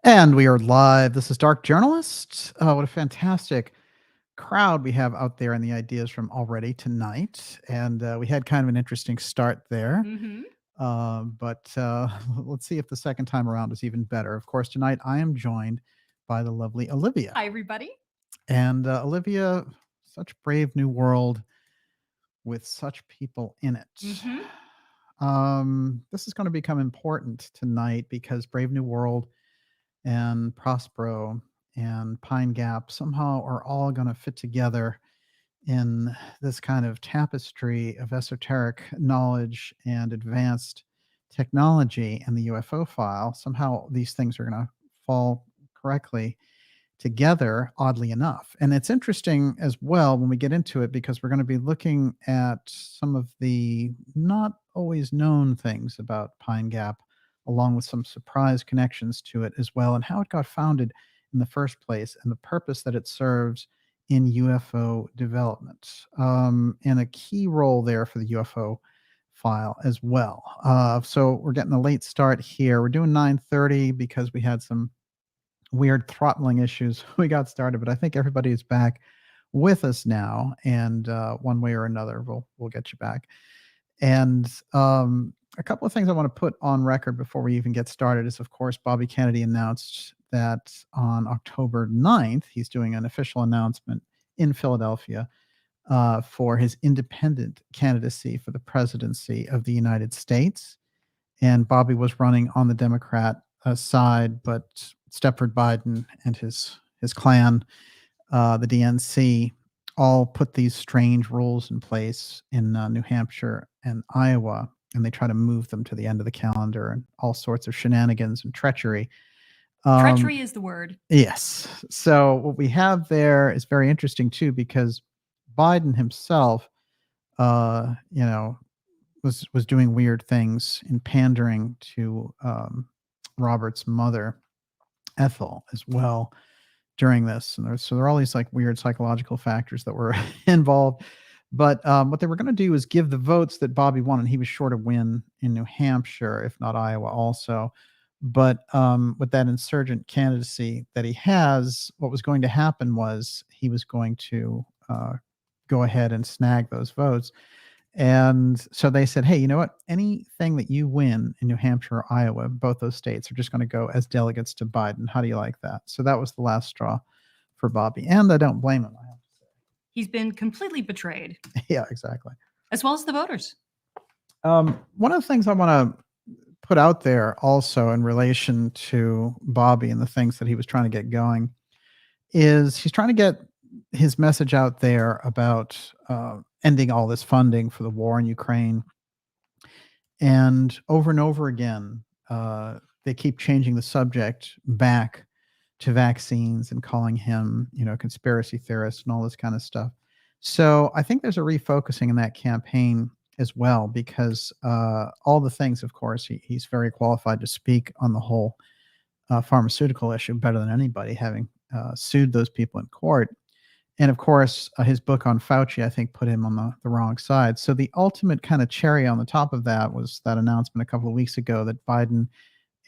And we are live. This is Dark Journalist. Oh, what a fantastic crowd we have out there and the ideas from already tonight. And we had kind of an interesting start there. Mm-hmm. But let's see if the second time around is even better. Of course, tonight I am joined by the lovely Olivia. Hi, everybody. And Olivia, such brave new world with such people in it. Mm-hmm. This is going to become important tonight because Brave New World and Prospero and Pine Gap somehow are all going to fit together in this kind of tapestry of esoteric knowledge and advanced technology and the UFO file. Somehow these things are going to fall correctly together, oddly enough. And it's interesting as well when we get into it because we're going to be looking at some of the not always known things about Pine Gap, along with some surprise connections to it as well, and how it got founded in the first place and the purpose that it serves in UFO development, and a key role there for the UFO file as well. So we're getting a late start here. We're doing 9:30 because we had some weird throttling issues. We got started, but I think everybody is back with us now, and one way or another, we'll get you back. And a couple of things I want to put on record before we even get started is, of course, Bobby Kennedy announced that on October 9th, he's doing an official announcement in Philadelphia for his independent candidacy for the presidency of the United States. And Bobby was running on the Democrat side, but Stepford Biden and his clan, the DNC, all put these strange rules in place in New Hampshire and Iowa, and they try to move them to the end of the calendar and all sorts of shenanigans and treachery. Treachery is the word. Yes. So what we have there is very interesting too, because Biden himself, was doing weird things in pandering to Robert's mother, Ethel, as well during this. And there are all these like weird psychological factors that were involved. But what they were going to do is give the votes that Bobby won, and he was sure to win in New Hampshire, if not Iowa also. But with that insurgent candidacy that he has, what was going to happen was he was going to go ahead and snag those votes. And so they said, hey, you know what? Anything that you win in New Hampshire or Iowa, both those states are just going to go as delegates to Biden. How do you like that? So that was the last straw for Bobby. And I don't blame him, I have to say. He's been completely betrayed. Yeah, exactly. As well as the voters. One of the things I want to put out there also in relation to Bobby and the things that he was trying to get going is he's trying to get his message out there about ending all this funding for the war in Ukraine. And over again, they keep changing the subject back to vaccines and calling him, conspiracy theorist and all this kind of stuff. So I think there's a refocusing in that campaign as well, because all the things, of course, he's very qualified to speak on the whole pharmaceutical issue better than anybody, having sued those people in court. And of course, his book on Fauci, I think, put him on the wrong side. So the ultimate kind of cherry on the top of that was that announcement a couple of weeks ago that Biden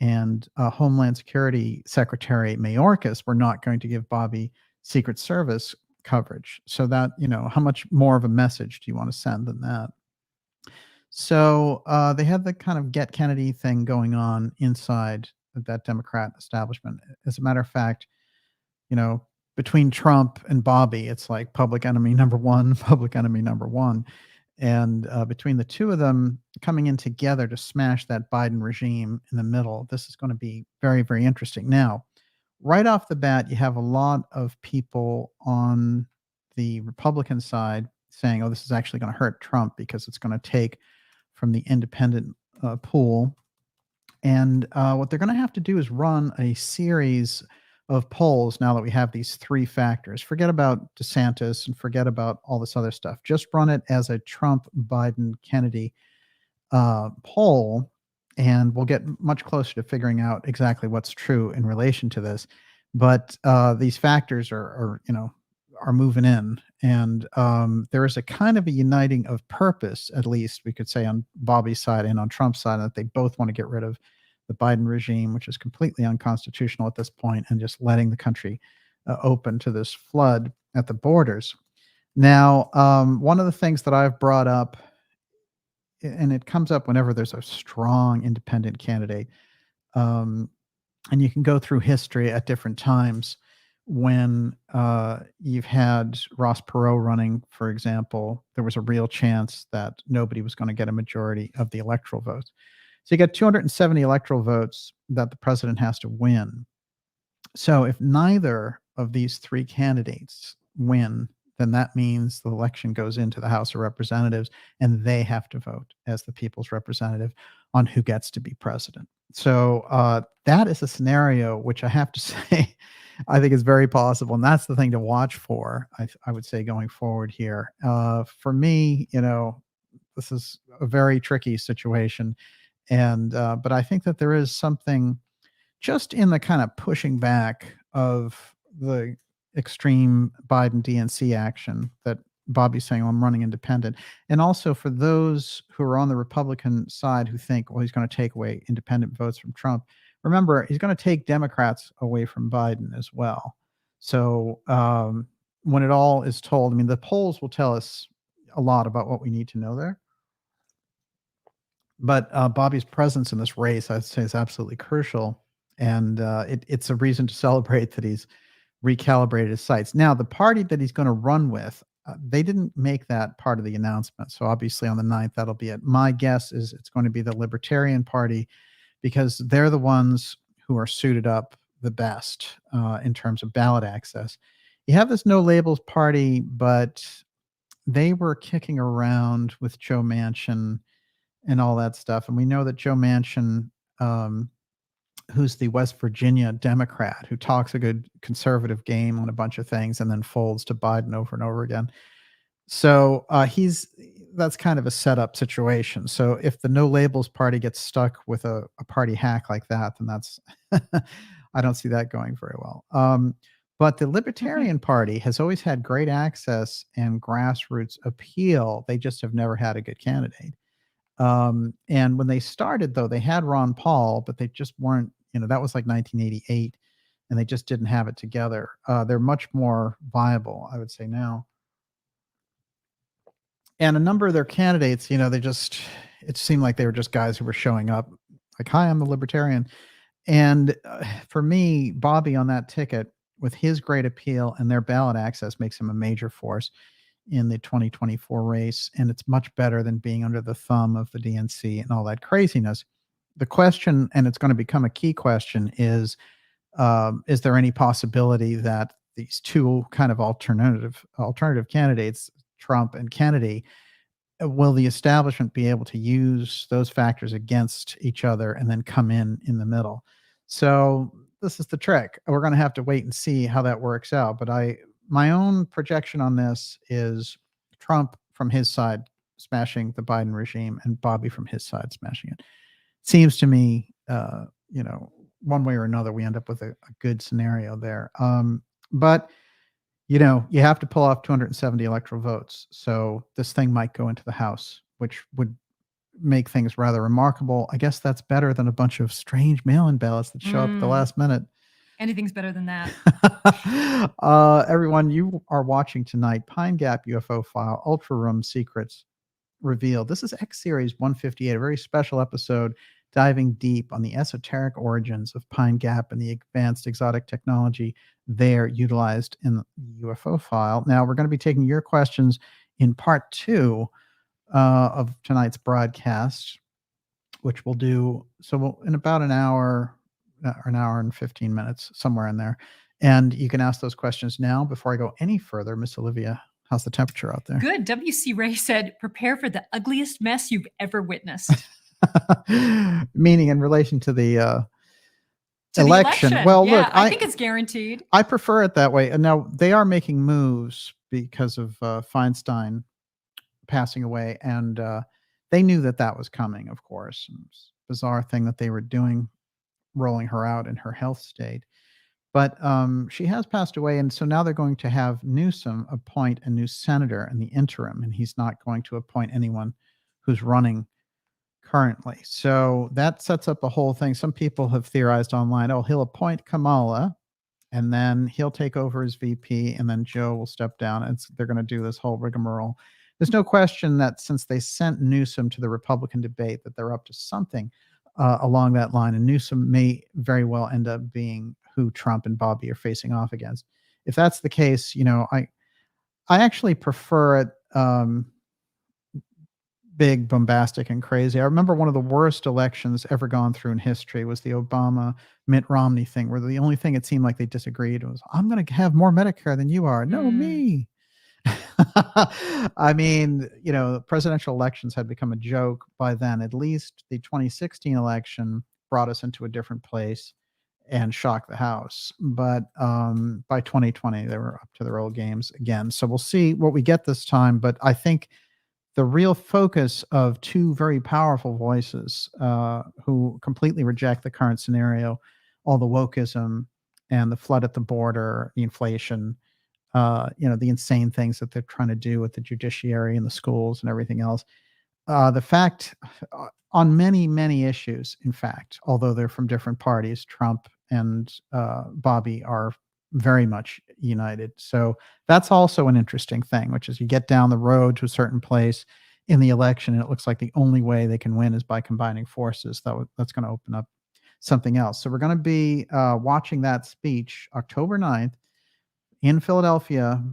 and Homeland Security Secretary Mayorkas were not going to give Bobby Secret Service coverage. So that, how much more of a message do you want to send than that? So they had the kind of Get Kennedy thing going on inside that Democrat establishment. As a matter of fact, between Trump and Bobby, it's like public enemy number one, public enemy number one. And between the two of them coming in together to smash that Biden regime in the middle, this is going to be very, very interesting. Now, right off the bat, you have a lot of people on the Republican side saying, oh, this is actually going to hurt Trump because it's going to take from the independent pool. And what they're going to have to do is run a series of polls now that we have these three factors. Forget about DeSantis and forget about all this other stuff. Just run it as a Trump, Biden, Kennedy poll, and we'll get much closer to figuring out exactly what's true in relation to this. But these factors are moving in, and there is a kind of a uniting of purpose, at least we could say, on Bobby's side and on Trump's side, that they both want to get rid of the Biden regime, which is completely unconstitutional at this point, and just letting the country open to this flood at the borders. Now, one of the things that I've brought up, and it comes up whenever there's a strong independent candidate, um, and you can go through history at different times when you've had Ross Perot running, for example, there was a real chance that nobody was going to get a majority of the electoral votes. So you get 270 electoral votes that the president has to win. So if neither of these three candidates win, then that means the election goes into the House of Representatives and they have to vote as the people's representative on who gets to be president. So that is a scenario which I have to say I think is very possible, and that's the thing to watch for. I would say going forward here. For me, this is a very tricky situation, and but I think that there is something just in the kind of pushing back of the extreme Biden DNC action that Bobby's saying, well, I'm running independent. And also for those who are on the Republican side who think, well, he's going to take away independent votes from Trump. Remember, he's going to take Democrats away from Biden as well. So when it all is told, I mean, the polls will tell us a lot about what we need to know there. But Bobby's presence in this race, I'd say, is absolutely crucial. And it's a reason to celebrate that he's recalibrated his sights. Now, the party that he's going to run with, they didn't make that part of the announcement. So obviously on the 9th, that'll be it. My guess is it's going to be the Libertarian Party because they're the ones who are suited up the best in terms of ballot access. You have this No Labels Party, but they were kicking around with Joe Manchin and all that stuff. And we know that Joe Manchin, who's the West Virginia Democrat who talks a good conservative game on a bunch of things and then folds to Biden over and over again. So that's kind of a setup situation. So if the No Labels Party gets stuck with a party hack like that, then that's I don't see that going very well. But the Libertarian Party has always had great access and grassroots appeal. They just have never had a good candidate. And when they started, though, they had Ron Paul, but they just weren't, that was like 1988, and they just didn't have it together. They're much more viable, I would say, now. And a number of their candidates, it seemed like they were just guys who were showing up like, hi, I'm the Libertarian. And for me, Bobby on that ticket with his great appeal and their ballot access makes him a major force in the 2024 race. And it's much better than being under the thumb of the DNC and all that craziness. The question, and it's going to become a key question, is there any possibility that these two kind of alternative candidates, Trump and Kennedy, will the establishment be able to use those factors against each other and then come in the middle? So this is the trick. We're going to have to wait and see how that works out. But my own projection on this is Trump from his side smashing the Biden regime and Bobby from his side smashing it. Seems to me, one way or another, we end up with a good scenario there. But you have to pull off 270 electoral votes. So this thing might go into the House, which would make things rather remarkable. I guess that's better than a bunch of strange mail-in ballots that show up at the last minute. Anything's better than that. Everyone, you are watching tonight Pine Gap UFO File, Ultra Room Secrets Revealed. This is X Series 158, a very special episode diving deep on the esoteric origins of Pine Gap and the advanced exotic technology there utilized in the UFO File. Now, we're going to be taking your questions in part 2 of tonight's broadcast, which we'll do in about an hour or an hour and 15 minutes, somewhere in there. And you can ask those questions now. Before I go any further, Miss Olivia, how's the temperature out there? Good. W.C. Ray said, prepare for the ugliest mess you've ever witnessed. Meaning in relation to the election. Well, yeah, look, I think it's guaranteed. I prefer it that way. And now they are making moves because of Feinstein passing away. And they knew that was coming, of course. It's a bizarre thing that they were doing, rolling her out in her health state. But she has passed away. And so now they're going to have Newsom appoint a new senator in the interim. And he's not going to appoint anyone who's running currently. So that sets up a whole thing. Some people have theorized online, oh, he'll appoint Kamala and then he'll take over as VP and then Joe will step down. And they're going to do this whole rigmarole. There's no question that since they sent Newsom to the Republican debate, that they're up to something along that line. And Newsom may very well end up being who Trump and Bobby are facing off against. If that's the case, I actually prefer it big, bombastic, and crazy. I remember one of the worst elections ever gone through in history was the Obama Mitt Romney thing, where the only thing it seemed like they disagreed was, I'm going to have more Medicare than you are. No, me. I mean, presidential elections had become a joke by then. At least the 2016 election brought us into a different place and shocked the House. But by 2020, they were up to their old games again. So we'll see what we get this time. But I think the real focus of two very powerful voices who completely reject the current scenario, all the wokeism and the flood at the border, the inflation, the insane things that they're trying to do with the judiciary and the schools and everything else. The fact on many, many issues, in fact, although they're from different parties, Trump and Bobby are very much united. So that's also an interesting thing, which is you get down the road to a certain place in the election, and it looks like the only way they can win is by combining forces. That's going to open up something else. So we're going to be watching that speech October 9th in Philadelphia.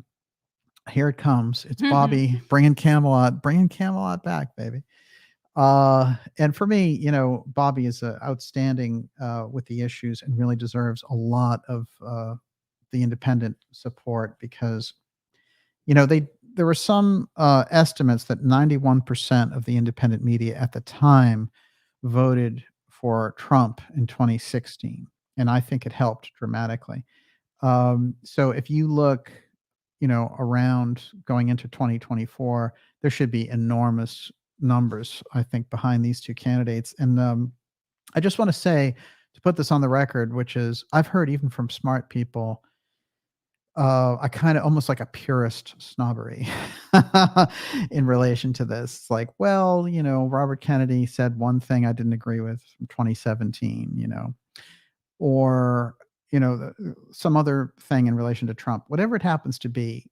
Here it comes. It's Bobby bringing Camelot back, baby. And for me, Bobby is outstanding with the issues and really deserves a lot of the independent support because, there were some estimates that 91% of the independent media at the time voted for Trump in 2016. And I think it helped dramatically. So if you look, around going into 2024, there should be enormous numbers, I think, behind these two candidates. And I just want to say, to put this on the record, which is I've heard even from smart people, I kind of almost like a purist snobbery in relation to this. It's like, well, Robert Kennedy said one thing I didn't agree with from 2017, or some other thing in relation to Trump, whatever it happens to be,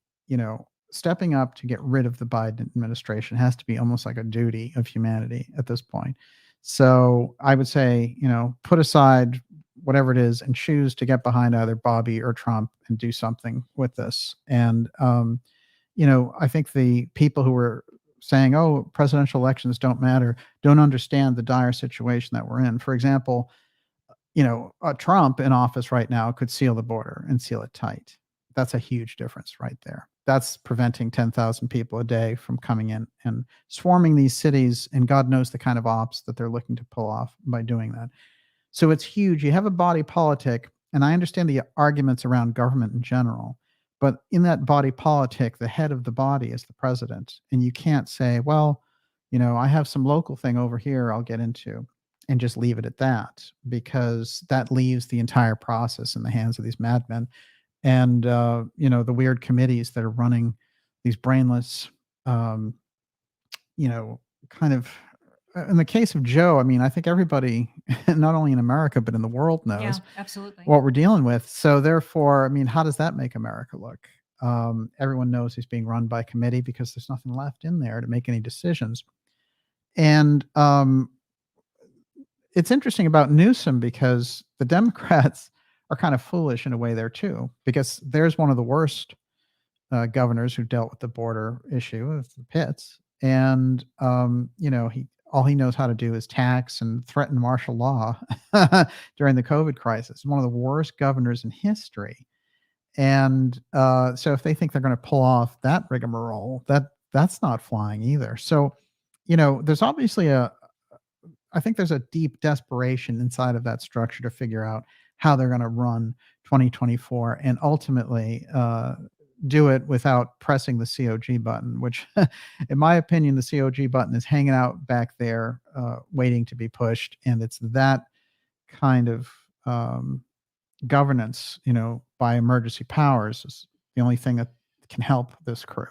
stepping up to get rid of the Biden administration has to be almost like a duty of humanity at this point. So I would say, put aside whatever it is and choose to get behind either Bobby or Trump and do something with this. And, I think the people who were saying, oh, presidential elections don't matter, don't understand the dire situation that we're in. For example, Trump in office right now could seal the border and seal it tight. That's a huge difference right there. That's preventing 10,000 people a day from coming in and swarming these cities. And God knows the kind of ops that they're looking to pull off by doing that. So it's huge. You have a body politic, and I understand the arguments around government in general. But in that body politic, the head of the body is the president. And you can't say, well, I have some local thing over here I'll get into, and just leave it at that, because that leaves the entire process in the hands of these madmen and the weird committees that are running these brainless um, kind of in the case of Joe, I mean, I think everybody not only in America but in the world Yeah, knows absolutely. what we're dealing with. So therefore, I mean, how does that make America look? Everyone knows he's being run by committee because there's nothing left in there to make any decisions. And it's interesting about Newsom because the Democrats are kind of foolish in a way there too, because there's one of the worst governors who dealt with the border issue of the pits, and all he knows how to do is tax and threaten martial law during the COVID crisis. One of the worst governors in history, and so if they think they're going to pull off that rigmarole, that's not flying either. So, there's obviously I think there's a deep desperation inside of that structure to figure out how they're going to run 2024 and ultimately do it without pressing the COG button, which, in my opinion, the COG button is hanging out back there waiting to be pushed. And it's that kind of governance, by emergency powers is the only thing that can help this crew,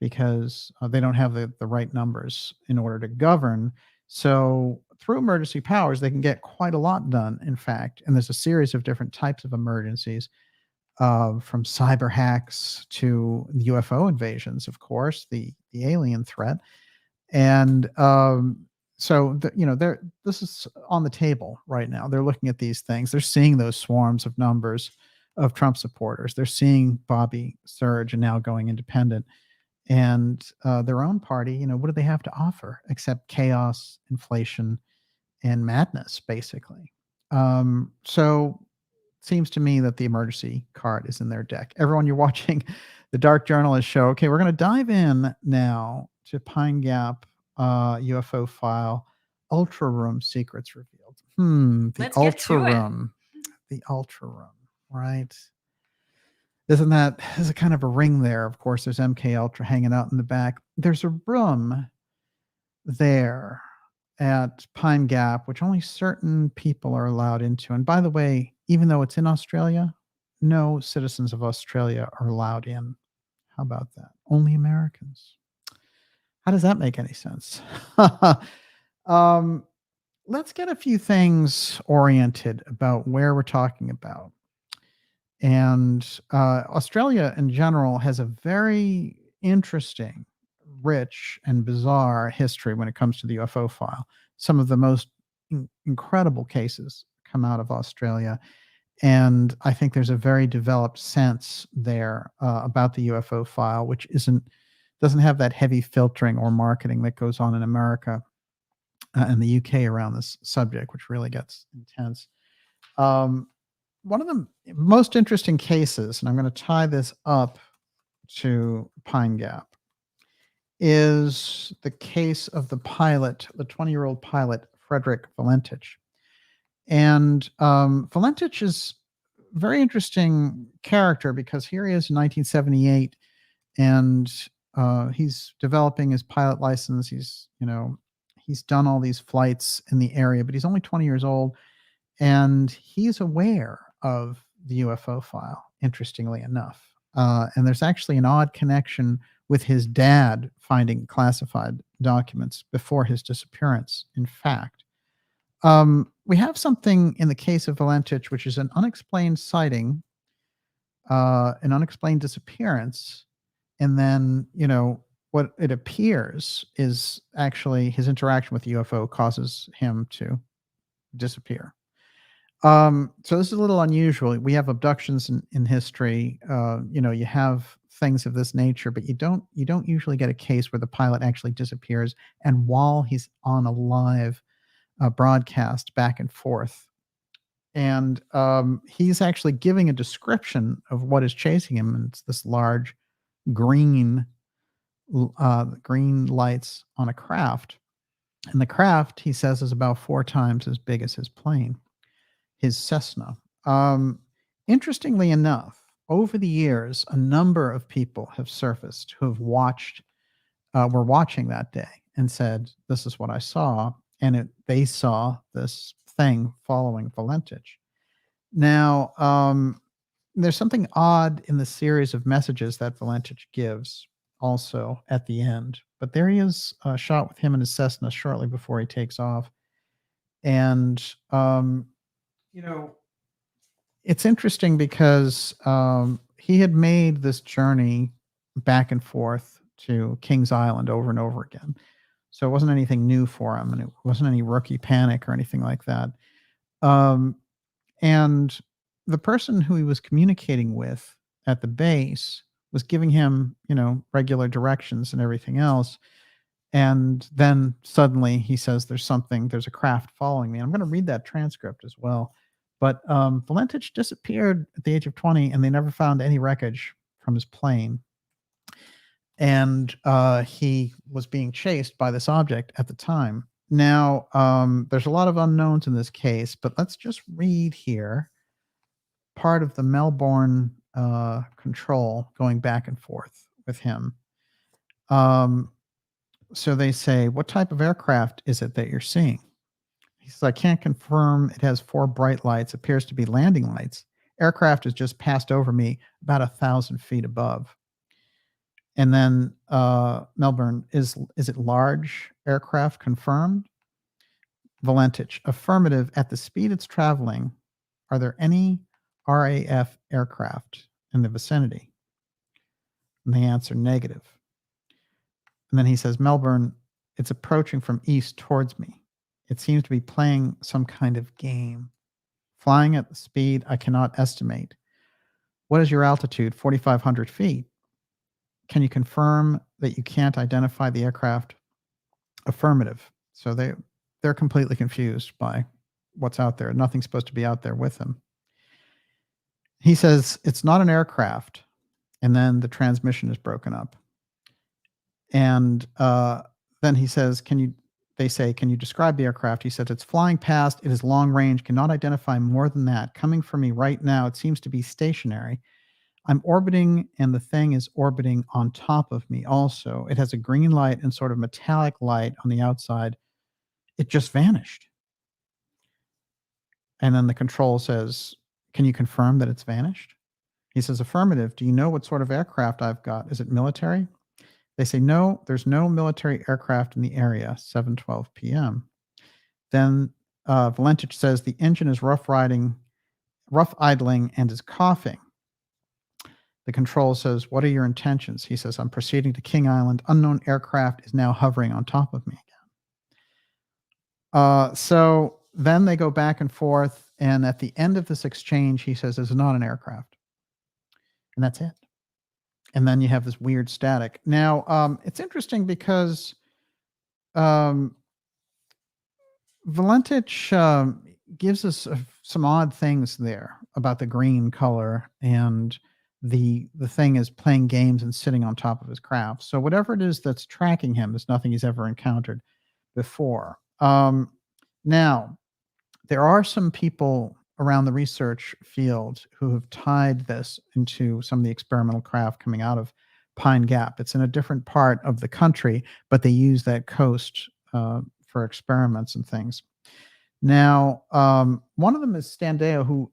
because they don't have the right numbers in order to govern. So through emergency powers, they can get quite a lot done, in fact. And there's a series of different types of emergencies, from cyber hacks to UFO invasions, of course, the alien threat. And so, this is on the table right now. They're looking at these things. They're seeing those swarms of numbers of Trump supporters. They're seeing Bobby surge and now going independent. And their own party, what do they have to offer except chaos, inflation, and madness, basically? So seems to me that the emergency card is in their deck. Everyone, you're watching the Dark Journalist show. Okay, we're going to dive in now to Pine Gap, UFO File, Ultra Room Secrets Revealed. The Let's get Ultra to it. Room. The Ultra Room, right? There's a kind of a ring there. Of course, there's MK Ultra hanging out in the back. There's a room there at Pine Gap, which only certain people are allowed into. And by the way, even though it's in Australia, no citizens of Australia are allowed in. How about that? Only Americans. How does that make any sense? Let's get a few things oriented about where we're talking about. And Australia in general has a very interesting, rich, and bizarre history when it comes to the UFO file. Some of the most incredible cases come out of Australia. And I think there's a very developed sense there about the UFO file, which doesn't have that heavy filtering or marketing that goes on in America and the UK around this subject, which really gets intense. One of the most interesting cases, and I'm going to tie this up to Pine Gap, is the case of the 20-year-old pilot, Frederick Valentich. And Valentich is a very interesting character because here he is in 1978, and he's developing his pilot license. He's done all these flights in the area, but he's only 20 years old, and he's aware of the UFO file, interestingly enough. And there's actually an odd connection with his dad finding classified documents before his disappearance, in fact. We have something in the case of Valentich, which is an unexplained sighting, an unexplained disappearance, and then, what it appears is actually his interaction with the UFO causes him to disappear. So this is a little unusual. We have abductions in history. You have things of this nature, but you don't usually get a case where the pilot actually disappears, and while he's on a live broadcast back and forth. And he's actually giving a description of what is chasing him, and it's this large green lights on a craft. And the craft, he says, is about 4 times as big as his plane, his Cessna. Interestingly enough, over the years, a number of people have surfaced who have were watching that day and said, "This is what I saw," and they saw this thing following Valentich. Now, there's something odd in the series of messages that Valentich gives also at the end. But there he is, shot with him in his Cessna shortly before he takes off. And, it's interesting because he had made this journey back and forth to Kings Island over and over again. So it wasn't anything new for him, and it wasn't any rookie panic or anything like that. And the person who he was communicating with at the base was giving him, regular directions and everything else. And then suddenly he says, there's a craft following me. I'm going to read that transcript as well. But Valentich disappeared at the age of 20, and they never found any wreckage from his plane. And he was being chased by this object at the time. Now, there's a lot of unknowns in this case, but let's just read here part of the Melbourne control going back and forth with him. So they say, "What type of aircraft is it that you're seeing?" He says, "I can't confirm. It has 4 bright lights, appears to be landing lights. Aircraft has just passed over me about 1,000 feet above." And then Melbourne, is it large aircraft confirmed? Valentich, affirmative. At the speed it's traveling, are there any RAF aircraft in the vicinity? And the answer, negative. And then he says, Melbourne, it's approaching from east towards me. It seems to be playing some kind of game. Flying at the speed I cannot estimate. What is your altitude? 4,500 feet. Can you confirm that you can't identify the aircraft? Affirmative. So they're completely confused by what's out there. Nothing's supposed to be out there with them. He says, it's not an aircraft. And then the transmission is broken up. And then he says, they say, can you describe the aircraft? He says, it's flying past. It is long range. Cannot identify more than that. Coming from me right now, it seems to be stationary. I'm orbiting, and the thing is orbiting on top of me also. It has a green light and sort of metallic light on the outside. It just vanished. And then the control says, can you confirm that it's vanished? He says, affirmative. Do you know what sort of aircraft I've got? Is it military? They say, no, there's no military aircraft in the area, 7:12 p.m. Then Valentich says the engine is rough idling and is coughing. The control says, what are your intentions? He says, I'm proceeding to King Island. Unknown aircraft is now hovering on top of me again. So then they go back and forth. And at the end of this exchange, he says, it's not an aircraft. And that's it. And then you have this weird static. Now, it's interesting because Valentich gives us some odd things there about the green color, and the thing is playing games and sitting on top of his craft. So whatever it is that's tracking him is nothing he's ever encountered before. Now, there are some people around the research field who have tied this into some of the experimental craft coming out of Pine Gap. It's in a different part of the country, but they use that coast for experiments and things. Now, one of them is Standeo, who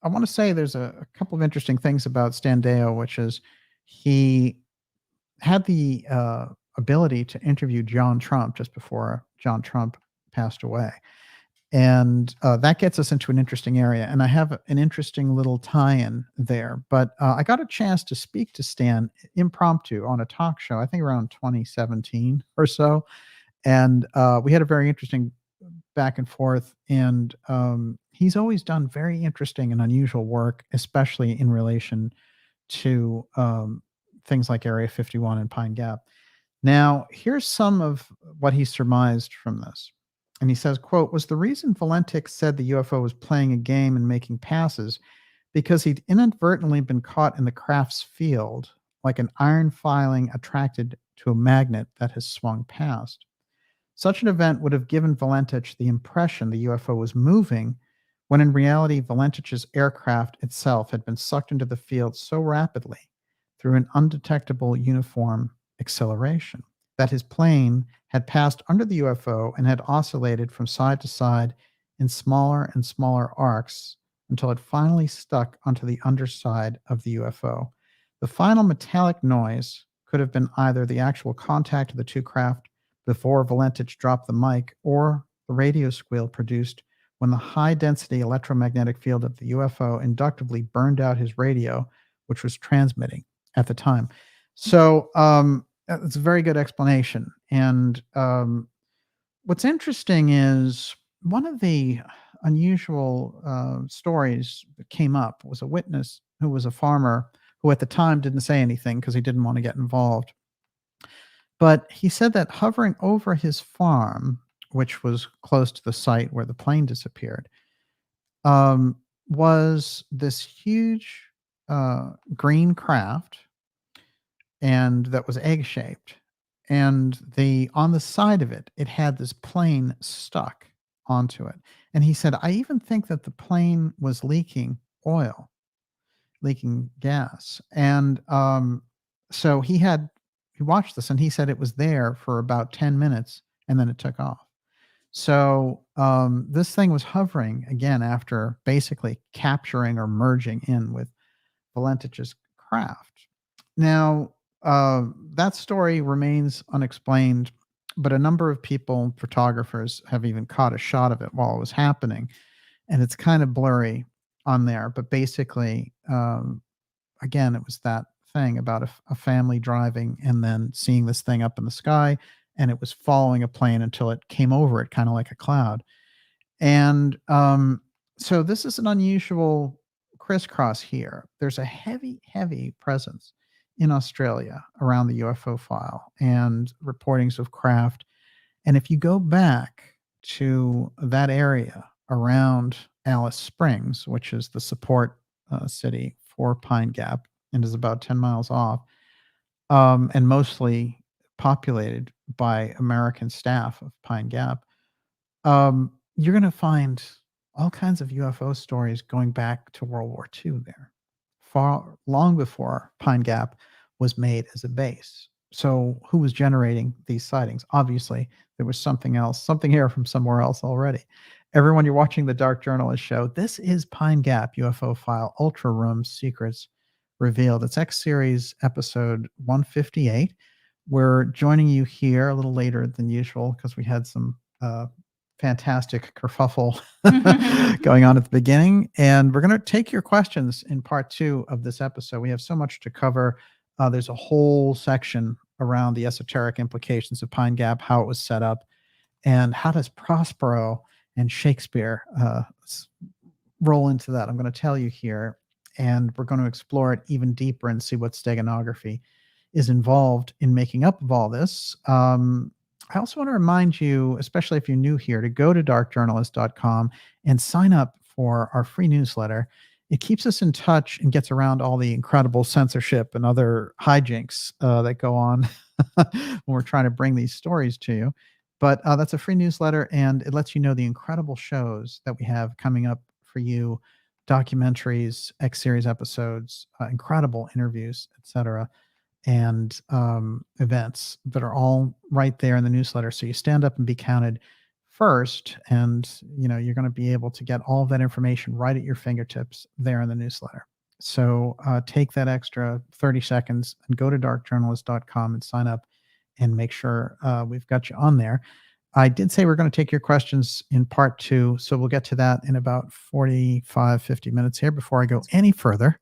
I want to say there's a couple of interesting things about Standeo, which is he had the ability to interview John Trump just before John Trump passed away. And that gets us into an interesting area. And I have an interesting little tie-in there. But I got a chance to speak to Stan impromptu on a talk show, I think around 2017 or so. And we had a very interesting back and forth. And he's always done very interesting and unusual work, especially in relation to things like Area 51 and Pine Gap. Now, here's some of what he surmised from this. And he says, quote, was the reason Valentich said the UFO was playing a game and making passes because he'd inadvertently been caught in the craft's field, like an iron filing attracted to a magnet that has swung past. Such an event would have given Valentich the impression the UFO was moving, when in reality Valentich's aircraft itself had been sucked into the field so rapidly through an undetectable uniform acceleration that his plane had passed under the UFO and had oscillated from side to side in smaller and smaller arcs until it finally stuck onto the underside of the UFO. The final metallic noise could have been either the actual contact of the two craft before Valentich dropped the mic, or the radio squeal produced when the high-density electromagnetic field of the UFO inductively burned out his radio, which was transmitting at the time. So it's a very good explanation. And what's interesting is one of the unusual stories that came up was a witness who was a farmer who at the time didn't say anything because he didn't want to get involved. But he said that hovering over his farm, which was close to the site where the plane disappeared, was this huge green craft, and that was egg-shaped. And on the side of it, it had this plane stuck onto it. And he said, I even think that the plane was leaking oil, leaking gas. And so he watched this, and he said it was there for about 10 minutes, and then it took off. So this thing was hovering again after basically capturing or merging in with Valentich's craft. Now, that story remains unexplained, but a number of people, photographers, have even caught a shot of it while it was happening, and it's kind of blurry on there. But basically, again, it was that thing about a family driving and then seeing this thing up in the sky, and it was following a plane until it came over it, kind of like a cloud. And so this is an unusual crisscross here. There's a heavy, heavy presence in Australia around the UFO file and reportings of craft. And if you go back to that area around Alice Springs, which is the support city for Pine Gap and is about 10 miles off, and mostly populated by American staff of Pine Gap, you're going to find all kinds of UFO stories going back to World War II there, far long before Pine Gap was made as a base. So, who was generating these sightings? Obviously, there was something else, something here from somewhere else already. Everyone, you're watching the Dark Journalist show. This is Pine Gap UFO File Ultra Room Secrets Revealed. It's X Series episode 158. We're joining you here a little later than usual because we had some fantastic kerfuffle going on at the beginning. And we're going to take your questions in part 2 of this episode. We have so much to cover. There's a whole section around the esoteric implications of Pine Gap, how it was set up, and how does Prospero and Shakespeare roll into that. I'm going to tell you here, and we're going to explore it even deeper and see what steganography is involved in making up of all this. I also want to remind you, especially if you're new here, to go to darkjournalist.com and sign up for our free newsletter. It keeps us in touch and gets around all the incredible censorship and other hijinks that go on when we're trying to bring these stories to you. But that's a free newsletter, and it lets you know the incredible shows that we have coming up for you, documentaries, X-series episodes, incredible interviews, etc., and events that are all right there in the newsletter. So you stand up and be counted first, and you're going to be able to get all of that information right at your fingertips there in the newsletter. So take that extra 30 seconds and go to darkjournalist.com and sign up and make sure we've got you on there. I did say we're going to take your questions in part 2, so we'll get to that in about 45, 50 minutes here. Before I go any further,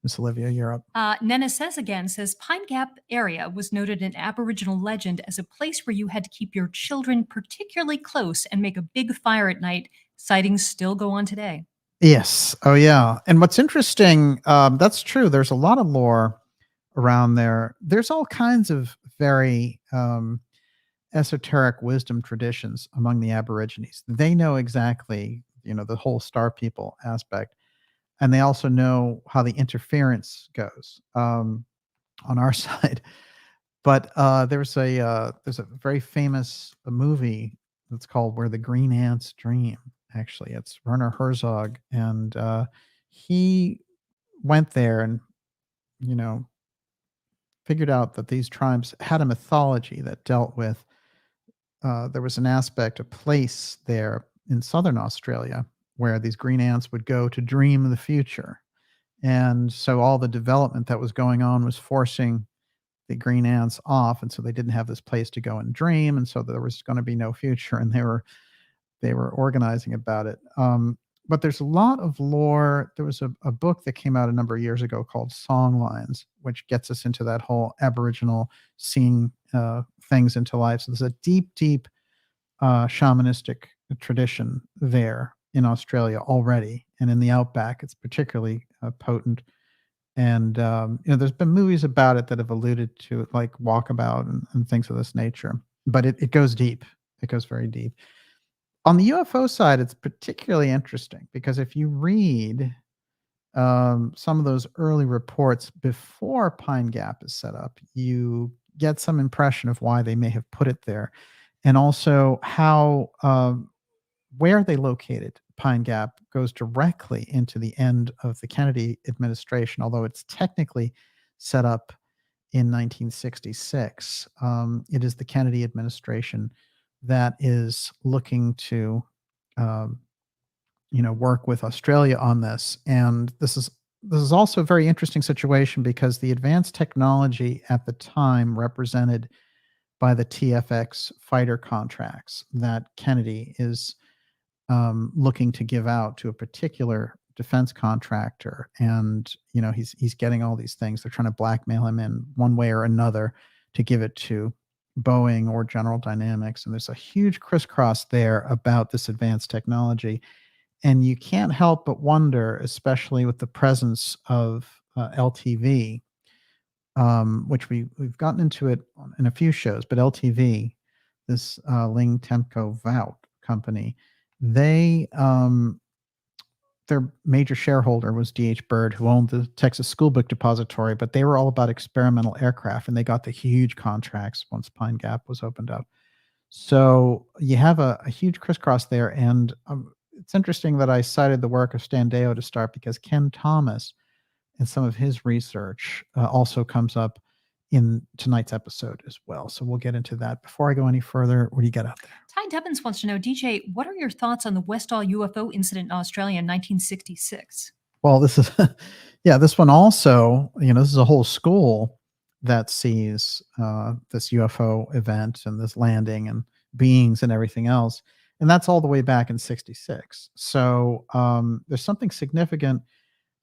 Miss Olivia, you're up. Nena says Pine Gap area was noted in Aboriginal legend as a place where you had to keep your children particularly close and make a big fire at night. Sightings still go on today. Yes. Oh, yeah. And what's interesting, that's true. There's a lot of lore around there. There's all kinds of very esoteric wisdom traditions among the Aborigines. They know exactly, the whole star people aspect. And they also know how the interference goes on our side. But there's a very famous movie that's called Where the Green Ants Dream. Actually, it's Werner Herzog, and he went there and figured out that these tribes had a mythology that dealt with. There was an aspect, a place there in southern Australia where these green ants would go to dream of the future. And so all the development that was going on was forcing the green ants off. And so they didn't have this place to go and dream. And so there was going to be no future. And they were organizing about it. But there's a lot of lore. There was a book that came out a number of years ago called Songlines, which gets us into that whole Aboriginal seeing things into life. So there's a deep, deep shamanistic tradition there in Australia already, and in the outback it's particularly potent. And there's been movies about it that have alluded to it, like Walkabout and things of this nature. But it goes deep. It goes very deep. On the UFO side, it's particularly interesting because if you read some of those early reports before Pine Gap is set up, you get some impression of why they may have put it there, and also how where they located Pine Gap goes directly into the end of the Kennedy administration, although it's technically set up in 1966. It is the Kennedy administration that is looking to, work with Australia on this. And this is also a very interesting situation because the advanced technology at the time represented by the TFX fighter contracts that Kennedy is looking to give out to a particular defense contractor. And, he's getting all these things. They're trying to blackmail him in one way or another to give it to Boeing or General Dynamics. And there's a huge crisscross there about this advanced technology. And you can't help but wonder, especially with the presence of LTV, which we've gotten into it in a few shows, but LTV, this Ling Temco Vout company, they their major shareholder was D.H. Byrd, who owned the Texas School Book Depository, but they were all about experimental aircraft, and they got the huge contracts once Pine Gap was opened up. So you have a huge crisscross there, and it's interesting that I cited the work of Stan Deyo to start, because Ken Thomas and some of his research also comes up in tonight's episode as well. So we'll get into that. Before I go any further, what do you got out there? Ty Debbins wants to know, DJ, what are your thoughts on the Westall UFO incident in Australia in 1966? Well, this is, this one also, this is a whole school that sees this UFO event and this landing and beings and everything else. And that's all the way back in 66. So there's something significant.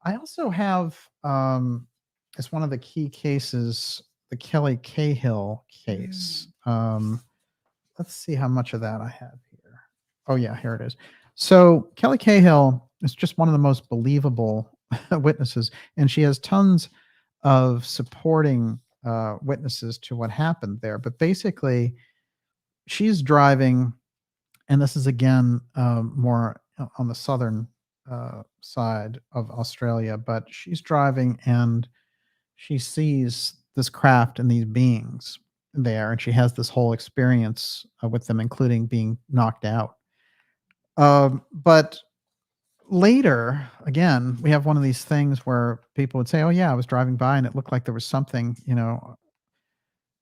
I also have, as one of the key cases, the Kelly Cahill case. Let's see how much of that I have here. Oh, yeah, here it is. So Kelly Cahill is just one of the most believable witnesses, and she has tons of supporting witnesses to what happened there. But basically, she's driving, and this is again more on the southern side of Australia, but she's driving and she sees this craft and these beings there, and she has this whole experience with them, including being knocked out. But later, again, we have one of these things where people would say, "Oh yeah, I was driving by and it looked like there was something,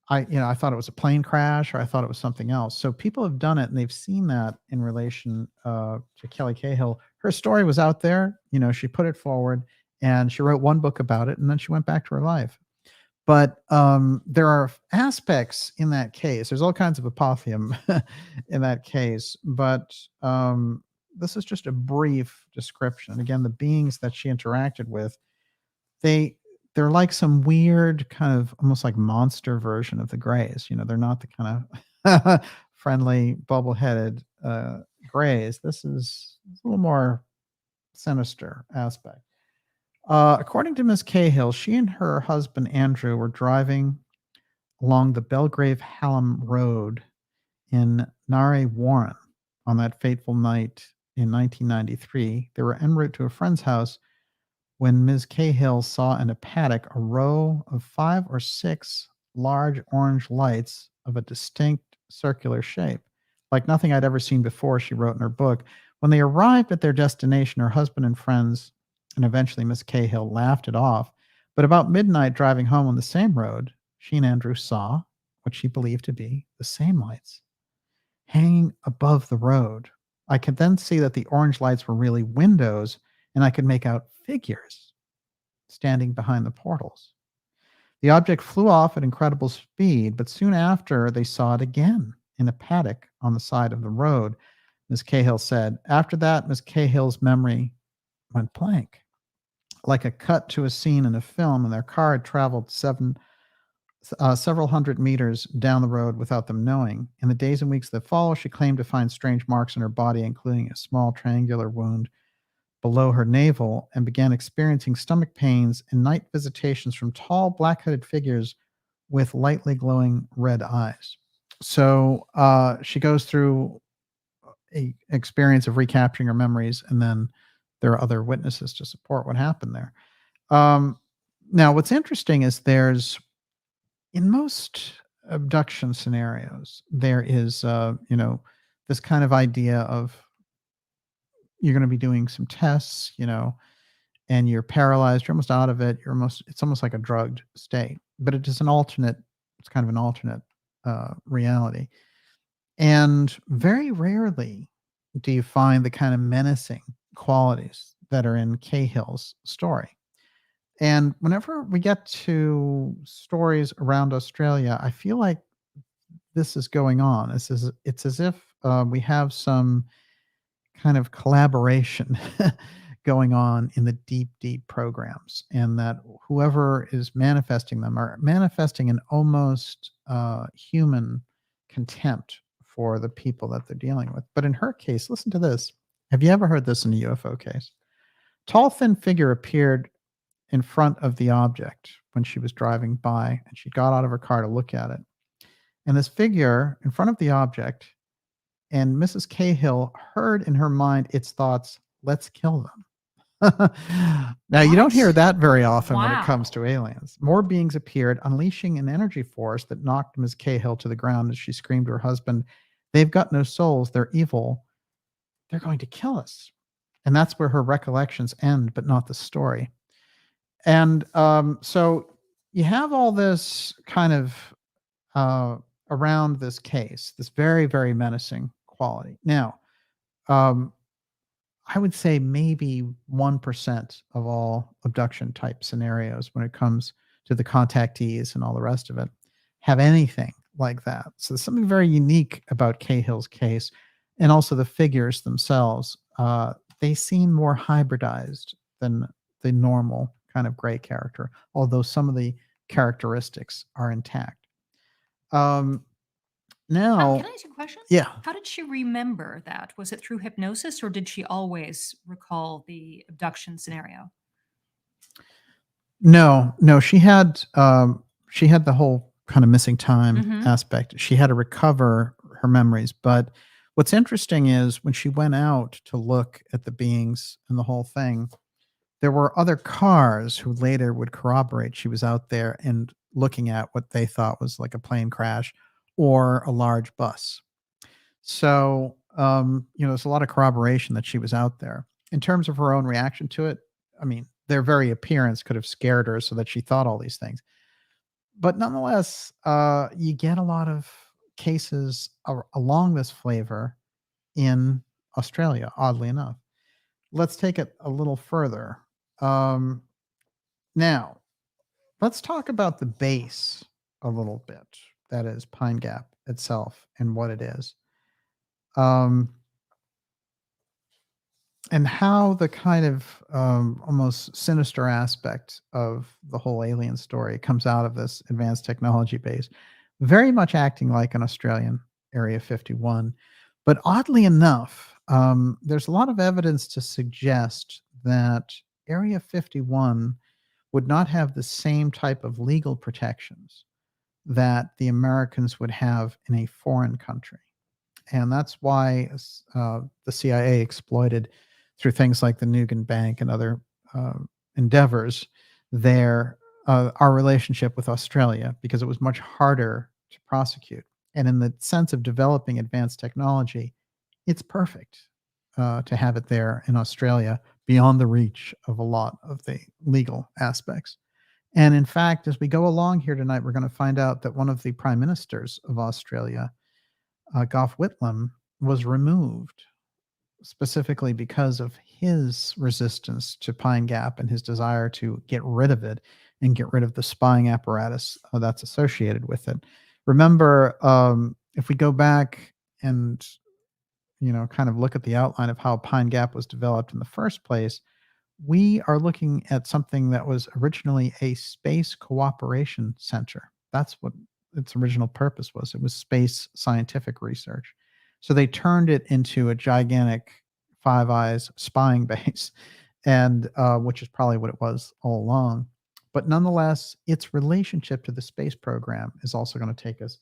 I thought it was a plane crash, or I thought it was something else." So people have done it, and they've seen that in relation to Kelly Cahill. Her story was out there, she put it forward, and she wrote one book about it, and then she went back to her life. But there are aspects in that case. There's all kinds of apothegm in that case, but this is just a brief description. Again, the beings that she interacted with, they're like some weird kind of almost like monster version of the Greys. They're not the kind of friendly, bubble-headed Greys. This is a little more sinister aspect. According to Miss Cahill, she and her husband Andrew were driving along the Belgrave Hallam Road in Narre Warren on that fateful night in 1993. They were en route to a friend's house when Ms. Cahill saw in a paddock a row of 5 or 6 large orange lights of a distinct circular shape, like nothing I'd ever seen before, she wrote in her book. When they arrived at their destination, her husband and friends, and eventually Miss Cahill, laughed it off. But about midnight, driving home on the same road, she and Andrew saw what she believed to be the same lights hanging above the road. I could then see that the orange lights were really windows, and I could make out figures standing behind the portals. The object flew off at incredible speed, but soon after they saw it again in a paddock on the side of the road. Miss Cahill said, after that, Miss Cahill's memory went blank, like a cut to a scene in a film, and their car had traveled several hundred meters down the road without them knowing. In the days and weeks that followed, she claimed to find strange marks on her body, including a small triangular wound below her navel, and began experiencing stomach pains and night visitations from tall black-hooded figures with lightly glowing red eyes. So she goes through a experience of recapturing her memories, and then there are other witnesses to support what happened there. Now, what's interesting is in most abduction scenarios, there is, this kind of idea of you're going to be doing some tests, and you're paralyzed, you're almost out of it. It's almost like a drugged state, but it's kind of an alternate reality. And very rarely do you find the kind of menacing qualities that are in Cahill's story. And whenever we get to stories around Australia, I feel like this is going on. It's as if we have some kind of collaboration going on in the deep programs, and that whoever is manifesting them are manifesting an almost human contempt for the people that they're dealing with. But in her case, listen to this. Have you ever heard this in a UFO case? Tall, thin figure appeared in front of the object when she was driving by, and she got out of her car to look at it. And this figure in front of the object, and Mrs. Cahill heard in her mind its thoughts, let's kill them. Now, you don't hear What? that very often when it Wow. comes to aliens. More beings appeared, unleashing an energy force that knocked Ms. Cahill to the ground as she screamed to her husband, they've got no souls, they're evil, they're going to kill us. And that's where her recollections end, but not the story. And so you have all this kind of around this case, this very, very menacing quality. Now, I would say maybe 1% of all abduction type scenarios when it comes to the contactees and all the rest of it have anything like that. So there's something very unique about Cahill's case, and also the figures themselves. They seem more hybridized than the normal kind of gray character, although some of the characteristics are intact. Now, Can I ask you a question? yeah. How did she remember that? Was it through hypnosis, or did she always recall the abduction scenario? No, she had the whole kind of missing time Mhm. aspect. She had to recover her memories. But what's interesting is when she went out to look at the beings and the whole thing, there were other cars who later would corroborate she was out there and looking at what they thought was like a plane crash or a large bus. So, there's a lot of corroboration that she was out there. In terms of her own reaction to it, I mean, their very appearance could have scared her so that she thought all these things. But nonetheless, you get a lot of cases along this flavor in Australia, oddly enough. Let's take it a little further. Now, let's talk about the base a little bit. That is Pine Gap itself and what it is. And how the kind of almost sinister aspect of the whole alien story comes out of this advanced technology base, very much acting like an Australian Area 51. But oddly enough, there's a lot of evidence to suggest that Area 51 would not have the same type of legal protections that the Americans would have in a foreign country. And that's why the CIA exploited, through things like the Nugan Bank and other endeavors, our relationship with Australia, because it was much harder to prosecute. And in the sense of developing advanced technology, it's perfect to have it there in Australia, beyond the reach of a lot of the legal aspects. And in fact, as we go along here tonight, we're going to find out that one of the prime ministers of Australia, Gough Whitlam, was removed specifically because of his resistance to Pine Gap and his desire to get rid of it and get rid of the spying apparatus that's associated with it. Remember, if we go back and kind of look at the outline of how Pine Gap was developed in the first place, we are looking at something that was originally a space cooperation center. That's what its original purpose was. It was space scientific research. So they turned it into a gigantic Five Eyes spying base, and which is probably what it was all along. But nonetheless, its relationship to the space program is also going to take us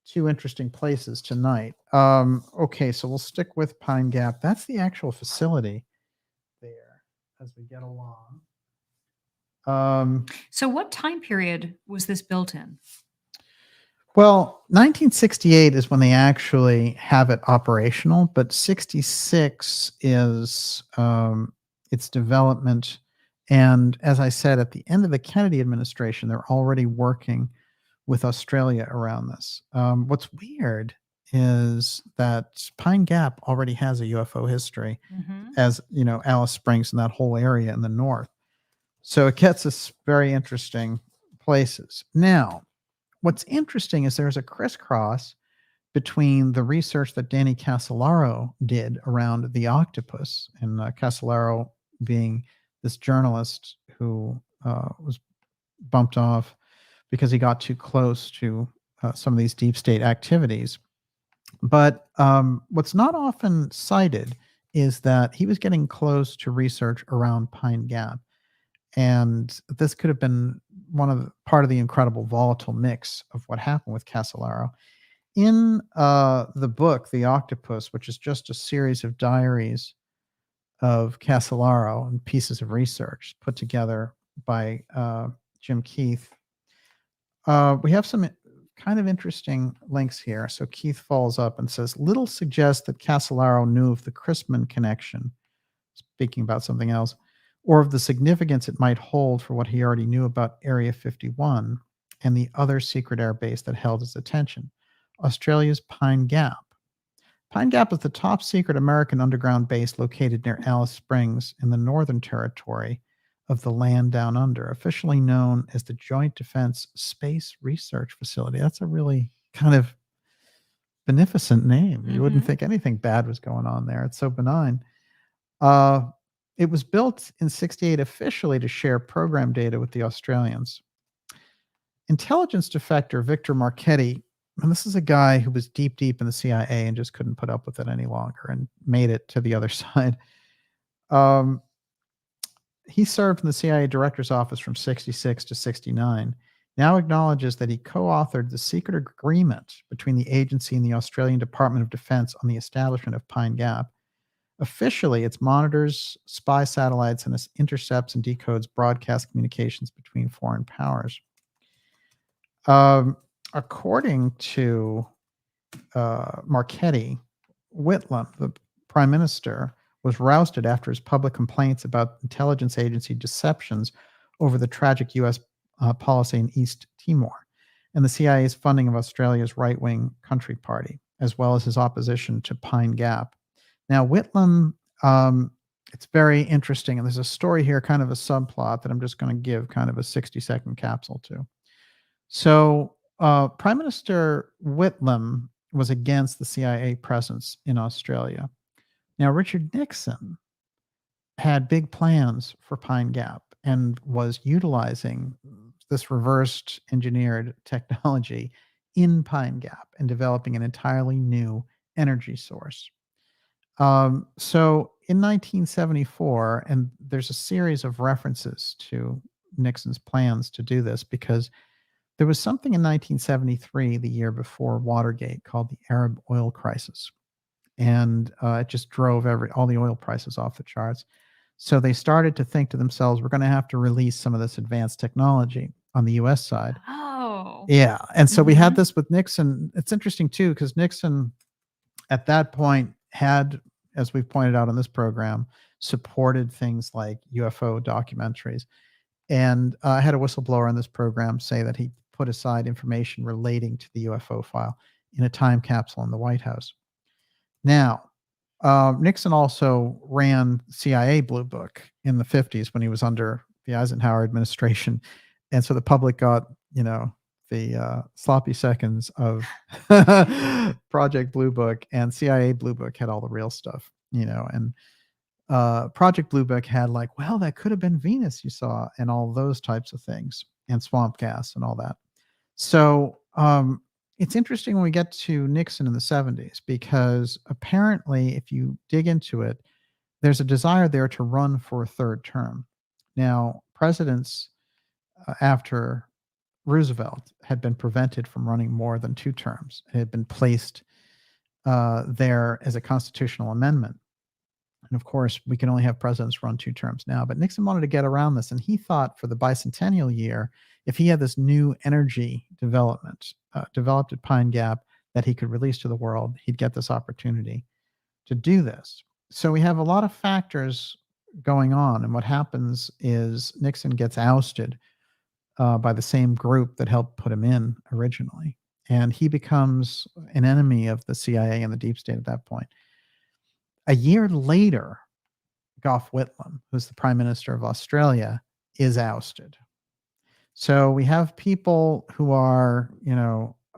to interesting places tonight. Okay, so we'll stick with Pine Gap. That's the actual facility there as we get along. So, what time period was this built in? Well, 1968 is when they actually have it operational, but 66 is its development. And as I said, at the end of the Kennedy administration, they're already working with Australia around this. What's weird is that Pine Gap already has a UFO history, as Alice Springs and that whole area in the north. So it gets us very interesting places. Now, what's interesting is there's a crisscross between the research that Danny Casolaro did around the octopus, and Casolaro being this journalist who was bumped off because he got too close to some of these deep state activities. But what's not often cited is that he was getting close to research around Pine Gap. And this could have been part of the incredible volatile mix of what happened with Casolaro. In the book, The Octopus, which is just a series of diaries of Casolaro and pieces of research put together by Jim Keith, we have some kind of interesting links here. So Keith follows up and says, little suggests that Casolaro knew of the Chrisman connection, speaking about something else, or of the significance it might hold for what he already knew about Area 51 and the other secret air base that held his attention, Australia's Pine Gap. Pine Gap is the top secret American underground base located near Alice Springs in the Northern Territory of the Land Down Under, officially known as the Joint Defense Space Research Facility. That's a really kind of beneficent name. You wouldn't think anything bad was going on there. It's so benign. It was built in '68 officially to share program data with the Australians. Intelligence defector Victor Marchetti, and this is a guy who was deep in the CIA and just couldn't put up with it any longer and made it to the other side. He served in the CIA director's office from '66 to '69, now acknowledges that he co-authored the secret agreement between the agency and the Australian Department of Defense on the establishment of Pine Gap. Officially, it monitors spy satellites and intercepts and decodes broadcast communications between foreign powers. According to Marchetti, Whitlam, the prime minister, was rousted after his public complaints about intelligence agency deceptions over the tragic U.S. Policy in East Timor and the CIA's funding of Australia's right-wing Country Party, as well as his opposition to Pine Gap. Now, Whitlam, it's very interesting, and there's a story here, kind of a subplot that I'm just going to give kind of a 60-second capsule to. So Prime Minister Whitlam was against the CIA presence in Australia. Now, Richard Nixon had big plans for Pine Gap and was utilizing this reversed engineered technology in Pine Gap and developing an entirely new energy source. So in 1974, and there's a series of references to Nixon's plans to do this because there was something in 1973, the year before Watergate, called the Arab oil crisis. And it just drove all the oil prices off the charts. So they started to think to themselves, we're going to have to release some of this advanced technology on the U.S. side. Oh. Yeah. And so we had this with Nixon. It's interesting, too, because Nixon at that point had, as we've pointed out on this program, supported things like UFO documentaries. And I had a whistleblower on this program say that he put aside information relating to the UFO file in a time capsule in the White House. Now, Nixon also ran CIA Blue Book in the 50s when he was under the Eisenhower administration. And so the public got, the sloppy seconds of Project Blue Book, and CIA Blue Book had all the real stuff, and Project Blue Book had like, well, that could have been Venus you saw, and all those types of things, and swamp gas and all that. So it's interesting when we get to Nixon in the 70s, because apparently, if you dig into it, there's a desire there to run for a third term. Now, presidents after Roosevelt had been prevented from running more than 2 terms. It had been placed there as a constitutional amendment. And of course, we can only have presidents run 2 terms now. But Nixon wanted to get around this, and he thought for the bicentennial year, if he had this new energy development developed at Pine Gap that he could release to the world, he'd get this opportunity to do this. So we have a lot of factors going on, and what happens is Nixon gets ousted by the same group that helped put him in originally, and he becomes an enemy of the CIA and the deep state at that point. A year later, Gough Whitlam, who's the Prime Minister of Australia, is ousted. So we have people who are,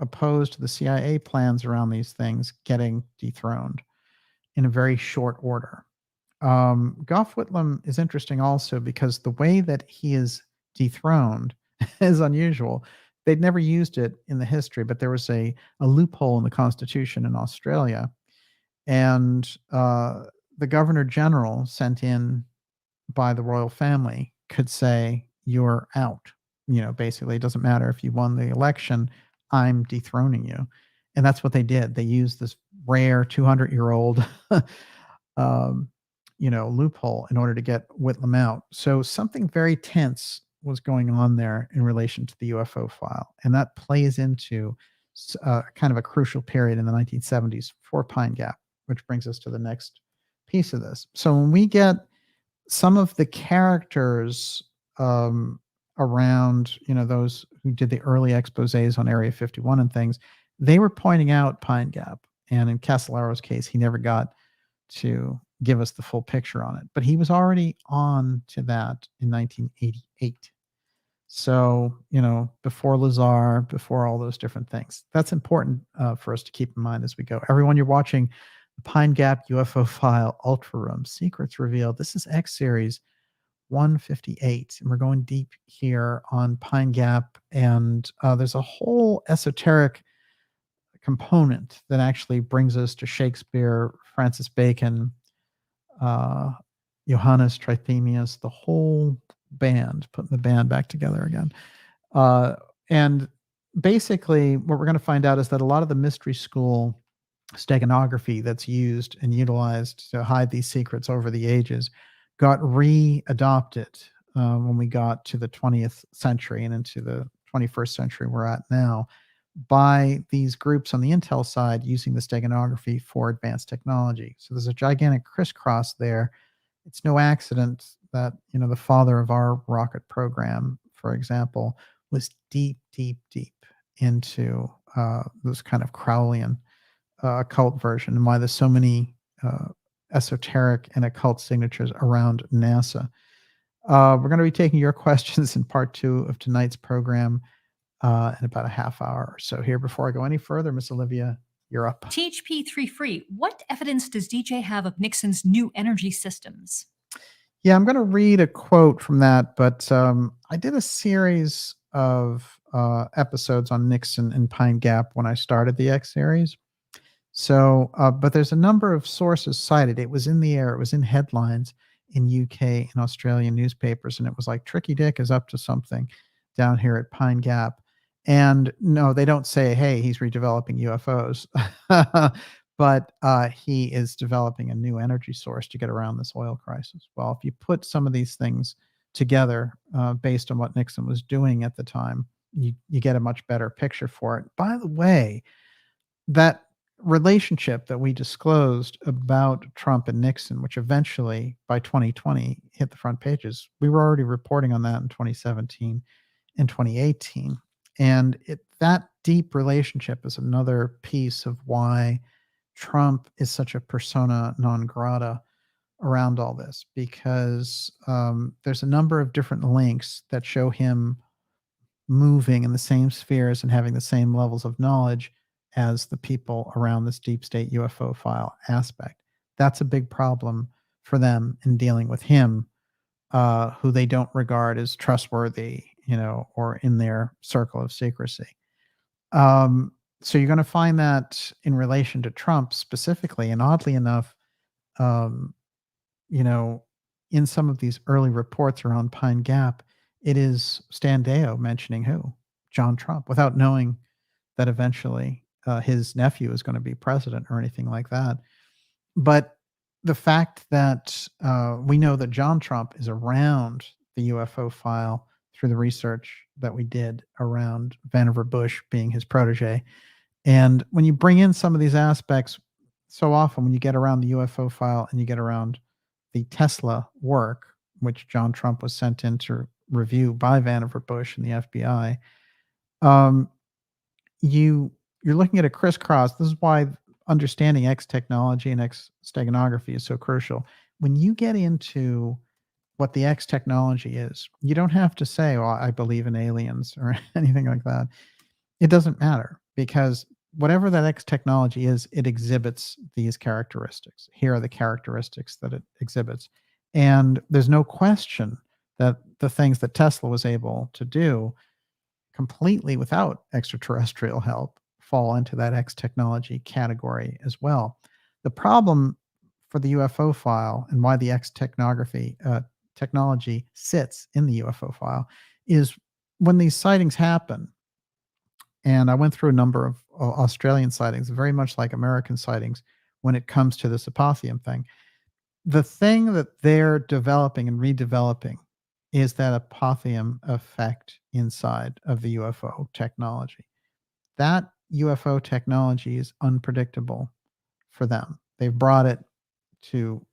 opposed to the CIA plans around these things getting dethroned in a very short order. Gough Whitlam is interesting also because the way that he is dethroned is unusual. They'd never used it in the history, but there was a loophole in the Constitution in Australia, and the Governor General sent in by the royal family could say, "You're out." Basically, it doesn't matter if you won the election, I'm dethroning you. And that's what they did. They used this rare 200-year-old loophole in order to get Whitlam out. So something very tense was going on there in relation to the UFO file. And that plays into kind of a crucial period in the 1970s for Pine Gap, which brings us to the next piece of this. So when we get some of the characters around, those who did the early exposés on Area 51 and things, they were pointing out Pine Gap. And in Castellaro's case, he never got to give us the full picture on it, but he was already on to that in 1988. So, before Lazar, before all those different things. That's important for us to keep in mind as we go. Everyone, you're watching the Pine Gap UFO File Ultra Room Secrets Revealed. This is X Series 158, and we're going deep here on Pine Gap. And there's a whole esoteric component that actually brings us to Shakespeare, Francis Bacon, Johannes Trithemius, the whole band, putting the band back together again. And basically, what we're going to find out is that a lot of the mystery school steganography that's used and utilized to hide these secrets over the ages got re-adopted when we got to the 20th century and into the 21st century we're at now, by these groups on the intel side using the steganography for advanced technology. So there's a gigantic crisscross there. It's no accident that, the father of our rocket program, for example, was deep, deep, deep into this kind of Crowleyan occult version, and why there's so many esoteric and occult signatures around NASA. We're going to be taking your questions in part 2 of tonight's program in about a half hour or so here. Before I go any further, Miss Olivia, you're up. THP3 Free, what evidence does DJ have of Nixon's new energy systems? Yeah, I'm going to read a quote from that, but I did a series of episodes on Nixon and Pine Gap when I started the X series. So, but there's a number of sources cited. It was in the air. It was in headlines in UK and Australian newspapers, and it was like Tricky Dick is up to something down here at Pine Gap. And no, they don't say, hey, he's redeveloping UFOs, but he is developing a new energy source to get around this oil crisis. Well, if you put some of these things together based on what Nixon was doing at the time, you get a much better picture for it. By the way, that relationship that we disclosed about Trump and Nixon, which eventually by 2020 hit the front pages, we were already reporting on that in 2017 and 2018. And that deep relationship is another piece of why Trump is such a persona non grata around all this, because there's a number of different links that show him moving in the same spheres and having the same levels of knowledge as the people around this deep state UFO file aspect. That's a big problem for them in dealing with him, who they don't regard as trustworthy, or in their circle of secrecy. So you're going to find that in relation to Trump specifically, and oddly enough, in some of these early reports around Pine Gap, it is Stan Deyo mentioning who? John Trump, without knowing that eventually his nephew is going to be president or anything like that. But the fact that we know that John Trump is around the UFO file through the research that we did around Vannevar Bush being his protege. And when you bring in some of these aspects, so often when you get around the UFO file and you get around the Tesla work, which John Trump was sent in to review by Vannevar Bush and the FBI, you're looking at a crisscross. This is why understanding X technology and X steganography is so crucial. When you get into what the X technology is, you don't have to say, well, I believe in aliens or anything like that. It doesn't matter. because whatever that X technology is, it exhibits these characteristics. Here are the characteristics that it exhibits. And there's no question that the things that Tesla was able to do completely without extraterrestrial help fall into that X technology category as well. The problem for the UFO file and why the X technology sits in the UFO file is when these sightings happen, and I went through a number of Australian sightings, very much like American sightings when it comes to this apotheum thing. The thing that they're developing and redeveloping is that apotheum effect inside of the UFO technology. That UFO technology is unpredictable for them. They've brought it to,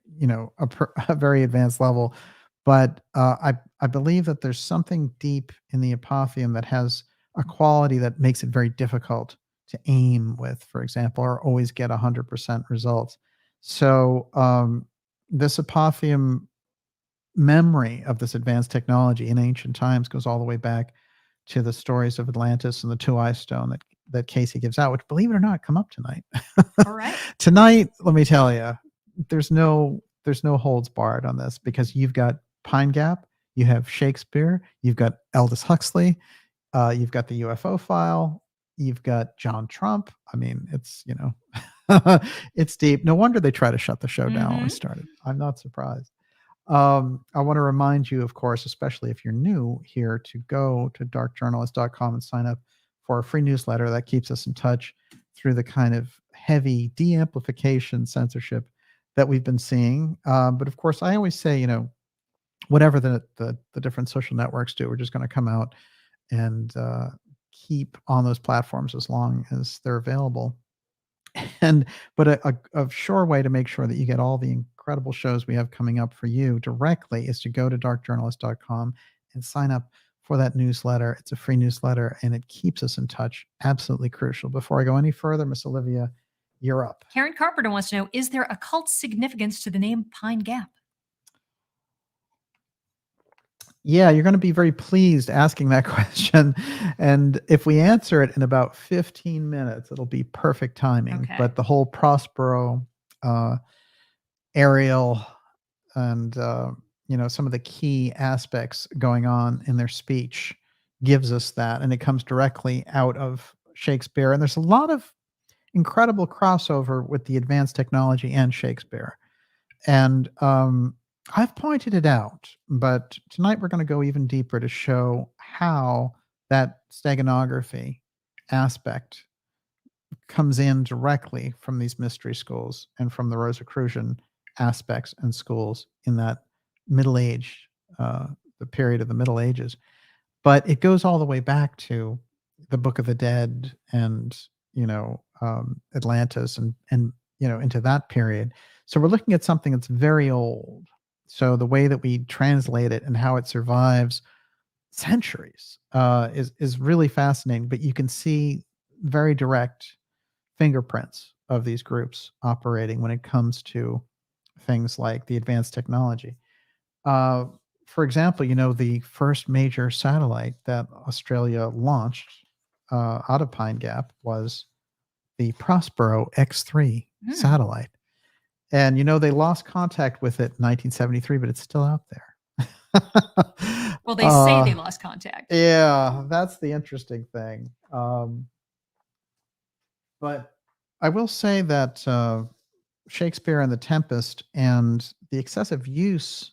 a very advanced level, but I believe that there's something deep in the apotheum that has a quality that makes it very difficult to aim with, for example, or always get 100% results. So this apotheum memory of this advanced technology in ancient times goes all the way back to the stories of Atlantis and the two-eye stone that Casey gives out, which, believe it or not, come up tonight. All right. Tonight, let me tell you, there's no holds barred on this, because you've got Pine Gap, you have Shakespeare, you've got Aldous Huxley, you've got the UFO file, you've got John Trump. I mean, it's it's deep. No wonder they try to shut the show down when we started. I'm not surprised. I want to remind you, of course, especially if you're new here, to go to darkjournalist.com and sign up for a free newsletter that keeps us in touch through the kind of heavy de-amplification censorship that we've been seeing. But of course, I always say, whatever the different social networks do, we're just going to come out and keep on those platforms as long as they're available. But a sure way to make sure that you get all the incredible shows we have coming up for you directly is to go to darkjournalist.com and sign up for that newsletter. It's a free newsletter, and it keeps us in touch. Absolutely crucial. Before I go any further, Miss Olivia, you're up. Karen Carpenter wants to know, is there occult significance to the name Pine Gap? Yeah, you're going to be very pleased asking that question. And if we answer it in about 15 minutes, it'll be perfect timing. Okay. But the whole Prospero, Ariel, and some of the key aspects going on in their speech gives us that. And it comes directly out of Shakespeare. And there's a lot of incredible crossover with the advanced technology and Shakespeare. And I've pointed it out, but tonight we're going to go even deeper to show how that steganography aspect comes in directly from these mystery schools and from the Rosicrucian aspects and schools in that Middle Age, the period of the Middle Ages. But it goes all the way back to the Book of the Dead and, Atlantis and into that period. So we're looking at something that's very old. So the way that we translate it and how it survives centuries is really fascinating. But you can see very direct fingerprints of these groups operating when it comes to things like the advanced technology. For example, the first major satellite that Australia launched out of Pine Gap was the Prospero X3 satellite. And, they lost contact with it in 1973, but it's still out there. Well, they say they lost contact. Yeah, that's the interesting thing. But I will say that Shakespeare and the Tempest and the excessive use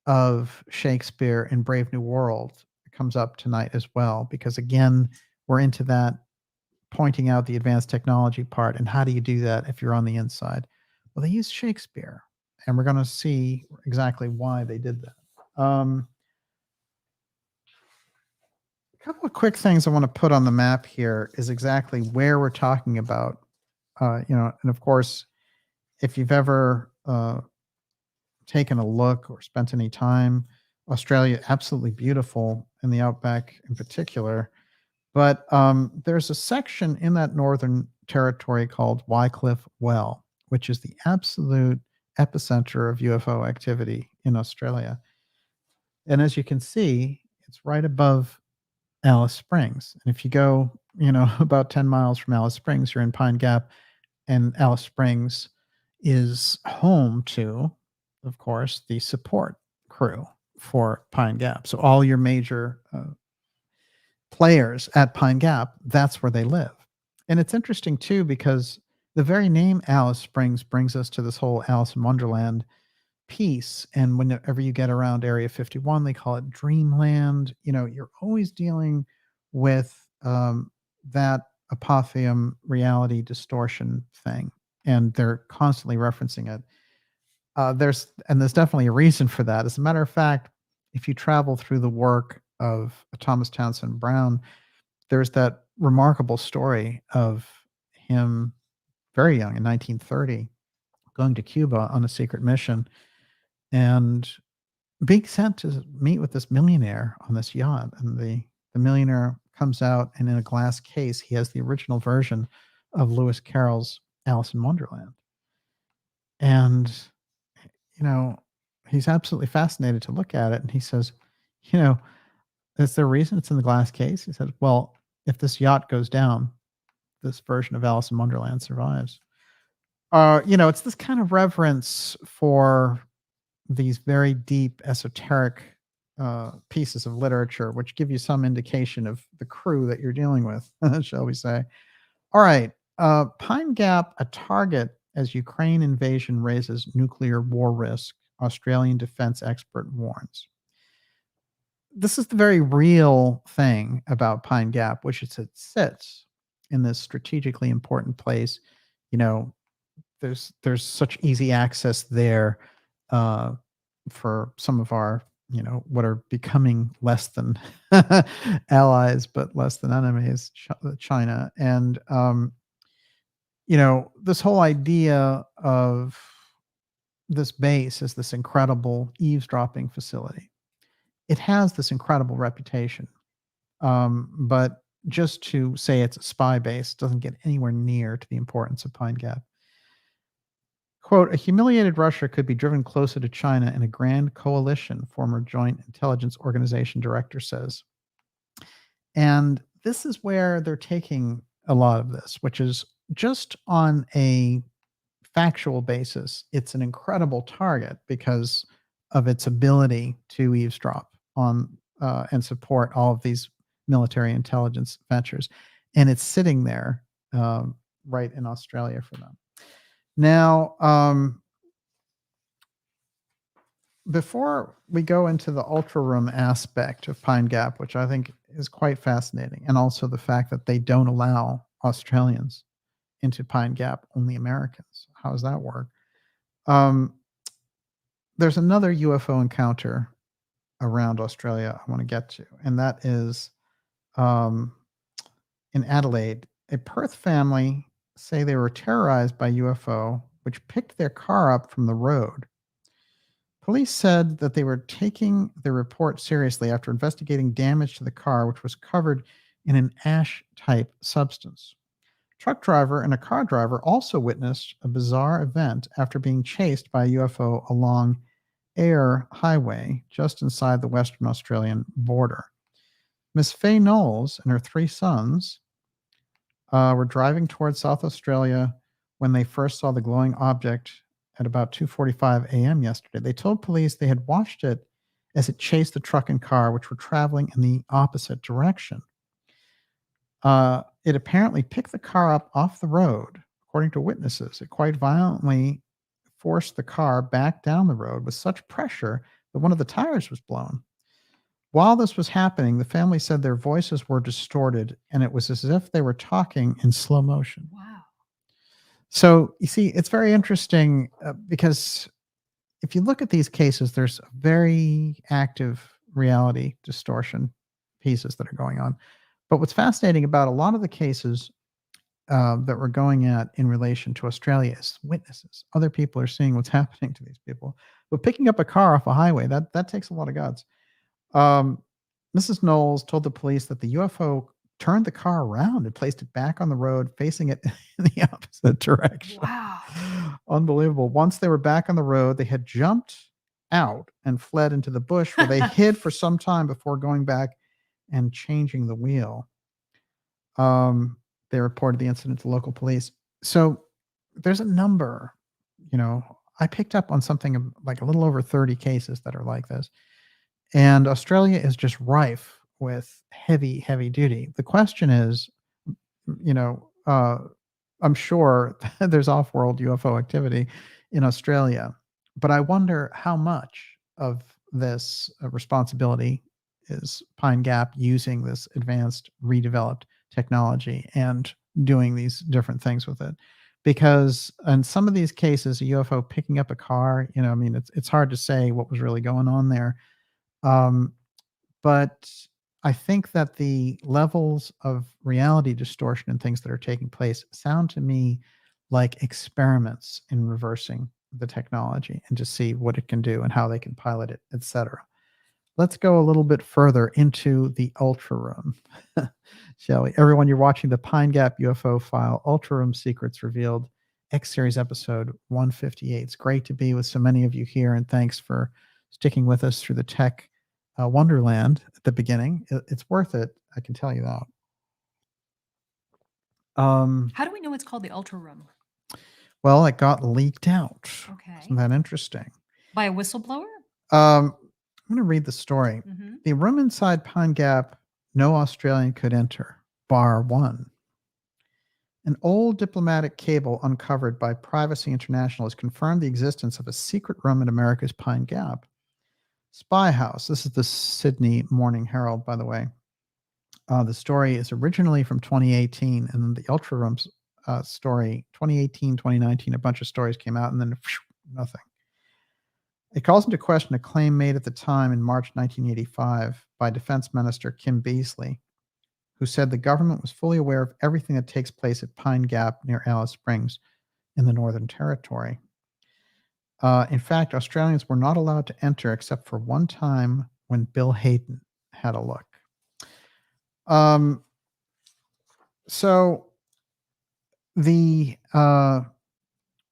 of Shakespeare in Brave New World comes up tonight as well, because again, we're into that pointing out the advanced technology part. And how do you do that if you're on the inside? Well, they used Shakespeare, and we're going to see exactly why they did that. A couple of quick things I want to put on the map here is exactly where we're talking about. And of course, if you've ever taken a look or spent any time, Australia, absolutely beautiful in the outback in particular. But there's a section in that northern territory called Wycliffe Well, which is the absolute epicenter of UFO activity in Australia. And as you can see, it's right above Alice Springs. And if you go, about 10 miles from Alice Springs, you're in Pine Gap, and Alice Springs is home to, of course, the support crew for Pine Gap. So all your major players at Pine Gap, that's where they live. And it's interesting too, because the very name Alice Springs brings us to this whole Alice in Wonderland piece. And whenever you get around Area 51, they call it Dreamland. You're always dealing with that apotheum reality distortion thing, and they're constantly referencing it. There's definitely a reason for that. As a matter of fact, if you travel through the work of Thomas Townsend Brown, there's that remarkable story of him very young in 1930 going to Cuba on a secret mission and being sent to meet with this millionaire on this yacht. And the millionaire comes out, and in a glass case, he has the original version of Lewis Carroll's Alice in Wonderland. And, he's absolutely fascinated to look at it. And he says, is there a reason it's in the glass case? He said, well, if this yacht goes down, this version of Alice in Wonderland survives. It's this kind of reverence for these very deep esoteric pieces of literature, which give you some indication of the crew that you're dealing with, shall we say. All right. Pine Gap, a target as Ukraine invasion raises nuclear war risk, Australian defense expert warns. This is the very real thing about Pine Gap, which is it sits in this strategically important place. There's such easy access there for some of our, what are becoming less than allies, but less than enemies, China. And, this whole idea of this base as this incredible eavesdropping facility. It has this incredible reputation. But just to say it's a spy base doesn't get anywhere near to the importance of Pine Gap. Quote, a humiliated Russia could be driven closer to China in a grand coalition, former Joint Intelligence Organization director says. And this is where they're taking a lot of this, which is just on a factual basis. It's an incredible target because of its ability to eavesdrop on and support all of these military intelligence ventures. And it's sitting there right in Australia for them. Now, before we go into the ultra room aspect of Pine Gap, which I think is quite fascinating, and also the fact that they don't allow Australians into Pine Gap, only Americans. How does that work? There's another UFO encounter around Australia I want to get to, and that is in Adelaide. A Perth family say they were terrorized by UFO, which picked their car up from the road. Police said that they were taking the report seriously after investigating damage to the car, which was covered in an ash-type substance. Truck driver and a car driver also witnessed a bizarre event after being chased by a UFO along Ayr Highway just inside the Western Australian border. Miss Faye Knowles and her 3 sons were driving towards South Australia when they first saw the glowing object at about 2:45 a.m. yesterday. They told police they had watched it as it chased the truck and car, which were traveling in the opposite direction. It apparently picked the car up off the road, according to witnesses. It quite violently forced the car back down the road with such pressure that one of the tires was blown. While this was happening, the family said their voices were distorted, and it was as if they were talking in slow motion. Wow. So, you see, it's very interesting because if you look at these cases, there's very active reality distortion pieces that are going on. But what's fascinating about a lot of the cases that we're going at in relation to Australia is witnesses. Other people are seeing what's happening to these people. But picking up a car off a highway, that takes a lot of guts. Mrs. Knowles told the police that the UFO turned the car around and placed it back on the road, facing it in the opposite direction. Wow. Unbelievable. Once they were back on the road, they had jumped out and fled into the bush where they hid for some time before going back and changing the wheel. They reported the incident to local police. So there's a number, I picked up on something like a little over 30 cases that are like this. And Australia is just rife with heavy, heavy duty. The question is, you know, uh, I'm sure there's off-world UFO activity in Australia, but I wonder how much of this responsibility is Pine Gap using this advanced, redeveloped technology and doing these different things with it. Because in some of these cases, a UFO picking up a car, I mean, it's hard to say what was really going on there. Um, but I think that the levels of reality distortion and things that are taking place sound to me like experiments in reversing the technology and to see what it can do and how they can pilot it, etc. Let's go a little bit further into the Ultra Room, shall we? Everyone, you're watching the Pine Gap UFO File, Ultra Room Secrets Revealed, X Series episode 158. It's great to be with so many of you here, and thanks for sticking with us through the tech wonderland at the beginning. It's worth it, I can tell you that. How do we know it's called the Ultra Room? Well, it got leaked out. Okay. Isn't that interesting? By a whistleblower? I'm going to read the story. Mm-hmm. The room inside Pine Gap, no Australian could enter, bar one. An old diplomatic cable uncovered by Privacy International has confirmed the existence of a secret room in America's Pine Gap. Spy House. This is the Sydney Morning Herald, by the way. The story is originally from 2018, and then the Ultra Room's story, 2018, 2019, a bunch of stories came out, and then nothing. It calls into question a claim made at the time in March 1985 by Defense Minister Kim Beazley, who said the government was fully aware of everything that takes place at Pine Gap near Alice Springs in the Northern Territory. In fact, Australians were not allowed to enter except for one time when Bill Hayden had a look. So the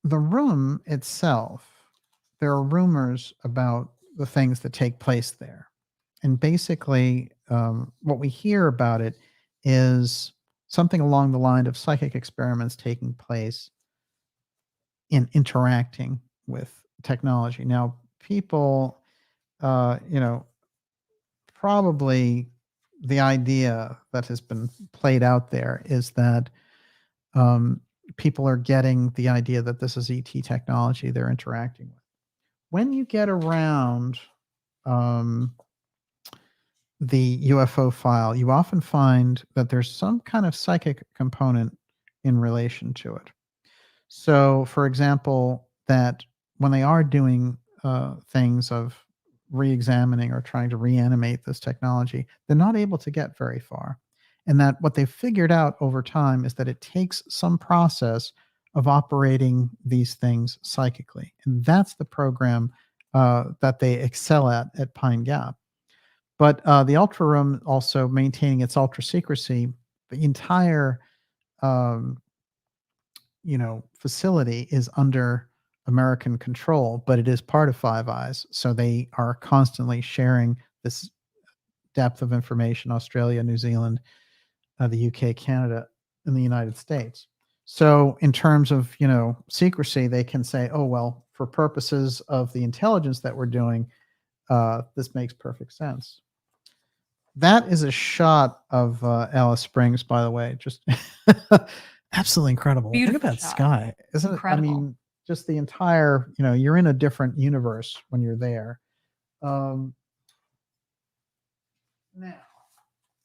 room itself, there are rumors about the things that take place there. And basically, what we hear about it is something along the line of psychic experiments taking place in interacting with technology. Now, people, probably the idea that has been played out there is that people are getting the idea that this is ET technology they're interacting with. When you get around the UFO file, you often find that there's some kind of psychic component in relation to it. So, for example, that when they are doing things of re-examining or trying to reanimate this technology, they're not able to get very far. And that what they've figured out over time is that it takes some process of operating these things psychically. And that's the program that they excel at Pine Gap. But the Ultra Room also maintaining its ultra secrecy, the entire facility is under American control, but it is part of Five Eyes. So they are constantly sharing this depth of information, Australia, New Zealand, the UK, Canada, and the United States. So in terms of, secrecy, they can say, oh, well, for purposes of the intelligence that we're doing, this makes perfect sense. That is a shot of Alice Springs, by the way. Just absolutely incredible. Beautiful Look at that shot. sky. Isn't Incredible. it? I mean, just the entire, you're in a different universe when you're there. Now,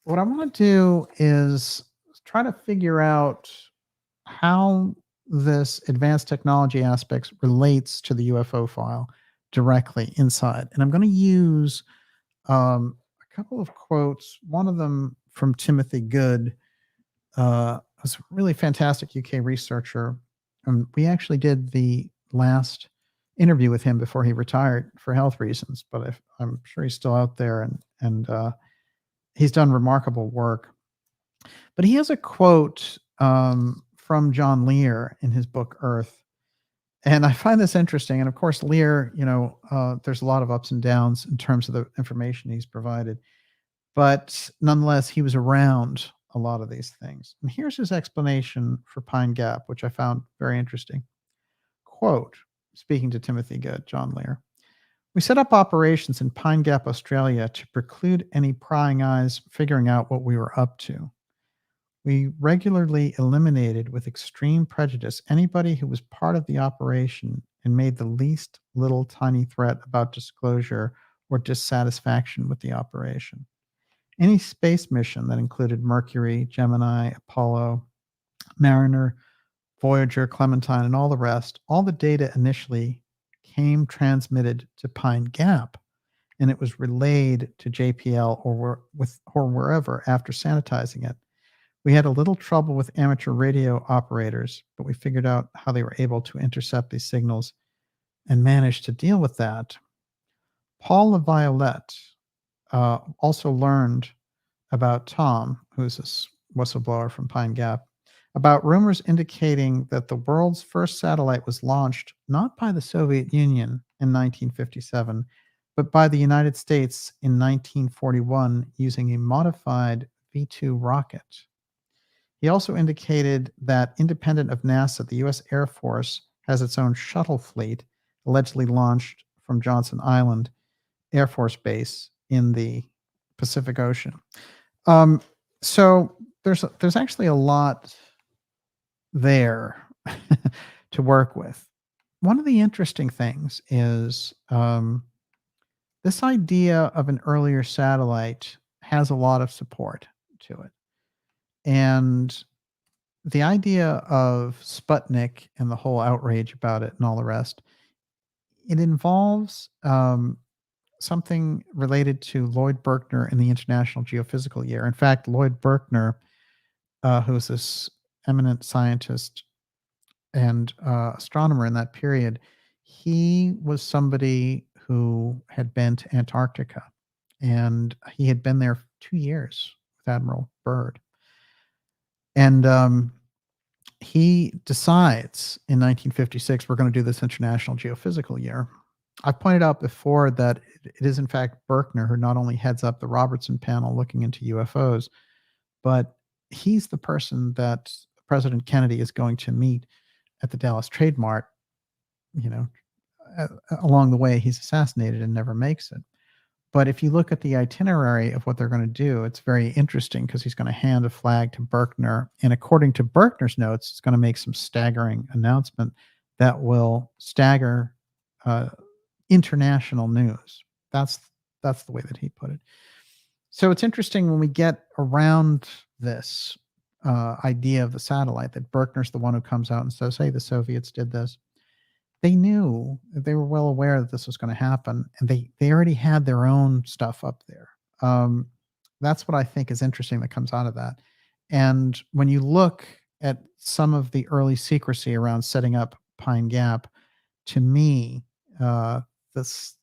what I want to do is try to figure out how this advanced technology aspects relates to the UFO file directly inside. And I'm going to use a couple of quotes, one of them from Timothy Good, was a really fantastic UK researcher. And we actually did the last interview with him before he retired for health reasons, but I'm sure he's still out there and he's done remarkable work. But he has a quote from John Lear in his book Earth. And I find this interesting. And of course, Lear, there's a lot of ups and downs in terms of the information he's provided. But nonetheless, he was around a lot of these things. And here's his explanation for Pine Gap, which I found very interesting. Quote, speaking to Timothy Good, John Lear, we set up operations in Pine Gap, Australia to preclude any prying eyes figuring out what we were up to. We regularly eliminated with extreme prejudice anybody who was part of the operation and made the least little tiny threat about disclosure or dissatisfaction with the operation. Any space mission that included Mercury, Gemini, Apollo, Mariner, Voyager, Clementine, and all the rest, all the data initially came transmitted to Pine Gap, and it was relayed to JPL or wherever after sanitizing it. We had a little trouble with amateur radio operators, but we figured out how they were able to intercept these signals and managed to deal with that. Paul LaViolette also learned about Tom, who's this whistleblower from Pine Gap, about rumors indicating that the world's first satellite was launched not by the Soviet Union in 1957, but by the United States in 1941 using a modified V-2 rocket. He also indicated that independent of NASA, the U.S. Air Force has its own shuttle fleet, allegedly launched from Johnson Island Air Force Base in the Pacific Ocean. So there's actually a lot there to work with. One of the interesting things is this idea of an earlier satellite has a lot of support to it. And the idea of Sputnik and the whole outrage about it and all the rest, it involves something related to Lloyd Berkner and the International Geophysical Year. In fact, Lloyd Berkner, who's this eminent scientist and astronomer in that period, he was somebody who had been to Antarctica, and he had been there for 2 years with Admiral Byrd. And he decides in 1956, we're going to do this International Geophysical Year. I've pointed out before that it is, in fact, Berkner who not only heads up the Robertson panel looking into UFOs, but he's the person that President Kennedy is going to meet at the Dallas Trade Mart. Along the way, he's assassinated and never makes it. But if you look at the itinerary of what they're going to do, it's very interesting because he's going to hand a flag to Berkner. And according to Berkner's notes, it's going to make some staggering announcement that will stagger international news. That's the way that he put it. So it's interesting when we get around this idea of the satellite, that Berkner's the one who comes out and says, hey, the Soviets did this. They knew, they were well aware that this was going to happen, and they already had their own stuff up there. That's what I think is interesting that comes out of that. And when you look at some of the early secrecy around setting up Pine Gap, to me, this,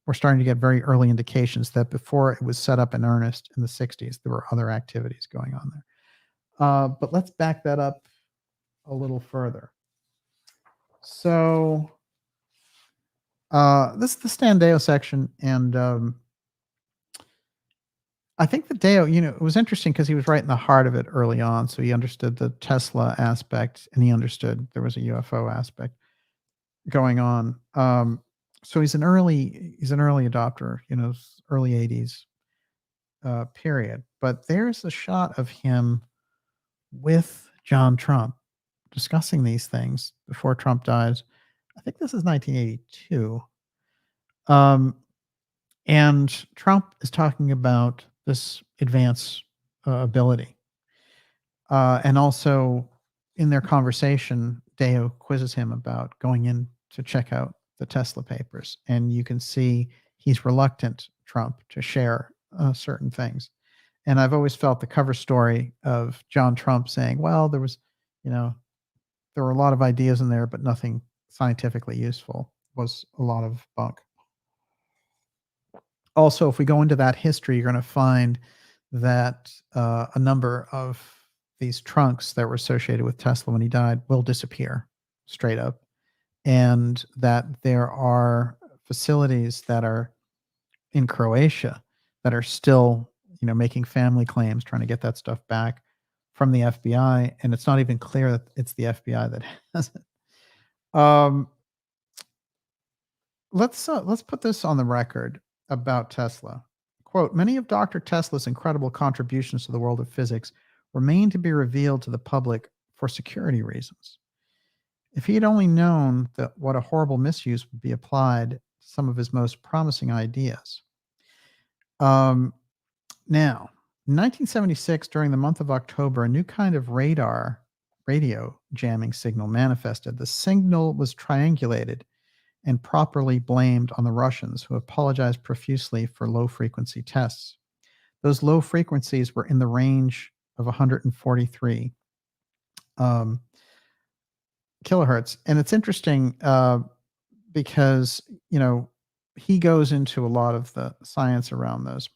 we're starting to get very early indications that before it was set up in earnest in the 60s, there were other activities going on there. But let's back that up a little further. So this is the Stan Deyo section, and I think that Deyo, it was interesting because he was right in the heart of it early on. So he understood the Tesla aspect, and he understood there was a UFO aspect going on. So he's an early adopter, early 80s period. But there's a shot of him with John Trump discussing these things before Trump dies. I think this is 1982. And Trump is talking about this advanced ability. And also in their conversation, Deyo quizzes him about going in to check out the Tesla papers. And you can see he's reluctant, Trump, to share certain things. And I've always felt the cover story of John Trump saying, well, there was, there were a lot of ideas in there, but nothing scientifically useful, was a lot of bunk. Also, if we go into that history, you're going to find that a number of these trunks that were associated with Tesla when he died will disappear straight up. And that there are facilities that are in Croatia that are still, making family claims, trying to get that stuff back from the FBI, and it's not even clear that it's the FBI that has it. Let's put this on the record about Tesla. Quote, many of Dr. Tesla's incredible contributions to the world of physics remain to be revealed to the public for security reasons. If he had only known that what a horrible misuse would be applied to some of his most promising ideas. Now, in 1976, during the month of October, a new kind of radio jamming signal manifested. The signal was triangulated and properly blamed on the Russians, who apologized profusely for low-frequency tests. Those low frequencies were in the range of 143 kilohertz. And it's interesting because, he goes into a lot of the science around those.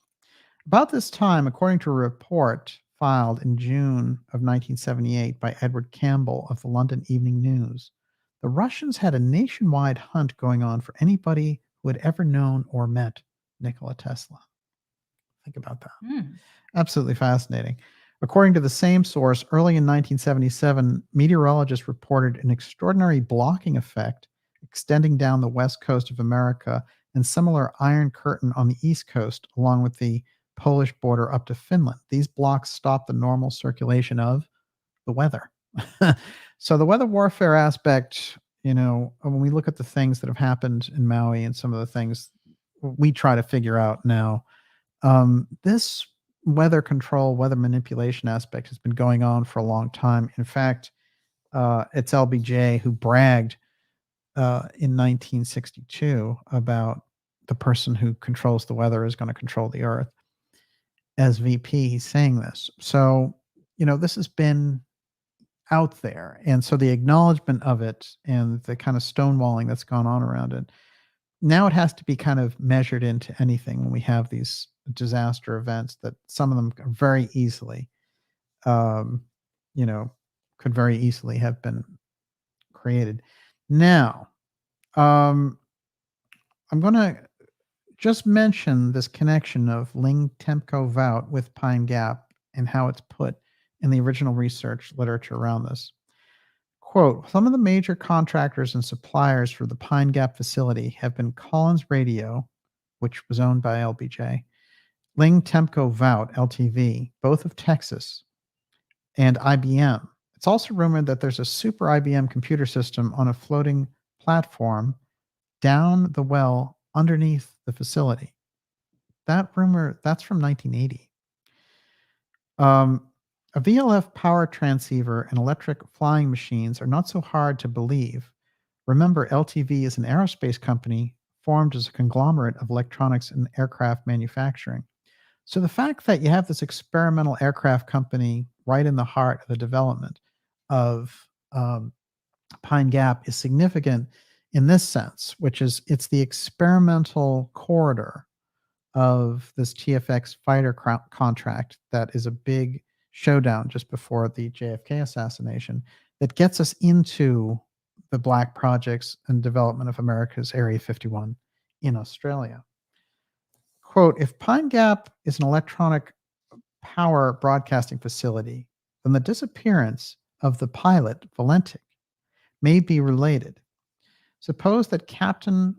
About this time, according to a report filed in June of 1978 by Edward Campbell of the London Evening News, the Russians had a nationwide hunt going on for anybody who had ever known or met Nikola Tesla. Think about that. Absolutely fascinating. According to the same source, early in 1977, meteorologists reported an extraordinary blocking effect extending down the west coast of America and similar iron curtain on the east coast, along with the Polish border up to Finland. These blocks stopped the normal circulation of the weather. So the weather warfare aspect, when we look at the things that have happened in Maui and some of the things we try to figure out now, this weather control, weather manipulation aspect has been going on for a long time. In fact, it's LBJ who bragged in 1962 about the person who controls the weather is going to control the earth. As VP, he's saying this. So, this has been out there. And so the acknowledgement of it and the kind of stonewalling that's gone on around it, now it has to be kind of measured into anything when we have these disaster events that some of them very easily, could very easily have been created. Now, I'm going to just mention this connection of Ling Tempco Vout with Pine Gap and how it's put in the original research literature around this. Quote, some of the major contractors and suppliers for the Pine Gap facility have been Collins Radio, which was owned by LBJ, Ling Tempco Vout, LTV, both of Texas, and IBM. It's also rumored that there's a super IBM computer system on a floating platform down the well underneath the facility. That rumor, that's from 1980. A VLF power transceiver and electric flying machines are not so hard to believe. Remember, LTV is an aerospace company formed as a conglomerate of electronics and aircraft manufacturing. So the fact that you have this experimental aircraft company right in the heart of the development of Pine Gap is significant in this sense, which is it's the experimental corridor of this TFX fighter contract that is a big showdown just before the JFK assassination that gets us into the black projects and development of America's Area 51 in Australia. Quote, if Pine Gap is an electronic power broadcasting facility, then the disappearance of the pilot, Valentich, may be related. Suppose that Captain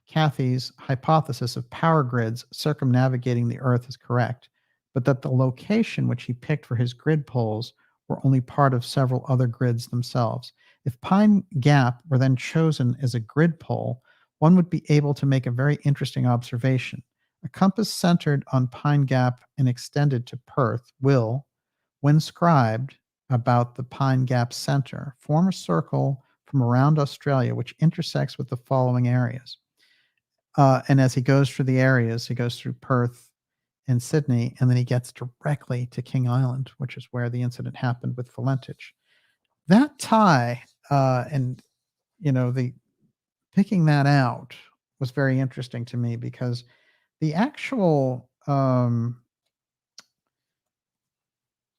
Cathy's hypothesis of power grids circumnavigating the Earth is correct, but that the location which he picked for his grid poles were only part of several other grids themselves. If Pine Gap were then chosen as a grid pole, one would be able to make a very interesting observation. A compass centered on Pine Gap and extended to Perth will, when scribed about the Pine Gap center, form a circle from around Australia which intersects with the following areas. And as he goes through the areas, he goes through Perth and Sydney, and then he gets directly to King Island, which is where the incident happened with Valentich. That tie and, the picking that out was very interesting to me because the actual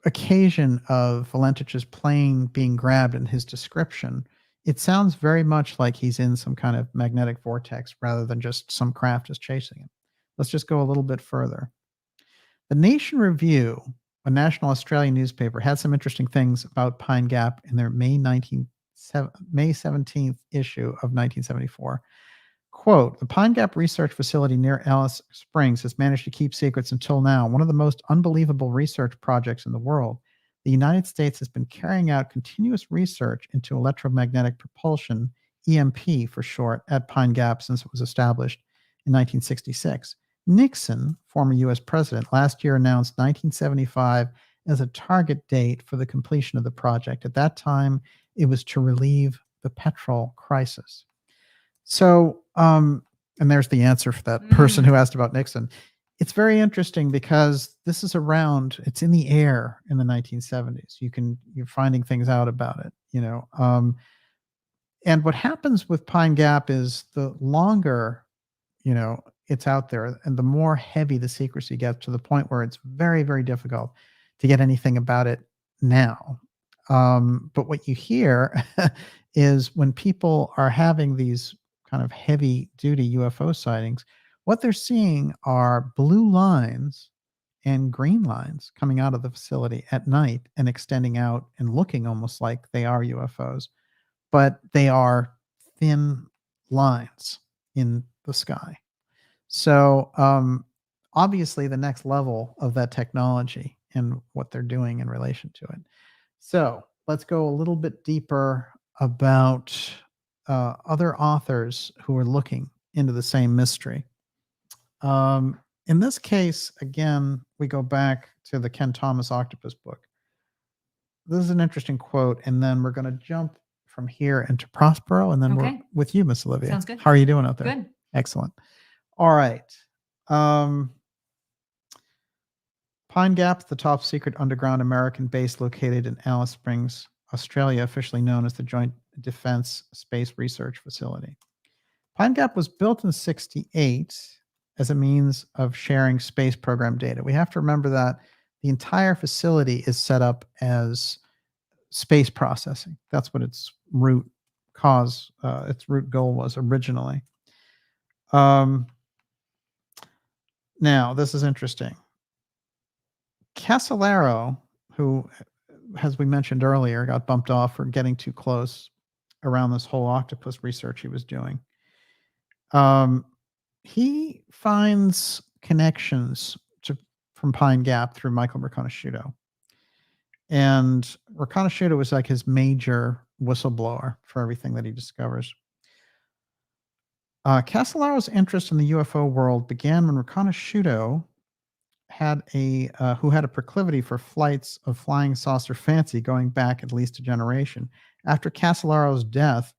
occasion of Valentich's plane being grabbed in his description, it sounds very much like he's in some kind of magnetic vortex rather than just some craft is chasing him. Let's just go a little bit further. The Nation Review, a national Australian newspaper, had some interesting things about Pine Gap in their May 17th issue of 1974. Quote, the Pine Gap Research Facility near Alice Springs has managed to keep secrets until now, one of the most unbelievable research projects in the world. The United States has been carrying out continuous research into electromagnetic propulsion, EMP for short, at Pine Gap since it was established in 1966. Nixon, former U.S. president, last year announced 1975 as a target date for the completion of the project. At that time, it was to relieve the petrol crisis. So, and there's the answer for that person who asked about Nixon. It's very interesting because this is around, it's in the air in the 1970s. You're finding things out about it, and what happens with Pine Gap is the longer, it's out there and the more heavy the secrecy gets to the point where it's very, very difficult to get anything about it now. But what you hear is when people are having these kind of heavy duty UFO sightings, what they're seeing are blue lines and green lines coming out of the facility at night and extending out and looking almost like they are UFOs, but they are thin lines in the sky. So obviously the next level of that technology and what they're doing in relation to it. So let's go a little bit deeper about other authors who are looking into the same mystery. In this case, again, we go back to the Ken Thomas Octopus book. This is an interesting quote, and then we're going to jump from here into Prospero, and then we're with you, Miss Olivia. Sounds good. How are you doing out there? Good. Excellent. All right. Pine Gap, the top secret underground American base located in Alice Springs, Australia, officially known as the Joint Defense Space Research Facility. Pine Gap was built in '68 as a means of sharing space program data. We have to remember that the entire facility is set up as space processing. That's what its root goal was originally. Now, this is interesting. Casellaro, who, as we mentioned earlier, got bumped off for getting too close around this whole octopus research he was doing. He finds connections from Pine Gap through Michael Riconosciuto. And Riconosciuto was like his major whistleblower for everything that he discovers. Castellaro's interest in the UFO world began when Riconosciuto who had a proclivity for flights of flying saucer fancy going back at least a generation. After Castellaro's death,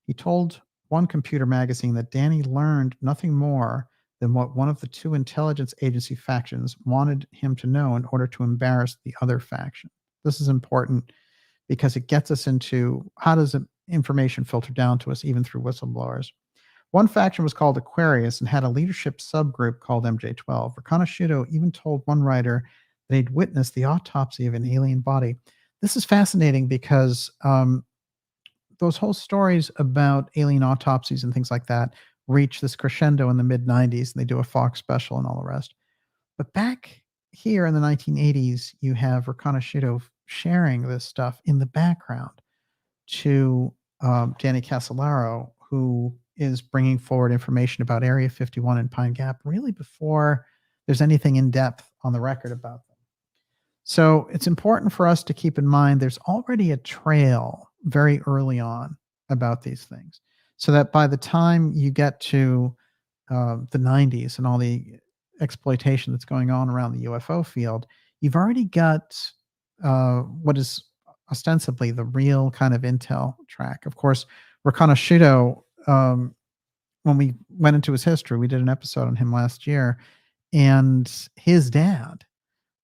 he told one computer magazine that Danny learned nothing more than what one of the two intelligence agency factions wanted him to know in order to embarrass the other faction. This is important because it gets us into how does information filter down to us even through whistleblowers. One faction was called Aquarius and had a leadership subgroup called MJ12. Riconosciuto even told one writer that he'd witnessed the autopsy of an alien body. This is fascinating because those whole stories about alien autopsies and things like that reach this crescendo in the mid-90s, and they do a Fox special and all the rest. But back here in the 1980s, you have Riconosciuto sharing this stuff in the background to Danny Casellaro, who is bringing forward information about Area 51 and Pine Gap really before there's anything in depth on the record about them. So it's important for us to keep in mind there's already a trail very early on about these things, so that by the time you get to the 90s and all the exploitation that's going on around the UFO field, you've already got what is ostensibly the real kind of intel track. Of course, Riconosciuto, when we went into his history, we did an episode on him last year, and his dad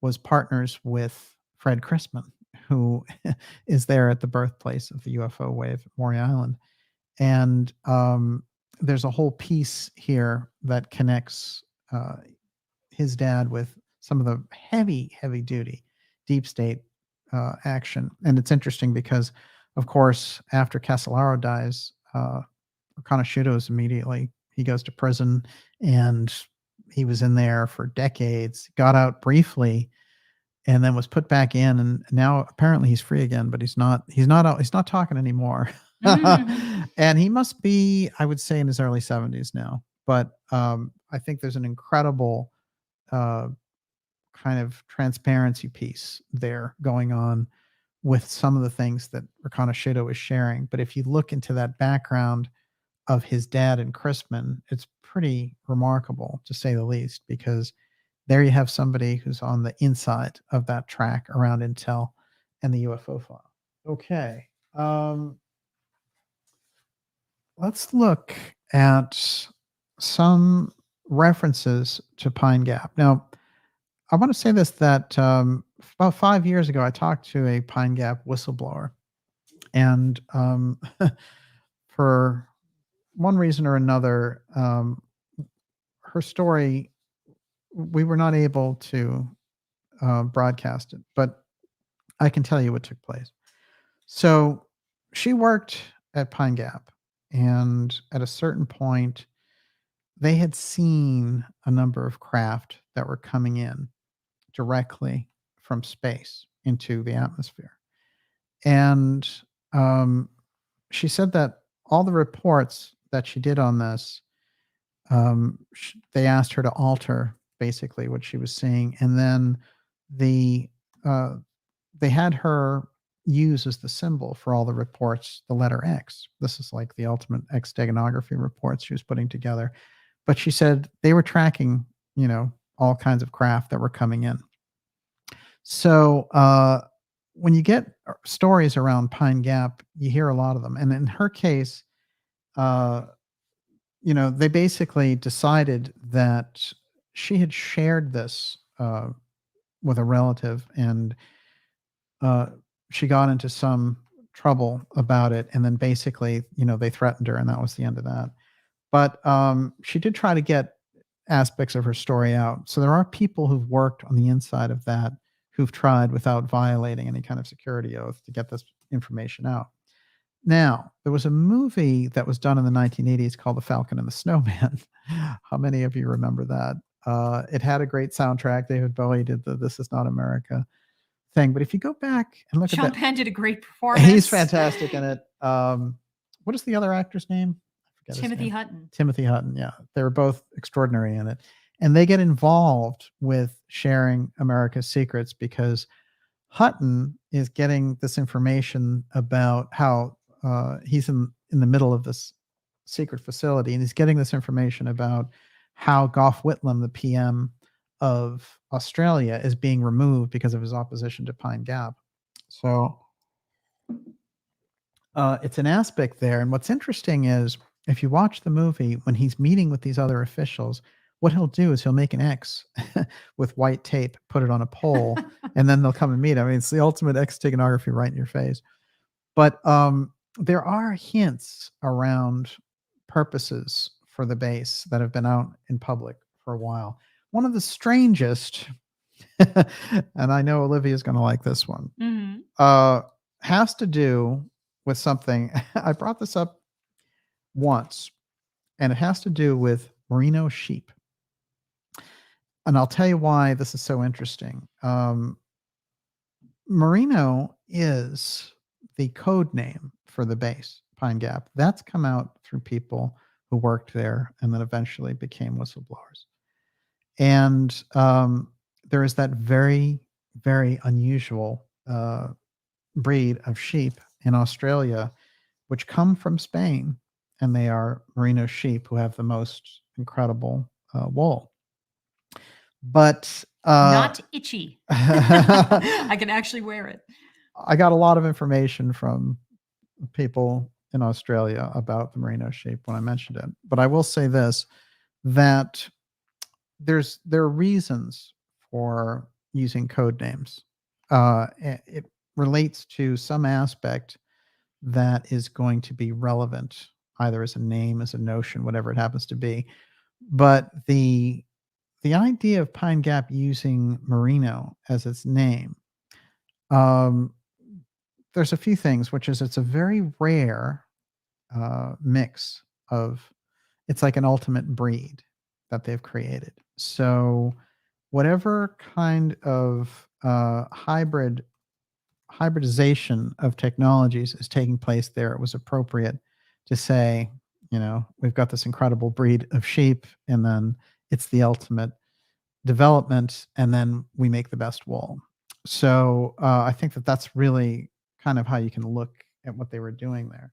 was partners with Fred Chrisman, who is there at the birthplace of the UFO wave at Maury Island. And there's a whole piece here that connects his dad with some of the heavy duty deep state action. And it's interesting because, of course, after Casellaro dies, Riconosciuto is he goes to prison, and he was in there for decades, got out briefly, and then was put back in, and now apparently he's free again, but he's not talking anymore. And he must be, I would say, in his early 70s now. But I think there's an incredible kind of transparency piece there going on with some of the things that Riconosciuto is sharing. But if you look into that background of his dad and Chrisman, it's pretty remarkable, to say the least, because there you have somebody who's on the inside of that track around Intel and the UFO file. Okay. Let's look at some references to Pine Gap. Now, I want to say this, that about 5 years ago, I talked to a Pine Gap whistleblower. And for one reason or another, her story, we were not able to broadcast it, but I can tell you what took place. So she worked at Pine Gap, and at a certain point, they had seen a number of craft that were coming in directly from space into the atmosphere. And she said that all the reports that she did on this, they asked her to alter basically what she was seeing, and then they had her use as the symbol for all the reports the letter X. This is like the ultimate X steganography reports she was putting together. But she said they were tracking, all kinds of craft that were coming in. So when you get stories around Pine Gap, you hear a lot of them. And in her case, they basically decided that she had shared this with a relative, and she got into some trouble about it. And then basically, they threatened her, and that was the end of that. But she did try to get aspects of her story out. So there are people who've worked on the inside of that, who've tried without violating any kind of security oath to get this information out. Now, there was a movie that was done in the 1980s called The Falcon and the Snowman. How many of you remember that? It had a great soundtrack. David Bowie did the This Is Not America thing. But if you go back and look Sean at that, Penn did a great performance. he's fantastic in it. What is the other actor's name? I forget his Timothy name. Hutton. Timothy Hutton, yeah. They were both extraordinary in it. And they get involved with sharing America's secrets because Hutton is getting this information about how he's in the middle of this secret facility, and he's getting this information about how Gough Whitlam, the PM of Australia, is being removed because of his opposition to Pine Gap. So it's an aspect there. And what's interesting is, if you watch the movie, when he's meeting with these other officials, what he'll do is he'll make an X with white tape, put it on a pole, and then they'll come and meet him. I mean, it's the ultimate X steganography right in your face. But there are hints around purposes for the base that have been out in public for a while. One of the strangest, and I know Olivia is going to like this one, has to do with something. I brought this up once, and it has to do with merino sheep. And I'll tell you why this is so interesting. Merino is the code name for the base, Pine Gap. That's come out through people who worked there and then eventually became whistleblowers. And there is that very, very unusual breed of sheep in Australia, which come from Spain, and they are merino sheep who have the most incredible wool. But not itchy. I can actually wear it. I got a lot of information from people in Australia about the merino sheep when I mentioned it. But I will say this, that there are reasons for using code names. It relates to some aspect that is going to be relevant, either as a name, as a notion, whatever it happens to be. But the idea of Pine Gap using merino as its name, there's a few things, which is it's a very rare mix of, it's like an ultimate breed. that they've created. So whatever kind of hybridization of technologies is taking place there, it was appropriate to say, we've got this incredible breed of sheep, and then it's the ultimate development, and then we make the best wool. So I think that that's really kind of how you can look at what they were doing there.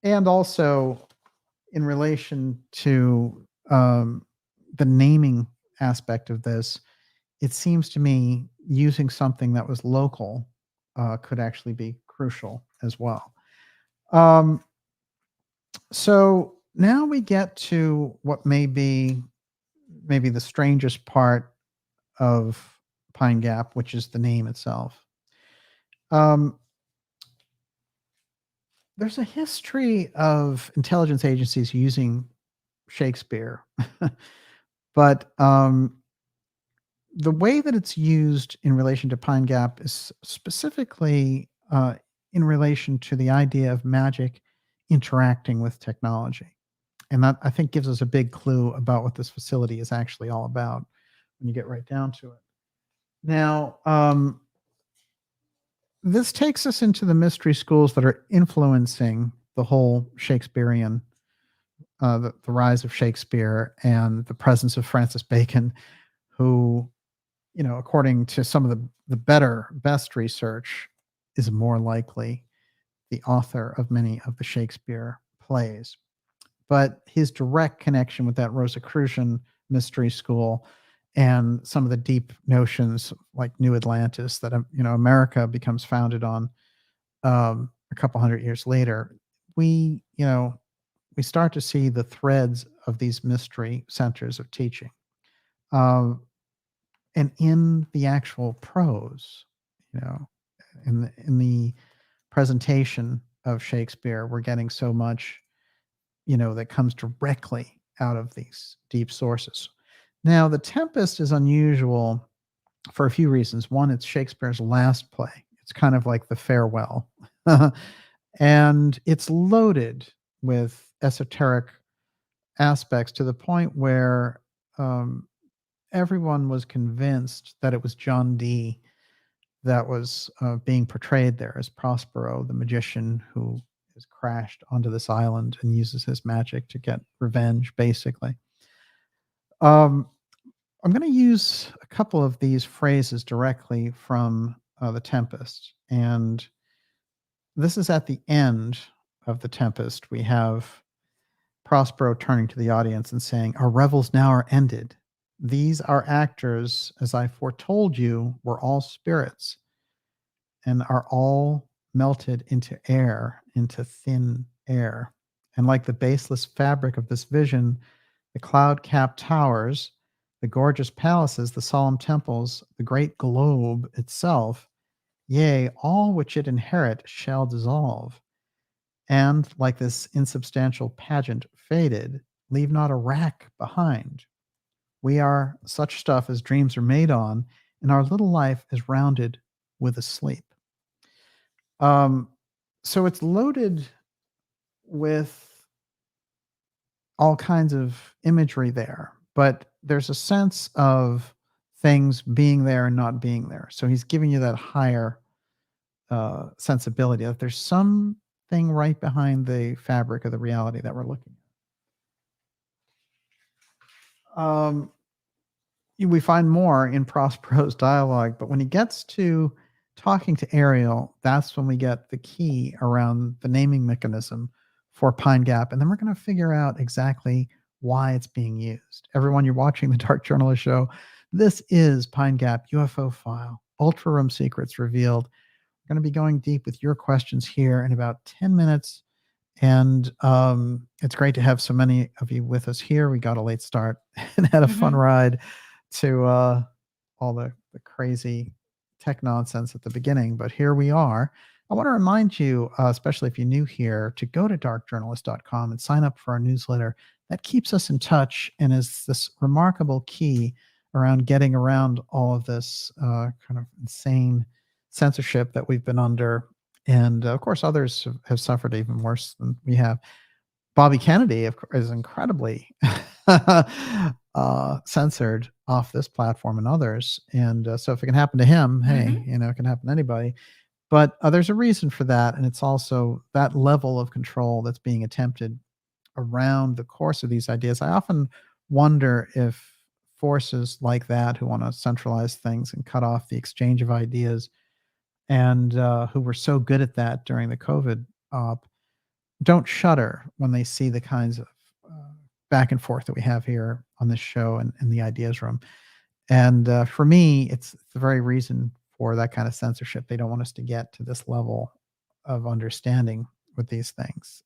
And also in relation to the naming aspect of this, it seems to me using something that was local could actually be crucial as well. So now we get to what may be maybe the strangest part of Pine Gap, which is the name itself. There's a history of intelligence agencies using Shakespeare, but the way that it's used in relation to Pine Gap is specifically in relation to the idea of magic interacting with technology. And that, I think, gives us a big clue about what this facility is actually all about when you get right down to it. Now, this takes us into the mystery schools that are influencing the whole Shakespearean, the rise of Shakespeare and the presence of Francis Bacon, who, according to some of the best research, is more likely the author of many of the Shakespeare plays. But his direct connection with that Rosicrucian Mystery School and some of the deep notions like New Atlantis that America becomes founded on a couple hundred years later, we start to see the threads of these mystery centers of teaching. And in the actual prose, in the presentation of Shakespeare, we're getting so much, that comes directly out of these deep sources. Now, The Tempest is unusual for a few reasons. One, it's Shakespeare's last play. It's kind of like the farewell. And it's loaded with esoteric aspects to the point where everyone was convinced that it was John Dee that was being portrayed there as Prospero, the magician who is crashed onto this island and uses his magic to get revenge, basically. I'm going to use a couple of these phrases directly from The Tempest. And this is at the end of The Tempest. We have Prospero turning to the audience and saying, "Our revels now are ended. These are actors, as I foretold you, were all spirits and are all melted into air, into thin air. And like the baseless fabric of this vision, the cloud-capped towers, the gorgeous palaces, the solemn temples, the great globe itself, yea, all which it inherit shall dissolve. And like this insubstantial pageant faded, leave not a rack behind. We are such stuff as dreams are made on, and our little life is rounded with a sleep." So it's loaded with all kinds of imagery there, but there's a sense of things being there and not being there. So he's giving you that higher sensibility that there's something right behind the fabric of the reality that we're looking at. We find more in Prospero's dialogue, but when he gets to talking to Ariel, that's when we get the key around the naming mechanism for Pine Gap. And then we're going to figure out exactly why it's being used. Everyone, you're watching the Dark Journalist Show. This is Pine Gap UFO File, Ultra Room Secrets Revealed. We're going to be going deep with your questions here in about 10 minutes. And it's great to have so many of you with us here. We got a late start and had a fun ride to all the crazy tech nonsense at the beginning, but here we are. I want to remind you, especially if you're new here, to go to darkjournalist.com and sign up for our newsletter. That keeps us in touch and is this remarkable key around getting around all of this kind of insane censorship that we've been under. And of course, others have suffered even worse than we have. Bobby Kennedy is incredibly censored off this platform and others. And so if it can happen to him, hey, it can happen to anybody. But there's a reason for that. And it's also that level of control that's being attempted around the course of these ideas. I often wonder if forces like that who want to centralize things and cut off the exchange of ideas and who were so good at that during the COVID op don't shudder when they see the kinds of back and forth that we have here on this show and in the ideas room. And for me, it's the very reason for that kind of censorship. They don't want us to get to this level of understanding with these things.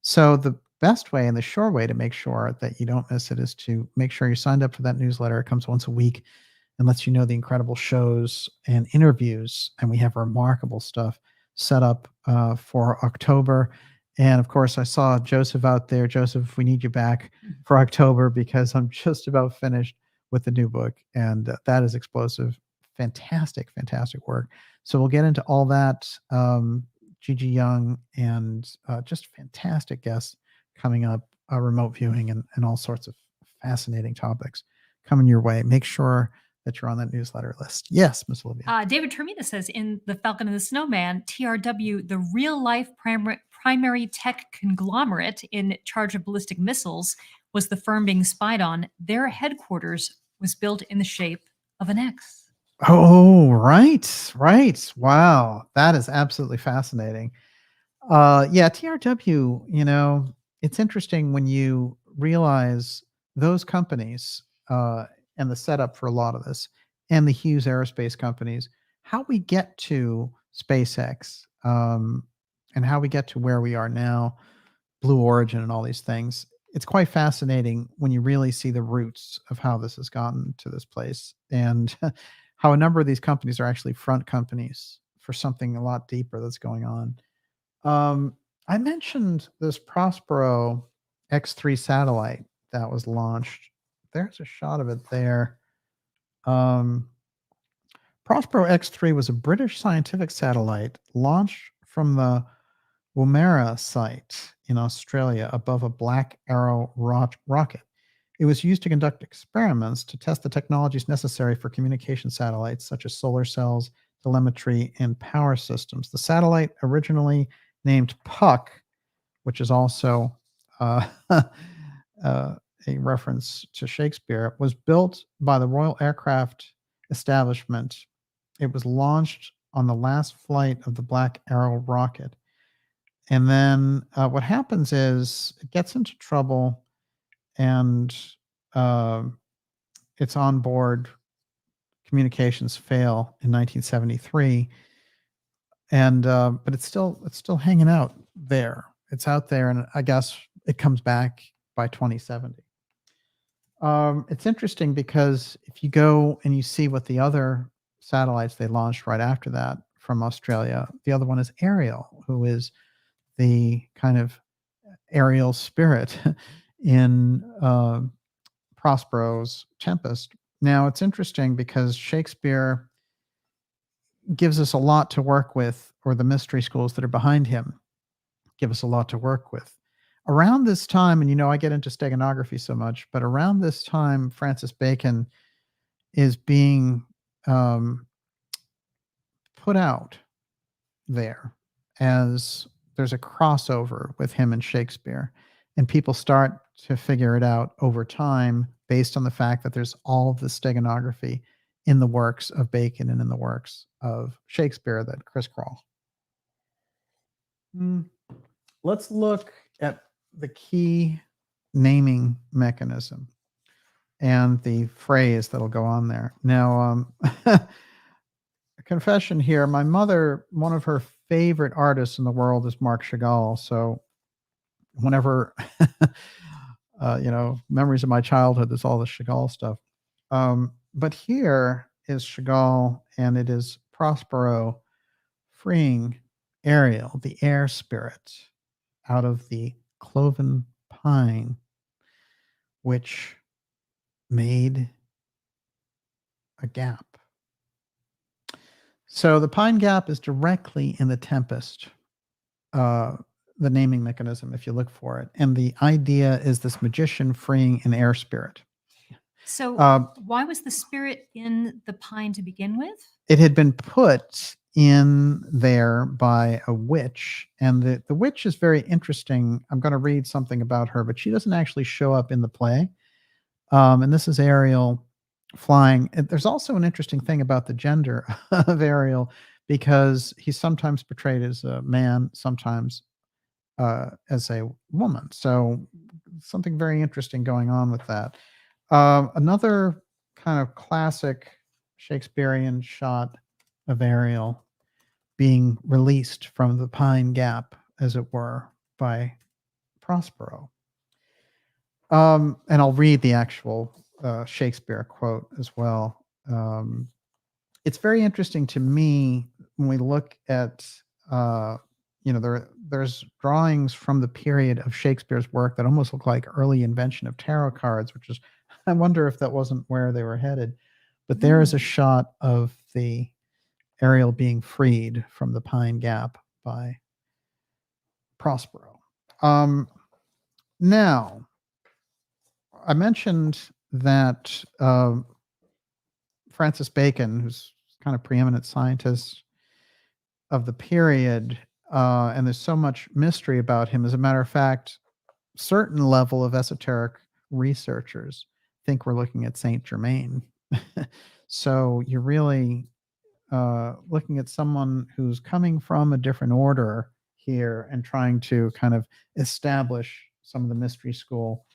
So the best way and the sure way to make sure that you don't miss it is to make sure you're signed up for that newsletter. It comes once a week and lets you know the incredible shows and interviews. And we have remarkable stuff set up for October. And of course, I saw Joseph out there. Joseph, we need you back for October because I'm just about finished with the new book. And that is explosive. Fantastic, fantastic work. So we'll get into all that. Gigi Young and just fantastic guests coming up, remote viewing and all sorts of fascinating topics coming your way. Make sure that you're on that newsletter list. Yes, Miss Olivia. David Termina says in The Falcon and the Snowman, TRW, the real-life primary tech conglomerate in charge of ballistic missiles, was the firm being spied on. Their headquarters was built in the shape of an X. Oh, right. Wow. That is absolutely fascinating. Yeah, TRW, it's interesting when you realize those companies and the setup for a lot of this and the Hughes Aerospace companies, how we get to SpaceX and how we get to where we are now, Blue Origin and all these things. It's quite fascinating when you really see the roots of how this has gotten to this place and how a number of these companies are actually front companies for something a lot deeper that's going on. I mentioned this Prospero X3 satellite that was launched. There's a shot of it there. Prospero X3 was a British scientific satellite launched from the Woomera site in Australia above a Black Arrow rocket. It was used to conduct experiments to test the technologies necessary for communication satellites, such as solar cells, telemetry, and power systems. The satellite, originally named Puck, which is also a reference to Shakespeare, was built by the Royal Aircraft Establishment. It was launched on the last flight of the Black Arrow rocket. And then what happens is it gets into trouble and its onboard communications fail in 1973. And but it's still hanging out there. It's out there, and I guess it comes back by 2070. It's interesting because if you go and you see what the other satellites they launched right after that from Australia, the other one is Ariel, who is the kind of aerial spirit in Prospero's Tempest. Now, it's interesting because Shakespeare gives us a lot to work with, or the mystery schools that are behind him give us a lot to work with. Around this time, and I get into steganography so much, but around this time, Francis Bacon is being put out there as there's a crossover with him and Shakespeare. And people start to figure it out over time based on the fact that there's all of the steganography in the works of Bacon and in the works of Shakespeare that crisscross. Let's look at the key naming mechanism and the phrase that'll go on there. Now, a confession here. My mother, one of her favorite artists in the world is Marc Chagall. So whenever, memories of my childhood, there's all the Chagall stuff. But here is Chagall, and it is Prospero freeing Ariel, the air spirit, out of the cloven pine, which made a gap. So the Pine Gap is directly in the Tempest. the naming mechanism if you look for it. And the idea is this magician freeing an air spirit. So why was the spirit in the pine to begin with? It had been put in there by a witch, and the witch is very interesting. I'm going to read something about her, but she doesn't actually show up in the play. And this is Ariel flying. And there's also an interesting thing about the gender of Ariel, because he's sometimes portrayed as a man, sometimes as a woman. So something very interesting going on with that. Another kind of classic Shakespearean shot of Ariel being released from the Pine Gap, as it were, by Prospero. And I'll read the actual Shakespeare quote as well. It's very interesting to me when we look at, there's drawings from the period of Shakespeare's work that almost look like early invention of tarot cards, which is, I wonder if that wasn't where they were headed. But there is a shot of the Ariel being freed from the Pine Gap by Prospero. Now, I mentioned that Francis Bacon, who's kind of preeminent scientist of the period, and there's so much mystery about him. As a matter of fact, certain level of esoteric researchers think we're looking at Saint Germain. So you're really looking at someone who's coming from a different order here and trying to kind of establish some of the mystery school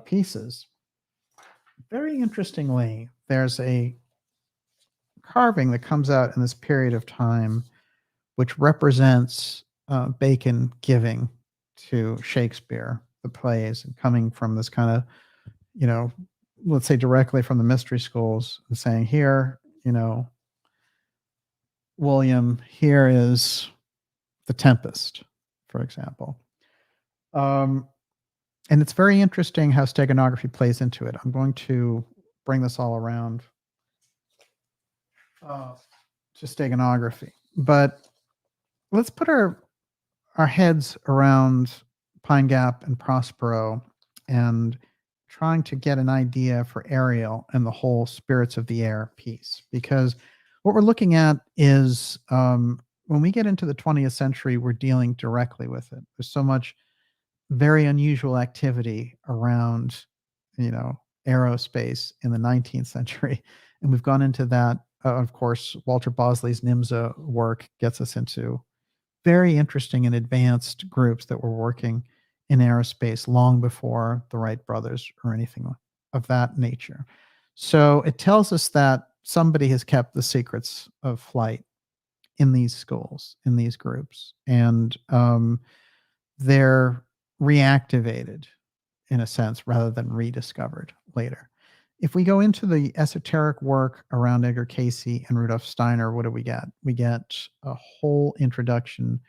pieces. Very interestingly, there's a carving that comes out in this period of time which represents Bacon giving to Shakespeare the plays, and coming from this kind of, let's say directly from the mystery schools, and saying, here, William, here is the Tempest, for example. And it's very interesting how steganography plays into it. I'm going to bring this all around to steganography. But let's put our heads around Pine Gap and Prospero and trying to get an idea for Ariel and the whole spirits of the air piece. Because what we're looking at is when we get into the 20th century, we're dealing directly with it. There's so much very unusual activity around, aerospace in the 19th century. And we've gone into that. Of course, Walter Bosley's NIMSA work gets us into very interesting and advanced groups that were working in aerospace long before the Wright brothers or anything of that nature. So it tells us that somebody has kept the secrets of flight in these schools, in these groups, and they're reactivated in a sense rather than rediscovered later. If we go into the esoteric work around Edgar Cayce and Rudolf Steiner, what do we get? We get a whole introduction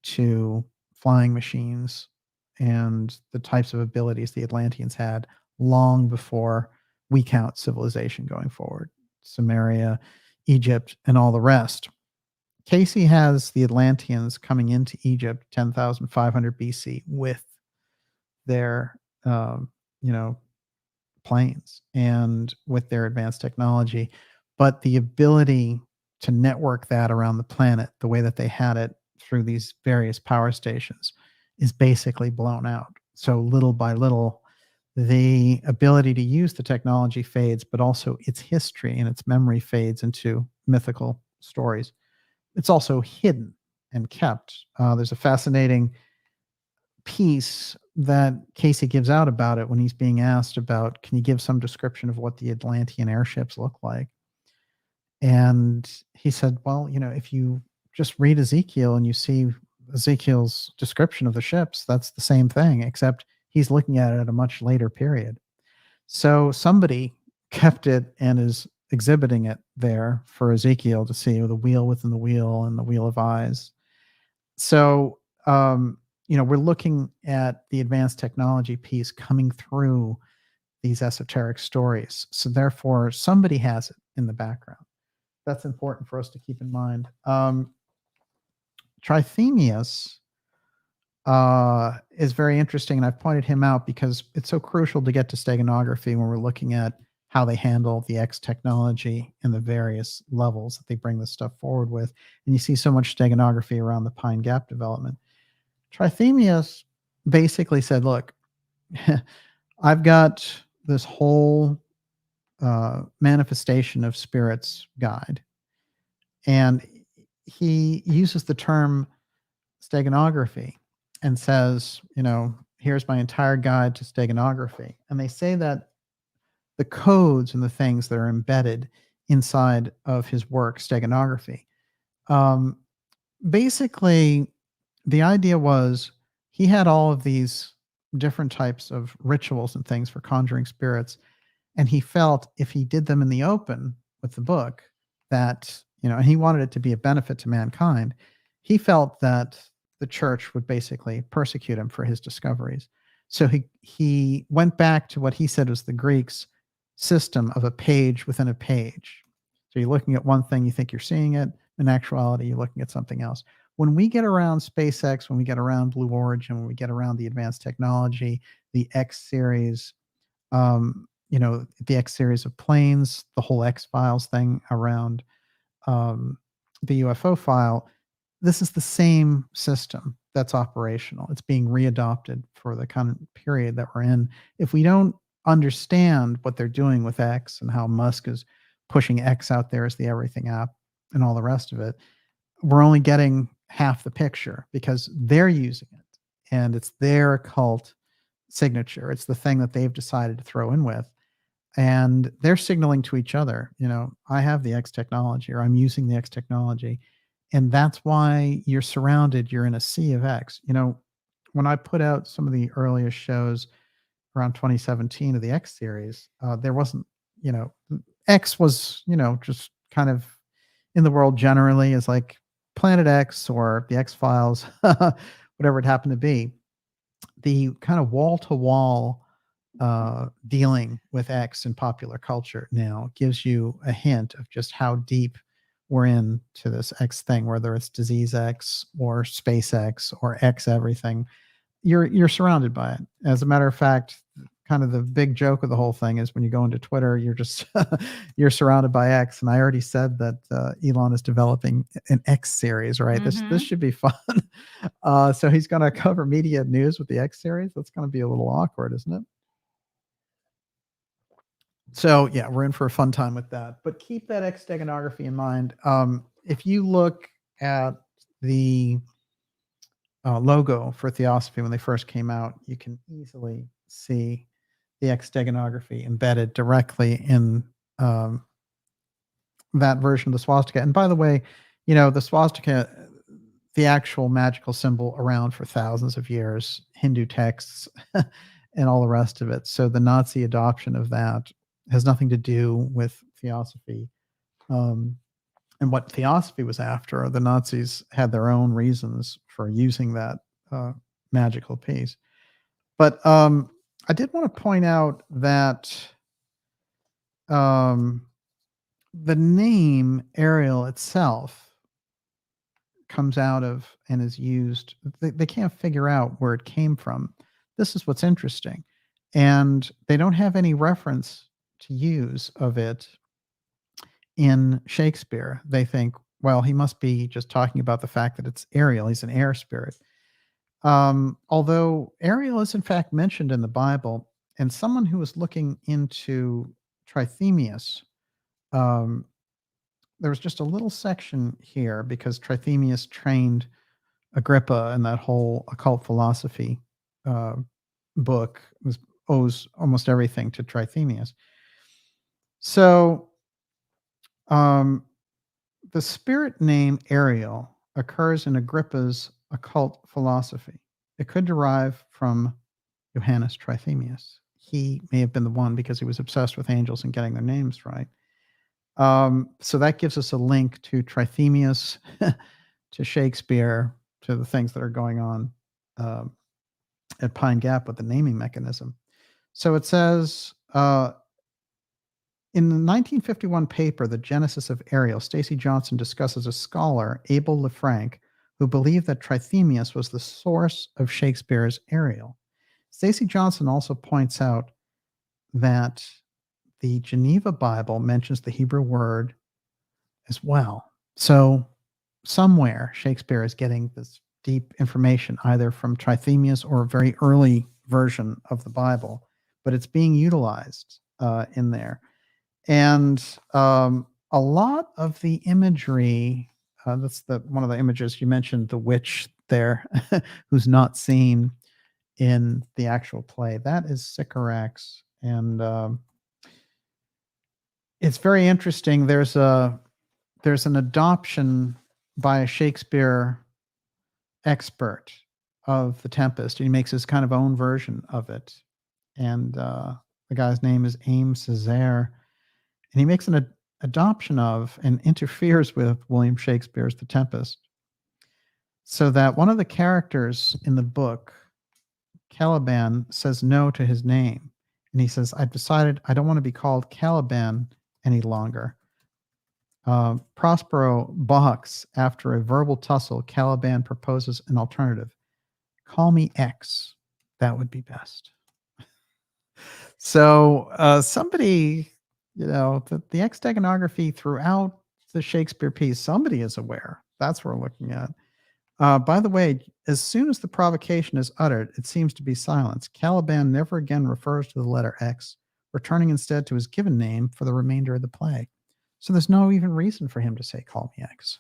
to flying machines and the types of abilities the Atlanteans had long before we count civilization going forward. Sumeria, Egypt, and all the rest. Cayce has the Atlanteans coming into Egypt 10,500 BC with their, planes and with their advanced technology, but the ability to network that around the planet the way that they had it through these various power stations is basically blown out. So little by little, the ability to use the technology fades, but also its history and its memory fades into mythical stories. It's also hidden and kept. There's a fascinating piece that Cayce gives out about it when he's being asked about, can you give some description of what the Atlantean airships look like? And he said, well, if you just read Ezekiel and you see Ezekiel's description of the ships, that's the same thing, except he's looking at it at a much later period. So somebody kept it and is exhibiting it there for Ezekiel to see, the wheel within the wheel and the wheel of eyes. So, we're looking at the advanced technology piece coming through these esoteric stories. So therefore, somebody has it in the background. That's important for us to keep in mind. Trithemius is very interesting, and I've pointed him out because it's so crucial to get to steganography when we're looking at how they handle the X technology and the various levels that they bring this stuff forward with. And you see so much steganography around the Pine Gap development. Trithemius basically said, look, I've got this whole manifestation of spirits guide. And he uses the term steganography and says, here's my entire guide to steganography. And they say that the codes and the things that are embedded inside of his work, steganography, um, basically, the idea was he had all of these different types of rituals and things for conjuring spirits. And he felt if he did them in the open with the book, that, and he wanted it to be a benefit to mankind, he felt that the church would basically persecute him for his discoveries. So he went back to what he said was the Greeks' system of a page within a page. So you're looking at one thing, you think you're seeing it. In actuality, you're looking at something else. When we get around SpaceX, when we get around Blue Origin, when we get around the advanced technology, the X series, the X series of planes, the whole X Files thing around the UFO file, this is the same system that's operational. It's being readopted for the kind of period that we're in. If we don't understand what they're doing with X and how Musk is pushing X out there as the everything app and all the rest of it, we're only getting half the picture because they're using it and it's their occult signature. It's the thing that they've decided to throw in with. And they're signaling to each other, I have the X technology or I'm using the X technology. And that's why you're surrounded, you're in a sea of X. When I put out some of the earliest shows around 2017 of the X series, there wasn't, X was, just kind of in the world generally as like Planet X or the X Files, whatever it happened to be. The kind of wall to wall dealing with X in popular culture now gives you a hint of just how deep we're into this X thing, whether it's disease X or SpaceX or X everything. You're surrounded by it. As a matter of fact, kind of the big joke of the whole thing is when you go into Twitter, you're just you're surrounded by X. And I already said that Elon is developing an X series, right? This should be fun. So he's going to cover media news with the X series. That's going to be a little awkward, isn't it? So yeah, we're in for a fun time with that. But keep that X steganography in mind. If you look at the logo for Theosophy when they first came out, you can easily see the X steganography embedded directly in that version of the swastika. And by the way, the swastika, the actual magical symbol around for thousands of years, Hindu texts and all the rest of it. So the Nazi adoption of that has nothing to do with Theosophy. And what Theosophy was after, the Nazis had their own reasons for using that magical piece. But I did want to point out that the name Ariel itself comes out of and is used. They can't figure out where it came from. This is what's interesting. And they don't have any reference to use of it in Shakespeare. They think, well, he must be just talking about the fact that it's Ariel. He's an air spirit. Although Ariel is in fact mentioned in the Bible, and someone who was looking into Trithemius, there was just a little section here because Trithemius trained Agrippa in that whole occult philosophy book owes almost everything to Trithemius. So the spirit name Ariel occurs in Agrippa's occult philosophy. It could derive from Johannes Trithemius. He may have been the one because he was obsessed with angels and getting their names right. So that gives us a link to Trithemius, to Shakespeare, to the things that are going on at Pine Gap with the naming mechanism. So it says, in the 1951 paper, The Genesis of Ariel, Stacy Johnson discusses a scholar, Abel Lefranc, who believed that Trithemius was the source of Shakespeare's Ariel. Stacey Johnson also points out that the Geneva Bible mentions the Hebrew word as well. So somewhere Shakespeare is getting this deep information either from Trithemius or a very early version of the Bible, but it's being utilized in there. And a lot of the imagery, that's one of the images you mentioned, the witch there, who's not seen in the actual play. That is Sycorax, and it's very interesting. There's an adoption by a Shakespeare expert of the Tempest. He makes his kind of own version of it, and the guy's name is Ames Césaire, and he makes an adoption of and interferes with William Shakespeare's The Tempest, so that one of the characters in the book, Caliban, says no to his name. And he says, I've decided I don't want to be called Caliban any longer. Prospero balks. After a verbal tussle, Caliban proposes an alternative. Call me X. That would be best. So somebody, the X steganography throughout the Shakespeare piece, somebody is aware. That's what we're looking at. By the way, as soon as the provocation is uttered, it seems to be silence. Caliban never again refers to the letter X, returning instead to his given name for the remainder of the play. So there's no even reason for him to say, call me X.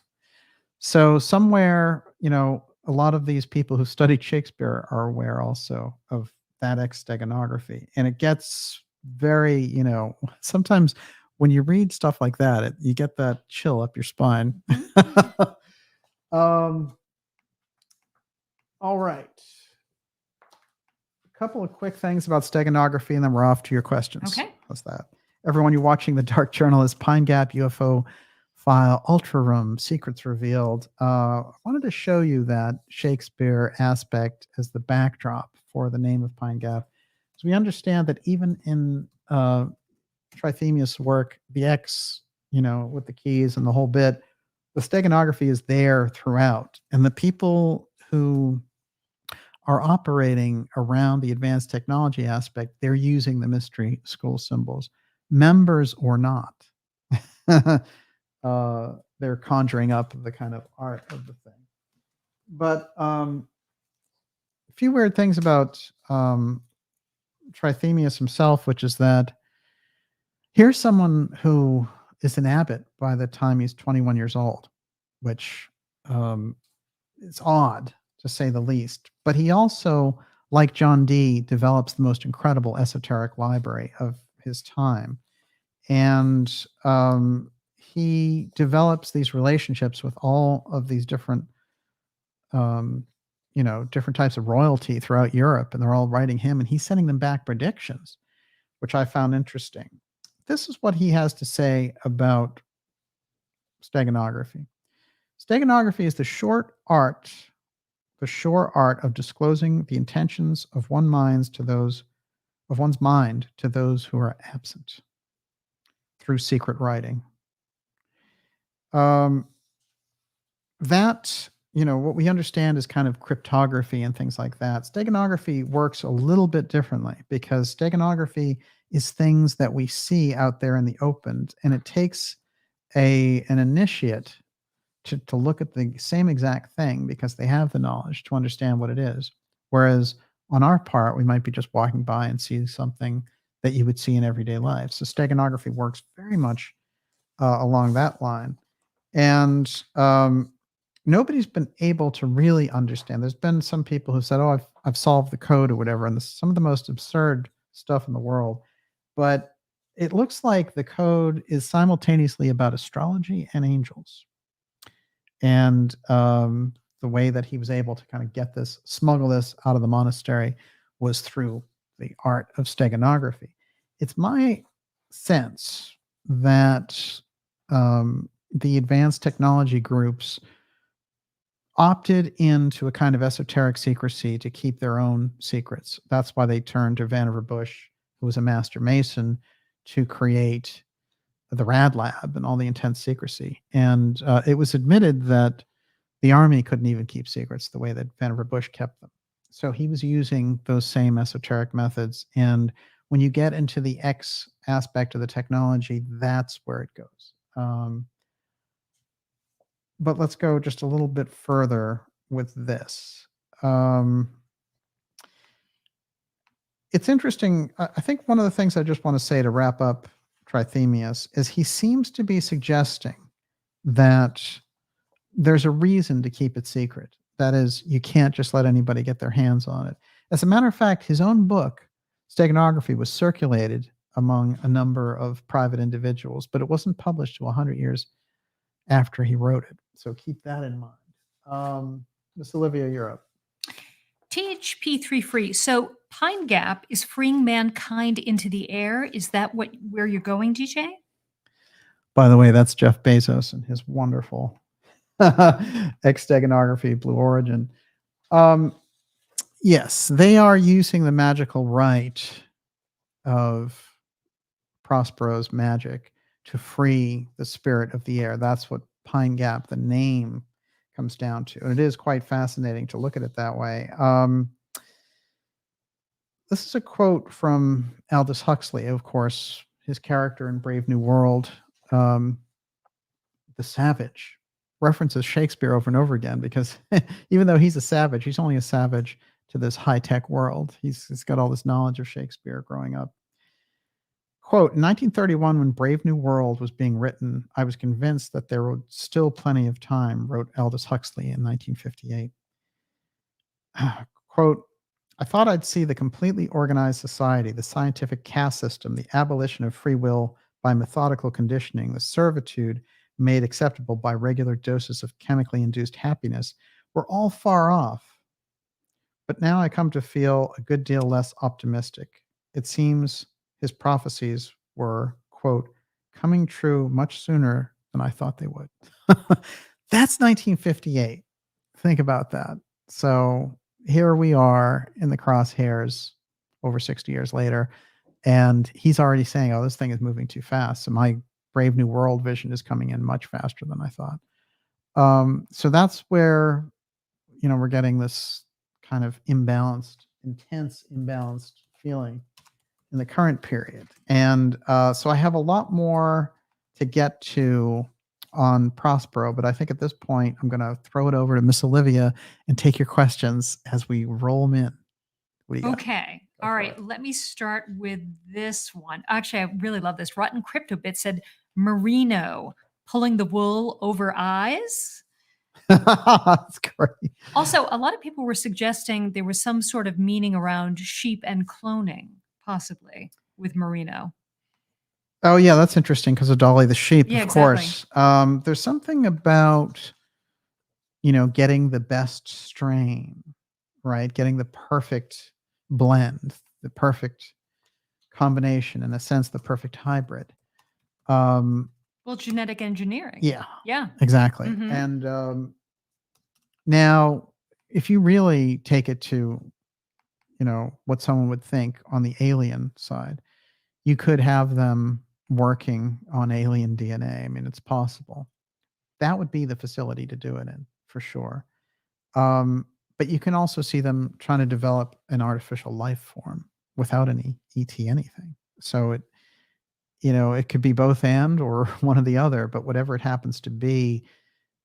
So somewhere, a lot of these people who studied Shakespeare are aware also of that X steganography. And it gets very, sometimes when you read stuff like that, you get that chill up your spine. All right. A couple of quick things about steganography, and then we're off to your questions. Okay. How's that? Everyone, you're watching the Dark Journalist, Pine Gap, UFO File, Ultra Room, Secrets Revealed. I wanted to show you that Shakespeare aspect as the backdrop for the name of Pine Gap. So we understand that even in Trithemius' work, the X, with the keys and the whole bit, the steganography is there throughout. And the people who are operating around the advanced technology aspect, they're using the mystery school symbols, members or not. They're conjuring up the kind of art of the thing. But a few weird things about Trithemius himself, which is that here's someone who is an abbot by the time he's 21 years old, which is odd, to say the least. But he also, like John Dee, develops the most incredible esoteric library of his time. And he develops these relationships with all of these different, different types of royalty throughout Europe, and they're all writing him, and he's sending them back predictions, which I found interesting. This is what he has to say about steganography. Steganography is the sure art of disclosing the intentions of one's mind to those who are absent through secret writing. That, what we understand is kind of cryptography and things like that. Steganography works a little bit differently because steganography is things that we see out there in the open, and it takes an initiate to look at the same exact thing because they have the knowledge to understand what it is. Whereas on our part, we might be just walking by and see something that you would see in everyday life. So steganography works very much along that line. And nobody's been able to really understand. There's been some people who said, oh, I've solved the code or whatever, and this is some of the most absurd stuff in the world. But it looks like the code is simultaneously about astrology and angels. And the way that he was able to kind of smuggle this out of the monastery was through the art of steganography. It's my sense that the advanced technology groups opted into a kind of esoteric secrecy to keep their own secrets. That's why they turned to Vannevar Bush, who was a master mason, to create the Rad Lab and all the intense secrecy. And it was admitted that The Army couldn't even keep secrets the way that Vannevar Bush kept them. So he was using those same esoteric methods. And when you get into the X aspect of the technology, that's where it goes. But let's go just a little bit further with this. It's interesting. I think one of the things I just want to say to wrap up Trithemius is he seems to be suggesting that there's a reason to keep it secret. That is, you can't just let anybody get their hands on it. As a matter of fact, his own book, Steganography, was circulated among a number of private individuals, but it wasn't published till 100 years after he wrote it. So keep that in mind. Miss Olivia, you're up. THP3 free. So Pine Gap is freeing mankind into the air. Is that where you're going, DJ? By the way, that's Jeff Bezos and his wonderful Steganography, Blue Origin. Yes, they are using the magical right of Prospero's magic to free the spirit of the air. That's what Pine Gap, the name, comes down to. And it is quite fascinating to look at it that way. This is a quote from Aldous Huxley, of course, his character in Brave New World, the savage, references Shakespeare over and over again because even though he's a savage, he's only a savage to this high-tech world. He's got all this knowledge of Shakespeare growing up. Quote, in 1931, when Brave New World was being written, I was convinced that there was still plenty of time, wrote Aldous Huxley in 1958. Quote, I thought I'd see the completely organized society, the scientific caste system, the abolition of free will by methodical conditioning, the servitude made acceptable by regular doses of chemically induced happiness were all far off. But now I come to feel a good deal less optimistic. It seems his prophecies were, quote, coming true much sooner than I thought they would. That's 1958. Think about that. So here we are in the crosshairs over 60 years later, and he's already saying, oh, this thing is moving too fast. So my Brave New World vision is coming in much faster than I thought. So that's where, we're getting this kind of intense imbalanced feeling in the current period. And so I have a lot more to get to on Prospero, but I think at this point, I'm going to throw it over to Miss Olivia and take your questions as we roll them in. What do you got? Okay. All right. Let me start with this one. Actually, I really love this. Rotten Crypto Bit said, Merino pulling the wool over eyes. That's great. Also, a lot of people were suggesting there was some sort of meaning around sheep and cloning, possibly with Merino. Oh, yeah, that's interesting because of Dolly the sheep, Yeah, of exactly. course. There's something about, getting the best strain, right? Getting the perfect blend, the perfect combination, in a sense, the perfect hybrid. Well, genetic engineering. Yeah. Yeah. Exactly. Mhm. And now, if you really take it to, what someone would think on the alien side, you could have them working on alien DNA. I mean, it's possible. That would be the facility to do it in, for sure. But you can also see them trying to develop an artificial life form without any ET anything. So it could be both and or one or the other, but whatever it happens to be,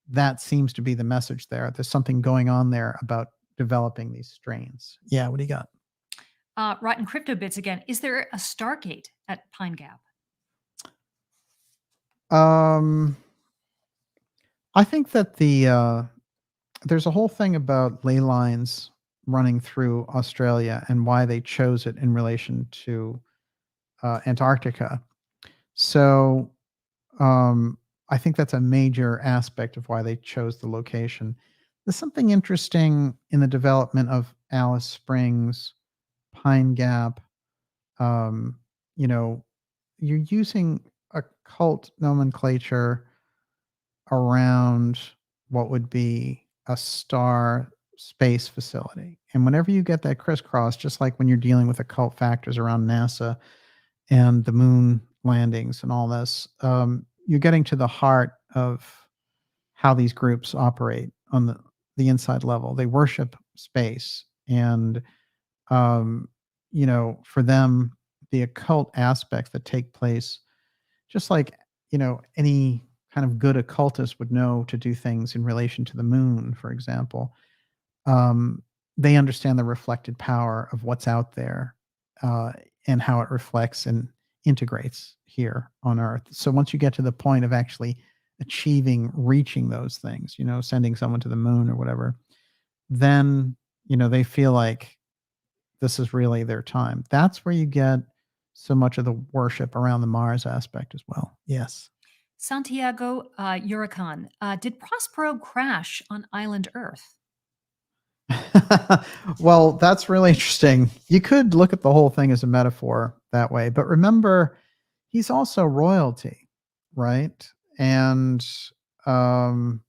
that seems to be the message there. There's something going on there about developing these strains. Yeah, what do you got? Rotten Crypto Bits again. Is there a Stargate at Pine Gap? I think that there's a whole thing about ley lines running through Australia and why they chose it in relation to Antarctica. So I think that's a major aspect of why they chose the location. There's something interesting in the development of Alice Springs, Pine Gap. You're using occult nomenclature around what would be a star space facility. And whenever you get that crisscross, just like when you're dealing with occult factors around NASA and the moon landings and all this, you're getting to the heart of how these groups operate on the inside level. They worship space. And, for them, the occult aspects that take place, just like, any kind of good occultist would know to do things in relation to the moon, for example. um, they understand the reflected power of what's out there, uh, and how it reflects and integrates here on Earth. So once you get to the point of actually reaching those things, sending someone to the moon or whatever, then, they feel like this is really their time. That's where you get so much of the worship around the Mars aspect as well. Yes. Santiago Huracan, did Prospero crash on island Earth? Well, that's really interesting. You could look at the whole thing as a metaphor that way, but remember, he's also royalty, right? And um,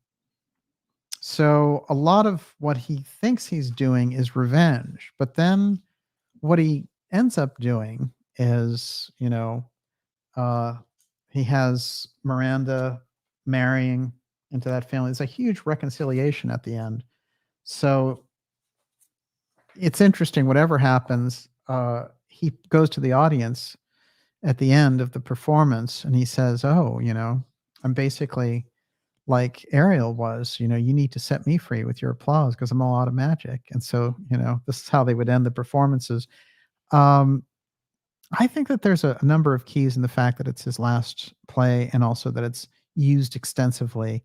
so a lot of what he thinks he's doing is revenge, but then what he ends up doing is, uh, he has Miranda marrying into that family. There's a huge reconciliation at the end. So it's interesting. Whatever happens, he goes to the audience at the end of the performance and he says, "Oh, I'm basically like Ariel was. You need to set me free with your applause because I'm all out of magic." And so, this is how they would end the performances. Um, I think that there's a number of keys in the fact that it's his last play and also that it's used extensively.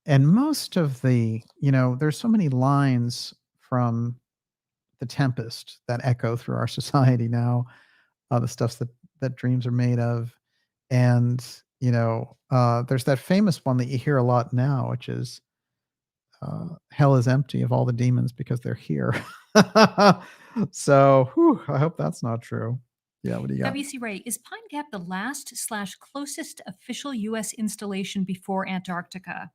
And most of there's so many lines from the Tempest that echo through our society now, the stuff that dreams are made of. And, there's that famous one that you hear a lot now, which is hell is empty of all the demons because they're here. So, I hope that's not true. Yeah, what do you got? W.C. Ray, is Pine Gap the last / closest official U.S. installation before Antarctica?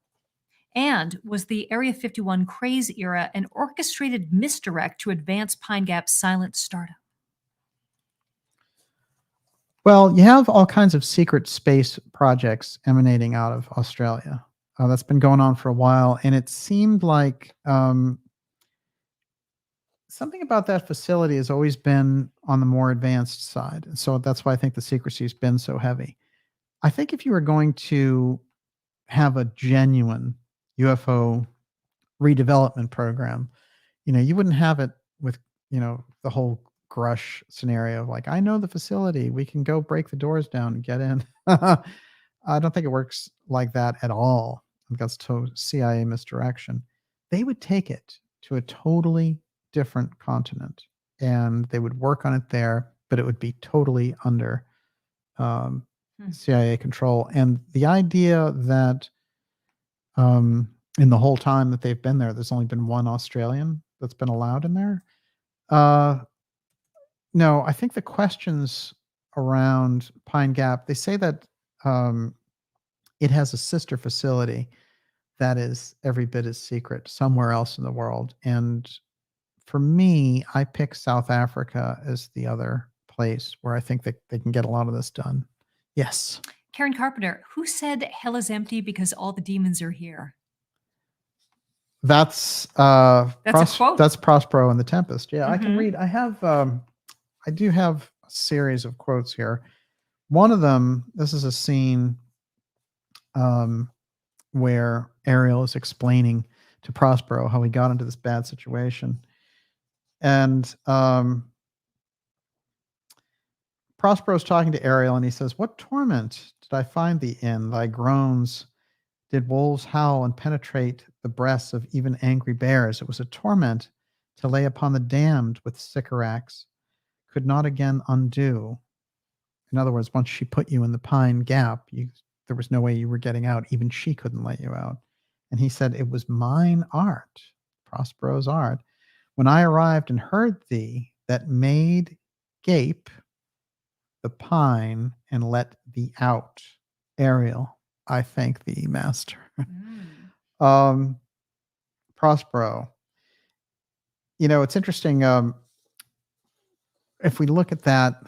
And was the Area 51 craze era an orchestrated misdirect to advance Pine Gap's silent startup? Well, you have all kinds of secret space projects emanating out of Australia. That's been going on for a while, and it seemed like something about that facility has always been on the more advanced side. And so that's why I think the secrecy has been so heavy. I think if you were going to have a genuine UFO redevelopment program, you wouldn't have it with, the whole Grush scenario of like, I know the facility, we can go break the doors down and get in. I don't think it works like that at all. I think that's total CIA misdirection. They would take it to a totally different continent and they would work on it there, but it would be totally under um, CIA control. And the idea that in the whole time that they've been there, there's only been one Australian that's been allowed in there. No, I think the questions around Pine Gap, they say that it has a sister facility that is every bit as secret somewhere else in the world. And for me, I pick South Africa as the other place where I think that they can get a lot of this done. Yes. Karen Carpenter, who said hell is empty because all the demons are here? That's a quote. That's Prospero and the Tempest. Yeah, I can read. I do have a series of quotes here. One of them, this is a scene where Ariel is explaining to Prospero how he got into this bad situation. And Prospero's talking to Ariel and he says, "What torment did I find thee in? Thy groans did wolves howl and penetrate the breasts of even angry bears. It was a torment to lay upon the damned with sycorax, could not again undo." In other words, once she put you in the Pine Gap, there was no way you were getting out. Even she couldn't let you out. And he said, "It was mine art, Prospero's art, when I arrived and heard thee, that made gape the pine and let thee out. Ariel, I thank thee, master." Prospero. It's interesting. If we look at that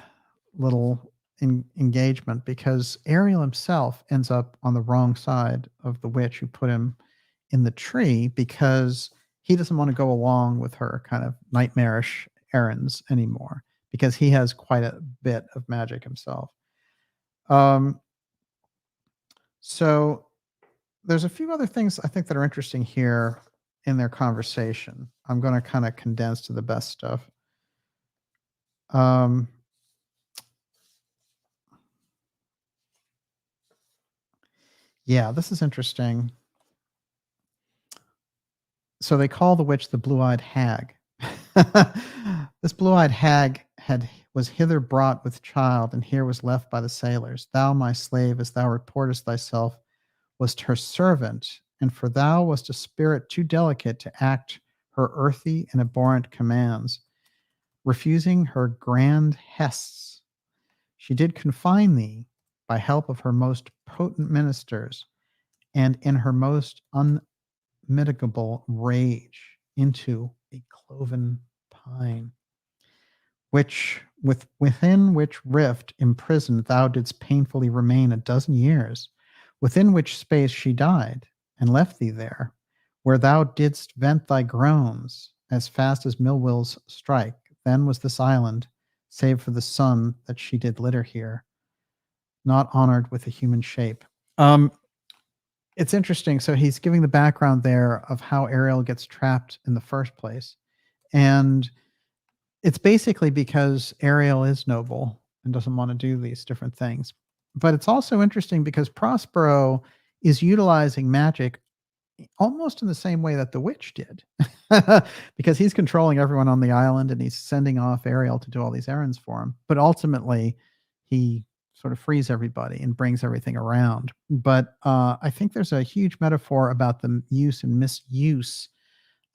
little engagement, because Ariel himself ends up on the wrong side of the witch who put him in the tree because he doesn't want to go along with her kind of nightmarish errands anymore because he has quite a bit of magic himself. So there's a few other things I think that are interesting here in their conversation. I'm going to kind of condense to the best stuff. Yeah, this is interesting. So they call the witch the blue-eyed hag. This blue-eyed hag was hither brought with child, and here was left by the sailors. Thou, my slave, as thou reportest thyself, wast her servant, and for thou wast a spirit too delicate to act her earthy and abhorrent commands. Refusing her grand hests, she did confine thee by help of her most potent ministers, and in her most unmitigable rage into a cloven pine, within which rift imprisoned thou didst painfully remain 12 years, within which space she died, and left thee there, where thou didst vent thy groans as fast as mill wheels strike. Then was this island, save for the sun that she did litter here, not honored with a human shape. It's interesting. So he's giving the background there of how Ariel gets trapped in the first place. And it's basically because Ariel is noble and doesn't want to do these different things. But it's also interesting because Prospero is utilizing magic almost in the same way that the witch did, because he's controlling everyone on the island and he's sending off Ariel to do all these errands for him. But ultimately, he sort of frees everybody and brings everything around. But I think there's a huge metaphor about the use and misuse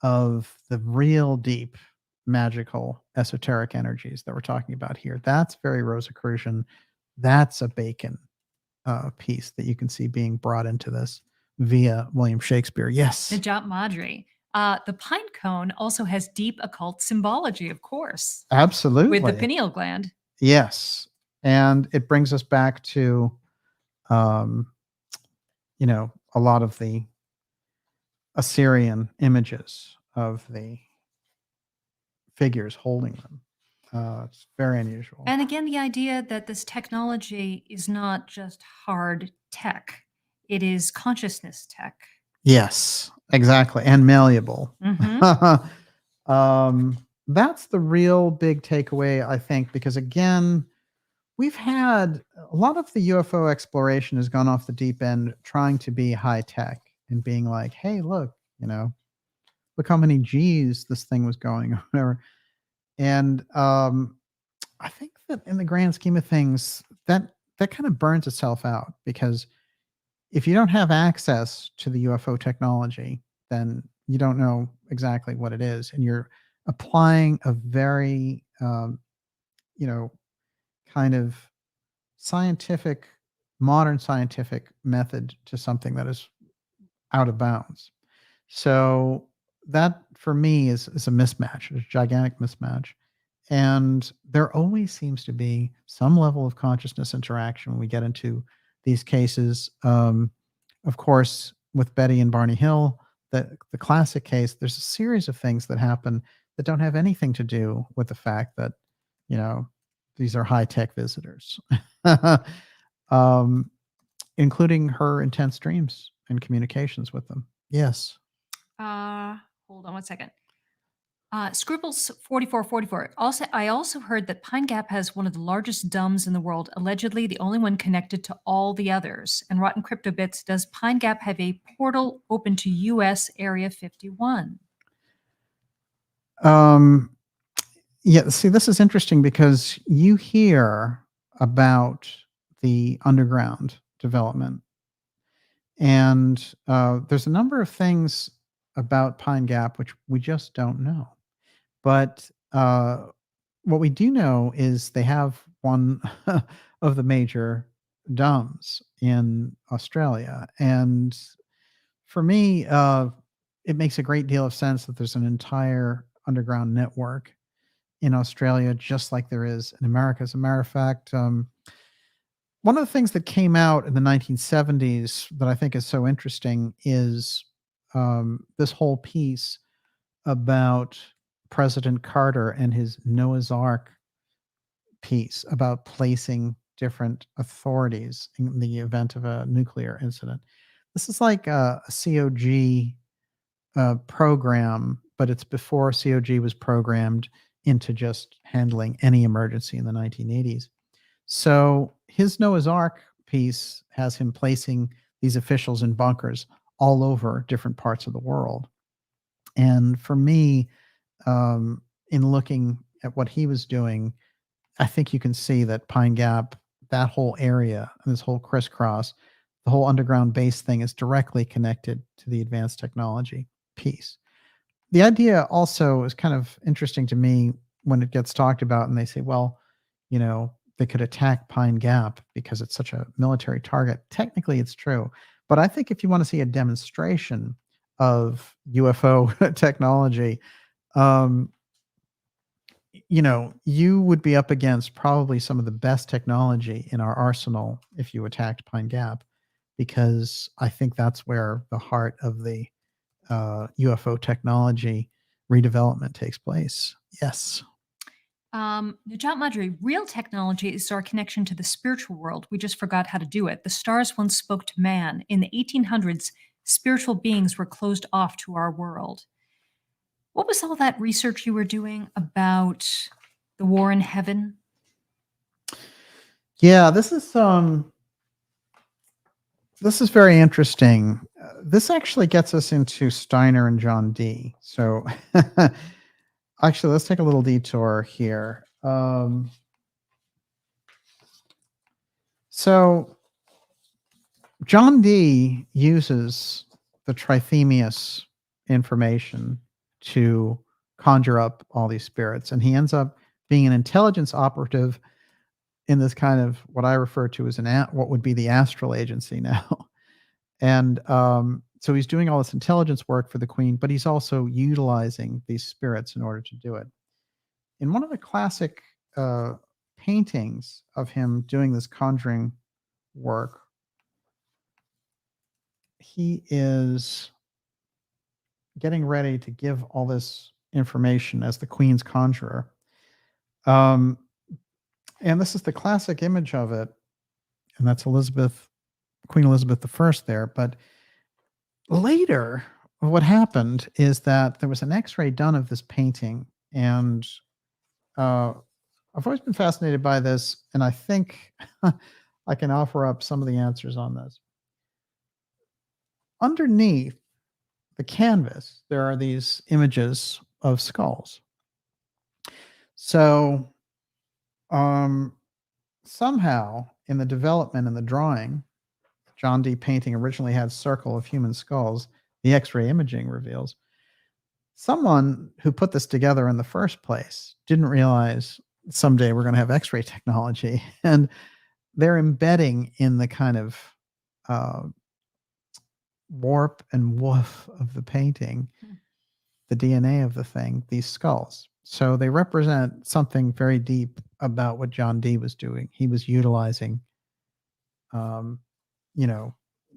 of the real deep magical esoteric energies that we're talking about here. That's very Rosicrucian. That's a Bacon piece that you can see being brought into this via William Shakespeare. Yes. Najat Madri. The pine cone also has deep occult symbology, of course. Absolutely. With the pineal gland. Yes. And it brings us back to, a lot of the Assyrian images of the figures holding them. It's very unusual. And again, the idea that this technology is not just hard tech, it is consciousness tech. Yes, exactly. And malleable. Mm-hmm. That's the real big takeaway, I think, because again, we've had a lot of the UFO exploration has gone off the deep end trying to be high tech and being like, hey, look how many G's this thing was going or whatever. And I think that in the grand scheme of things, that kind of burns itself out, because if you don't have access to the UFO technology, then you don't know exactly what it is. And you're applying a very, kind of modern scientific method to something that is out of bounds. So that for me is a mismatch, a gigantic mismatch. And there always seems to be some level of consciousness interaction when we get into these cases. Of course, with Betty and Barney Hill, the classic case, there's a series of things that happen that don't have anything to do with the fact that, these are high-tech visitors, including her intense dreams and communications with them. Yes. Hold on one second. Scribbles 4444. I also heard that Pine Gap has one of the largest dumbs in the world, allegedly the only one connected to all the others. And Rotten Crypto Bits, does Pine Gap have a portal open to U.S. Area 51? Yeah, see, this is interesting because you hear about the underground development, and there's a number of things about Pine Gap which we just don't know. But what we do know is they have one of the major dumbs in Australia. And for me, it makes a great deal of sense that there's an entire underground network in Australia, just like there is in America. As a matter of fact, one of the things that came out in the 1970s that I think is so interesting is this whole piece about President Carter and his Noah's Ark piece about placing different authorities in the event of a nuclear incident. This is like a COG program, but it's before COG was programmed into just handling any emergency in the 1980s. So his Noah's Ark piece has him placing these officials in bunkers all over different parts of the world. And for me, in looking at what he was doing, I think you can see that Pine Gap, that whole area, this whole crisscross, the whole underground base thing is directly connected to the advanced technology piece. The idea also is kind of interesting to me when it gets talked about and they say, well, they could attack Pine Gap because it's such a military target. Technically, it's true. But I think if you want to see a demonstration of UFO technology, you would be up against probably some of the best technology in our arsenal if you attacked Pine Gap, because I think that's where the heart of the UFO technology redevelopment takes place. Yes. Najat Madri, real technology is our connection to the spiritual world. We just forgot how to do it. The stars once spoke to man. In the 1800s, spiritual beings were closed off to our world. What was all that research you were doing about the war in heaven? Yeah, this is very interesting. This actually gets us into Steiner and John Dee. So actually, let's take a little detour here. So John Dee uses the Trithemius information to conjure up all these spirits, and he ends up being an intelligence operative in this kind of what I refer to as what would be the astral agency now. And so he's doing all this intelligence work for the Queen, but he's also utilizing these spirits in order to do it. In one of the classic paintings of him doing this conjuring work, he is getting ready to give all this information as the Queen's conjurer. And this is the classic image of it. And that's Queen Elizabeth I there. But later, what happened is that there was an X-ray done of this painting. And I've always been fascinated by this. And I think I can offer up some of the answers on this. Underneath the canvas, there are these images of skulls. So somehow in the development and the drawing, John Dee painting originally had circle of human skulls. The X-ray imaging reveals someone who put this together in the first place didn't realize someday we're going to have X-ray technology, and they're embedding in the kind of warp and woof of the painting, the DNA of the thing, these skulls. So they represent something very deep about what John Dee was doing. He was utilizing,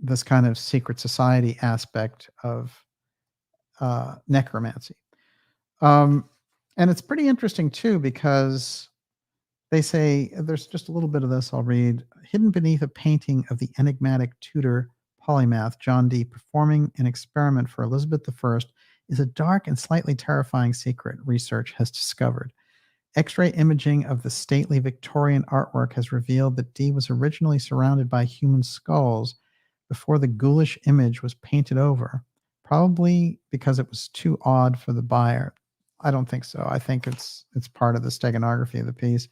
this kind of secret society aspect of necromancy. And it's pretty interesting too, because they say, there's just a little bit of this I'll read. Hidden beneath a painting of the enigmatic Tudor polymath John Dee performing an experiment for Elizabeth I is a dark and slightly terrifying secret research has discovered. X-ray imaging of the stately Victorian artwork has revealed that Dee was originally surrounded by human skulls before the ghoulish image was painted over, probably because it was too odd for the buyer. I don't think so. I think it's part of the steganography of the piece.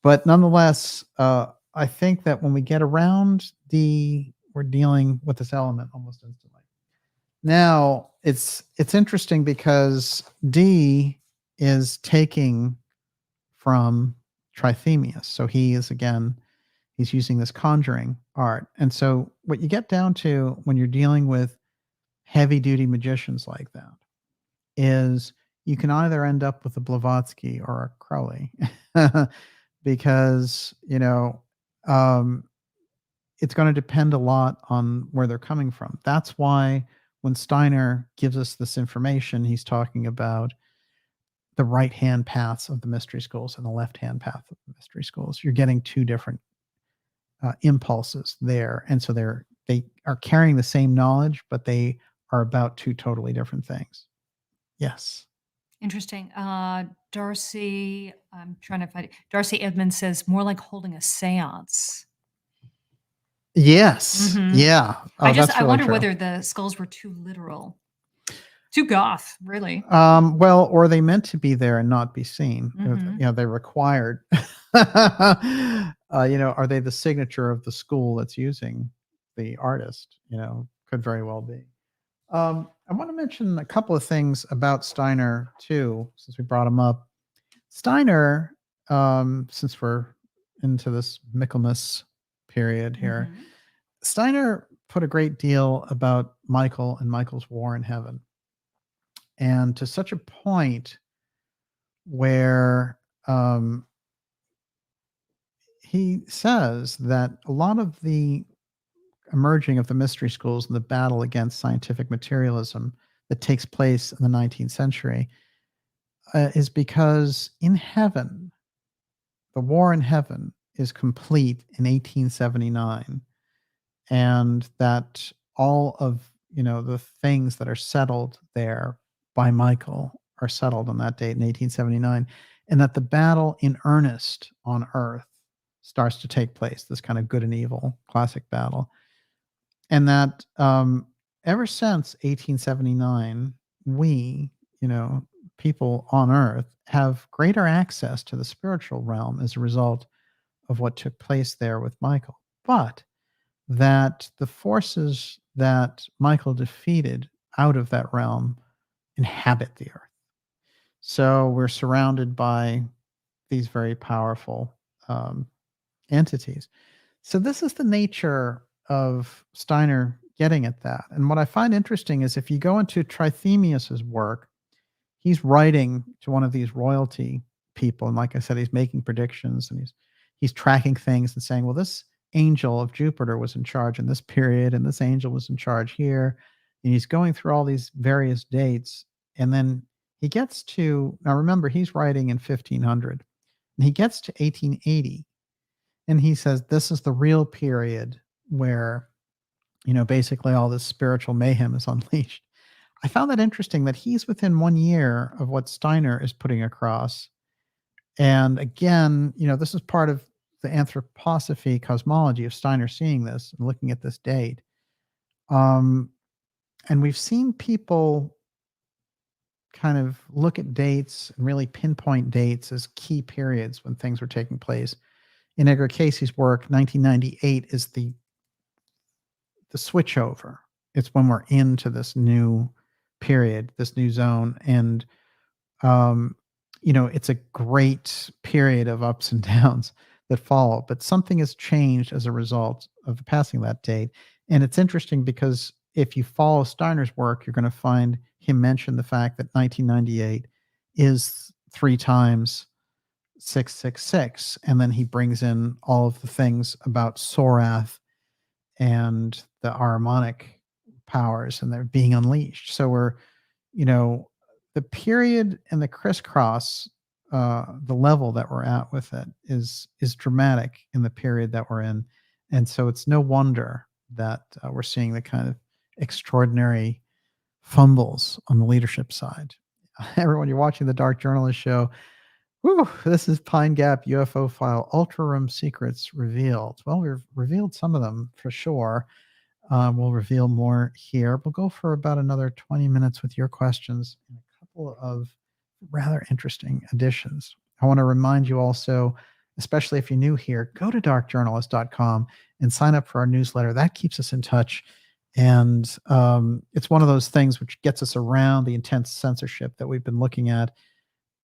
But nonetheless, I think that when we get around Dee, we're dealing with this element almost instantly. Now, it's interesting because Dee is taking from Trithemius. So he's using this conjuring art. And so what you get down to when you're dealing with heavy-duty magicians like that is you can either end up with a Blavatsky or a Crowley because, it's going to depend a lot on where they're coming from. That's why when Steiner gives us this information, he's talking about the right-hand paths of the mystery schools and the left-hand path of the mystery schools. You're getting two different impulses there. And so they are carrying the same knowledge, but they are about two totally different things. Yes. Interesting. Darcy, I'm trying to find it. Darcy Edmonds says more like holding a seance. Yes. Mhm. Yeah. Oh, I that's really wonder true. whether the skulls were too literal, too goth, really. Well, or they meant to be there and not be seen. Mhm. You know, they're required. You know, are they the signature of the school that's using the artist? You know, could very well be. I want to mention a couple of things about Steiner too, since we brought him up. Steiner, since we're into this Michaelmas period here, Mhm. Steiner put a great deal about Michael and Michael's war in heaven. And to such a point where he says that a lot of the emerging of the mystery schools and the battle against scientific materialism that takes place in the 19th century is because in heaven, the war in heaven is complete in 1879, and that all of the things that are settled there by Michael are settled on that date in 1879, and that the battle in earnest on Earth starts to take place. This kind of good and evil classic battle, and that ever since 1879, we, people on Earth, have greater access to the spiritual realm as a result of what took place there with Michael. But that the forces that Michael defeated out of that realm inhabit the Earth. So we're surrounded by these very powerful entities. So this is the nature of Steiner getting at that. And what I find interesting is if you go into Trithemius's work, he's writing to one of these royalty people, and like I said, he's making predictions, and he's tracking things and saying, well, this angel of Jupiter was in charge in this period, and this angel was in charge here. And he's going through all these various dates, and then he gets to, now remember, he's writing in 1500, and he gets to 1880, and he says this is the real period where basically all this spiritual mayhem is unleashed. I found that interesting that he's within 1 year of what Steiner is putting across. And again, this is part of the anthroposophy cosmology of Steiner seeing this and looking at this date. And we've seen people kind of look at dates and really pinpoint dates as key periods when things were taking place. In Edgar Cayce's work, 1998 is the switchover. It's when we're into this new period, this new zone. And, it's a great period of ups and downs that follow, but something has changed as a result of passing that date. And it's interesting because if you follow Steiner's work, you're going to find him mention the fact that 1998 is 3 times 666. And then he brings in all of the things about Sorath and the Ahrimanic powers, and they're being unleashed. So we're, the period and the crisscross, the level that we're at with it is dramatic in the period that we're in. And so it's no wonder that we're seeing the kind of extraordinary fumbles on the leadership side. Everyone, you're watching the Dark Journalist Show. Whew, this is Pine Gap UFO File, Ultra Room Secrets Revealed. Well, we've revealed some of them for sure. We'll reveal more here. We'll go for about another 20 minutes with your questions and a couple of rather interesting additions. I want to remind you also, especially if you're new here, go to darkjournalist.com and sign up for our newsletter. That keeps us in touch. And it's one of those things which gets us around the intense censorship that we've been looking at.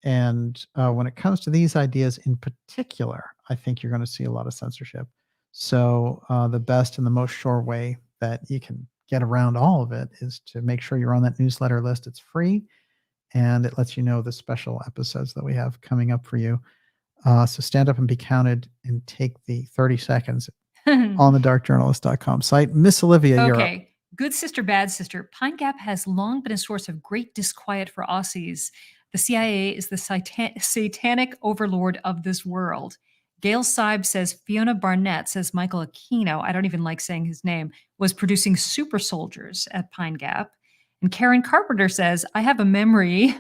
And when it comes to these ideas in particular, I think you're going to see a lot of censorship. So the best and the most sure way that you can get around all of it is to make sure you're on that newsletter list. It's free, and it lets you know the special episodes that we have coming up for you. So stand up and be counted and take the 30 seconds on the darkjournalist.com site. Miss Olivia, you're up. Okay. Good sister, bad sister. Pine Gap has long been a source of great disquiet for Aussies. The CIA is the satanic overlord of this world. Gail Seib says Fiona Barnett says Michael Aquino, I don't even like saying his name, was producing super soldiers at Pine Gap. And Karen Carpenter says, I have a memory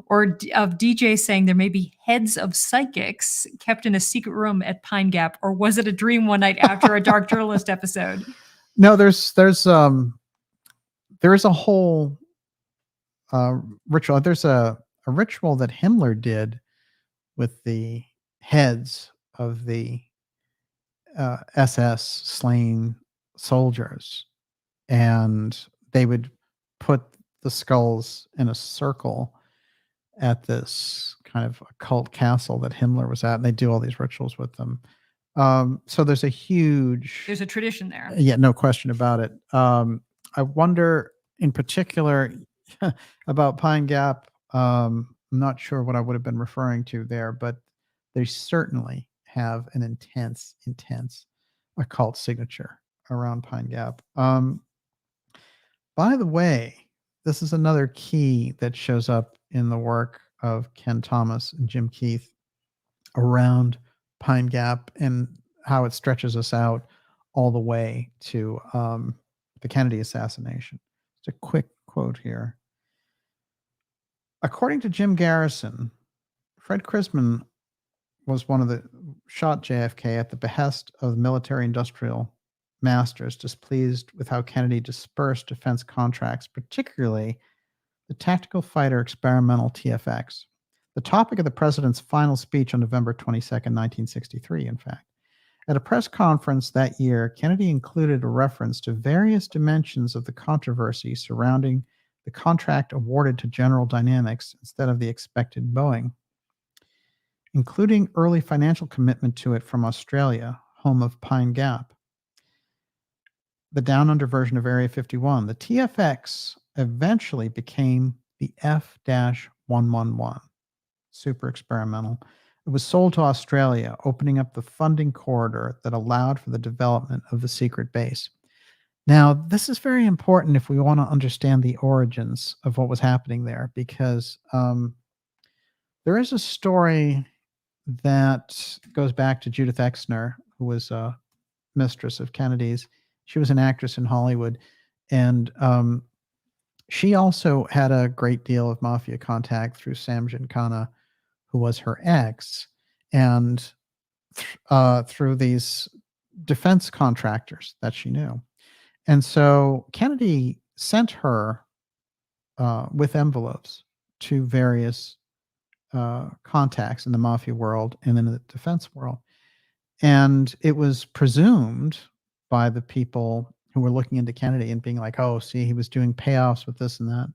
of DJ saying there may be heads of psychics kept in a secret room at Pine Gap, or was it a dream one night after a Dark Journalist episode? No, there is a whole ritual. There's a ritual that Himmler did with the heads of the SS slain soldiers, and they would put the skulls in a circle at this kind of occult castle that Himmler was at, and they do all these rituals with them. So there's a tradition there. Yeah, no question about it. I wonder in particular about Pine Gap. I'm not sure what I would have been referring to there, but they certainly have an intense occult signature around Pine Gap. By the way, this is another key that shows up in the work of Ken Thomas and Jim Keith around Pine Gap and how it stretches us out all the way to the Kennedy assassination. Just a quick quote here. According to Jim Garrison, Fred Krisman was one of the shot JFK at the behest of the military-industrial masters, displeased with how Kennedy dispersed defense contracts, particularly the tactical fighter experimental TFX. The topic of the president's final speech on November 22nd, 1963, in fact. At a press conference that year, Kennedy included a reference to various dimensions of the controversy surrounding the contract awarded to General Dynamics instead of the expected Boeing, including early financial commitment to it from Australia, home of Pine Gap. The Down Under version of Area 51. The TFX eventually became the F-111, super experimental. It was sold to Australia, opening up the funding corridor that allowed for the development of the secret base. Now, this is very important if we want to understand the origins of what was happening there, because there is a story that goes back to Judith Exner, who was a mistress of Kennedy's. She was an actress in Hollywood, and she also had a great deal of mafia contact through Sam Giancana, who was her ex, and through these defense contractors that she knew. And so Kennedy sent her with envelopes to various contacts in the mafia world and in the defense world. And it was presumed by the people who were looking into Kennedy and being like, oh, see, he was doing payoffs with this and that.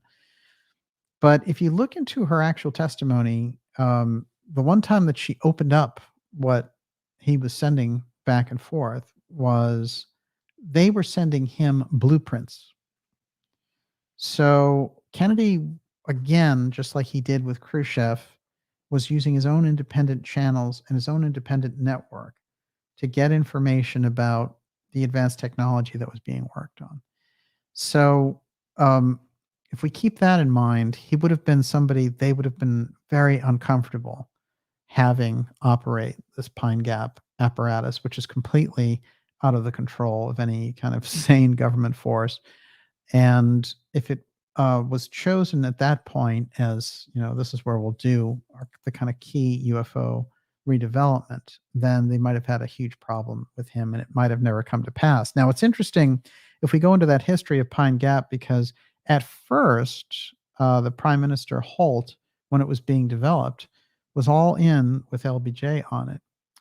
But if you look into her actual testimony, the one time that she opened up what he was sending back and forth was they were sending him blueprints. So Kennedy, again, just like he did with Khrushchev, was using his own independent channels and his own independent network to get information about the advanced technology that was being worked on. So if we keep that in mind, he would have been somebody they would have been very uncomfortable having operate this Pine Gap apparatus, which is completely out of the control of any kind of sane government force. And if it was chosen at that point as, this is where we'll do the kind of key UFO redevelopment, then they might have had a huge problem with him and it might have never come to pass. Now, it's interesting if we go into that history of Pine Gap, because at first, the Prime Minister Holt, when it was being developed, was all in with LBJ on it.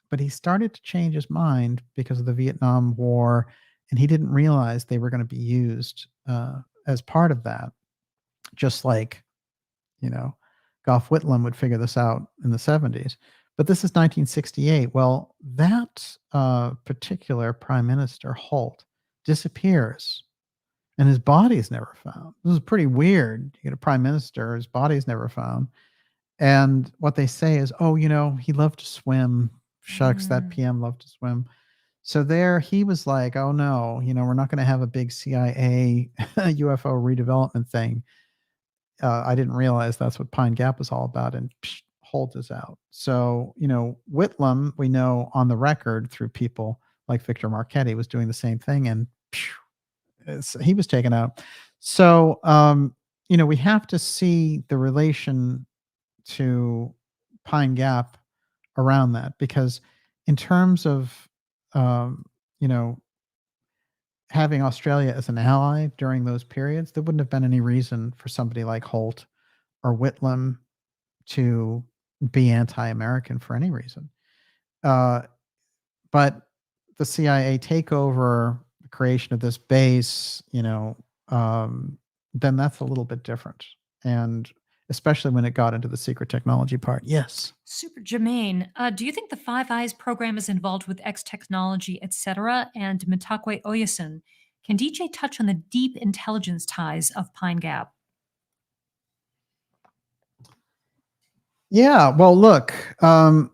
But he started to change his mind because of the Vietnam War, and he didn't realize they were going to be used as part of that. Just like, Gough Whitlam would figure this out in the 70s. But this is 1968. Well, that particular Prime Minister, Holt, disappears, and his body is never found. This is pretty weird. You get a prime minister, his body is never found. And what they say is, oh, he loved to swim. Shucks, that PM loved to swim. So there he was like, oh no, we're not going to have a big CIA UFO redevelopment thing. I didn't realize that's what Pine Gap was all about, and Holt is out. So, Whitlam, we know on the record through people like Victor Marchetti, was doing the same thing, and he was taken out. So, we have to see the relation to Pine Gap around that, because in terms of, um, you know, having Australia as an ally during those periods, there wouldn't have been any reason for somebody like Holt or Whitlam to be anti-American for any reason. But the CIA takeover, the creation of this base, then that's a little bit different. And especially when it got into the secret technology part. Yes. Super germane. Do you think the Five Eyes program is involved with X technology, etc.? And Mitakwe Oyasin, can DJ touch on the deep intelligence ties of Pine Gap? Yeah. Well, look, when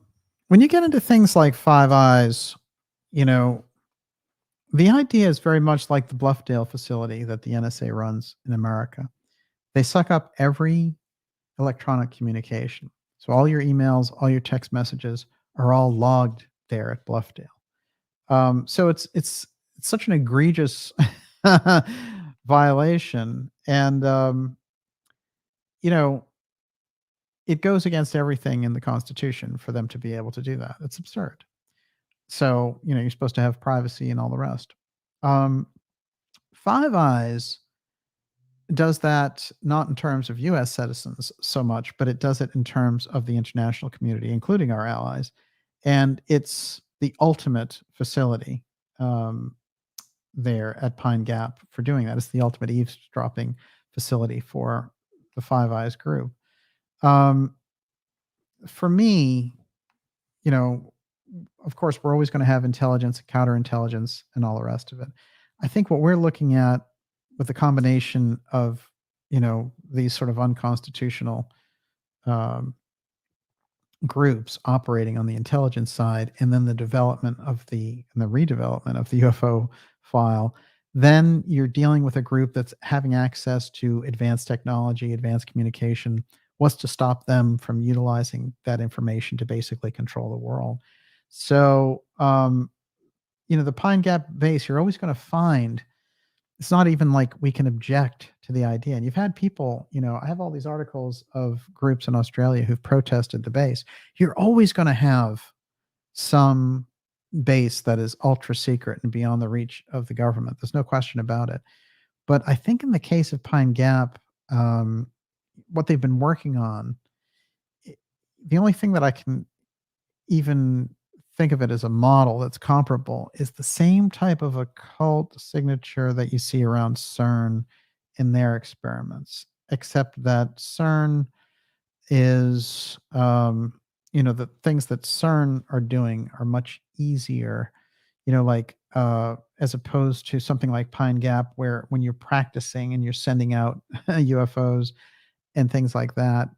you get into things like Five Eyes, the idea is very much like the Bluffdale facility that the NSA runs in America. They suck up every electronic communication. So all your emails, all your text messages are all logged there at Bluffdale. So it's such an egregious violation, and it goes against everything in the Constitution for them to be able to do that. It's absurd. So you're supposed to have privacy and all the rest. Five Eyes does that not in terms of U.S. citizens so much, but it does it in terms of the international community, including our allies. And it's the ultimate facility there at Pine Gap for doing that. It's the ultimate eavesdropping facility for the Five Eyes group. For me, of course, we're always going to have intelligence, counterintelligence, and all the rest of it. I think what we're looking at with the combination of, these sort of unconstitutional groups operating on the intelligence side, and then the development of the redevelopment of the UFO file, then you're dealing with a group that's having access to advanced technology, advanced communication. What's to stop them from utilizing that information to basically control the world? So, the Pine Gap base, you're always going to find, it's not even like we can object to the idea. And you've had people, I have all these articles of groups in Australia who've protested the base. You're always going to have some base that is ultra secret and beyond the reach of the government. There's no question about it. But I think in the case of Pine Gap, what they've been working on, the only thing that I can even think of it as a model that's comparable is the same type of occult signature that you see around CERN in their experiments, except that CERN is, the things that CERN are doing are much easier, as opposed to something like Pine Gap, where when you're practicing and you're sending out UFOs and things like that,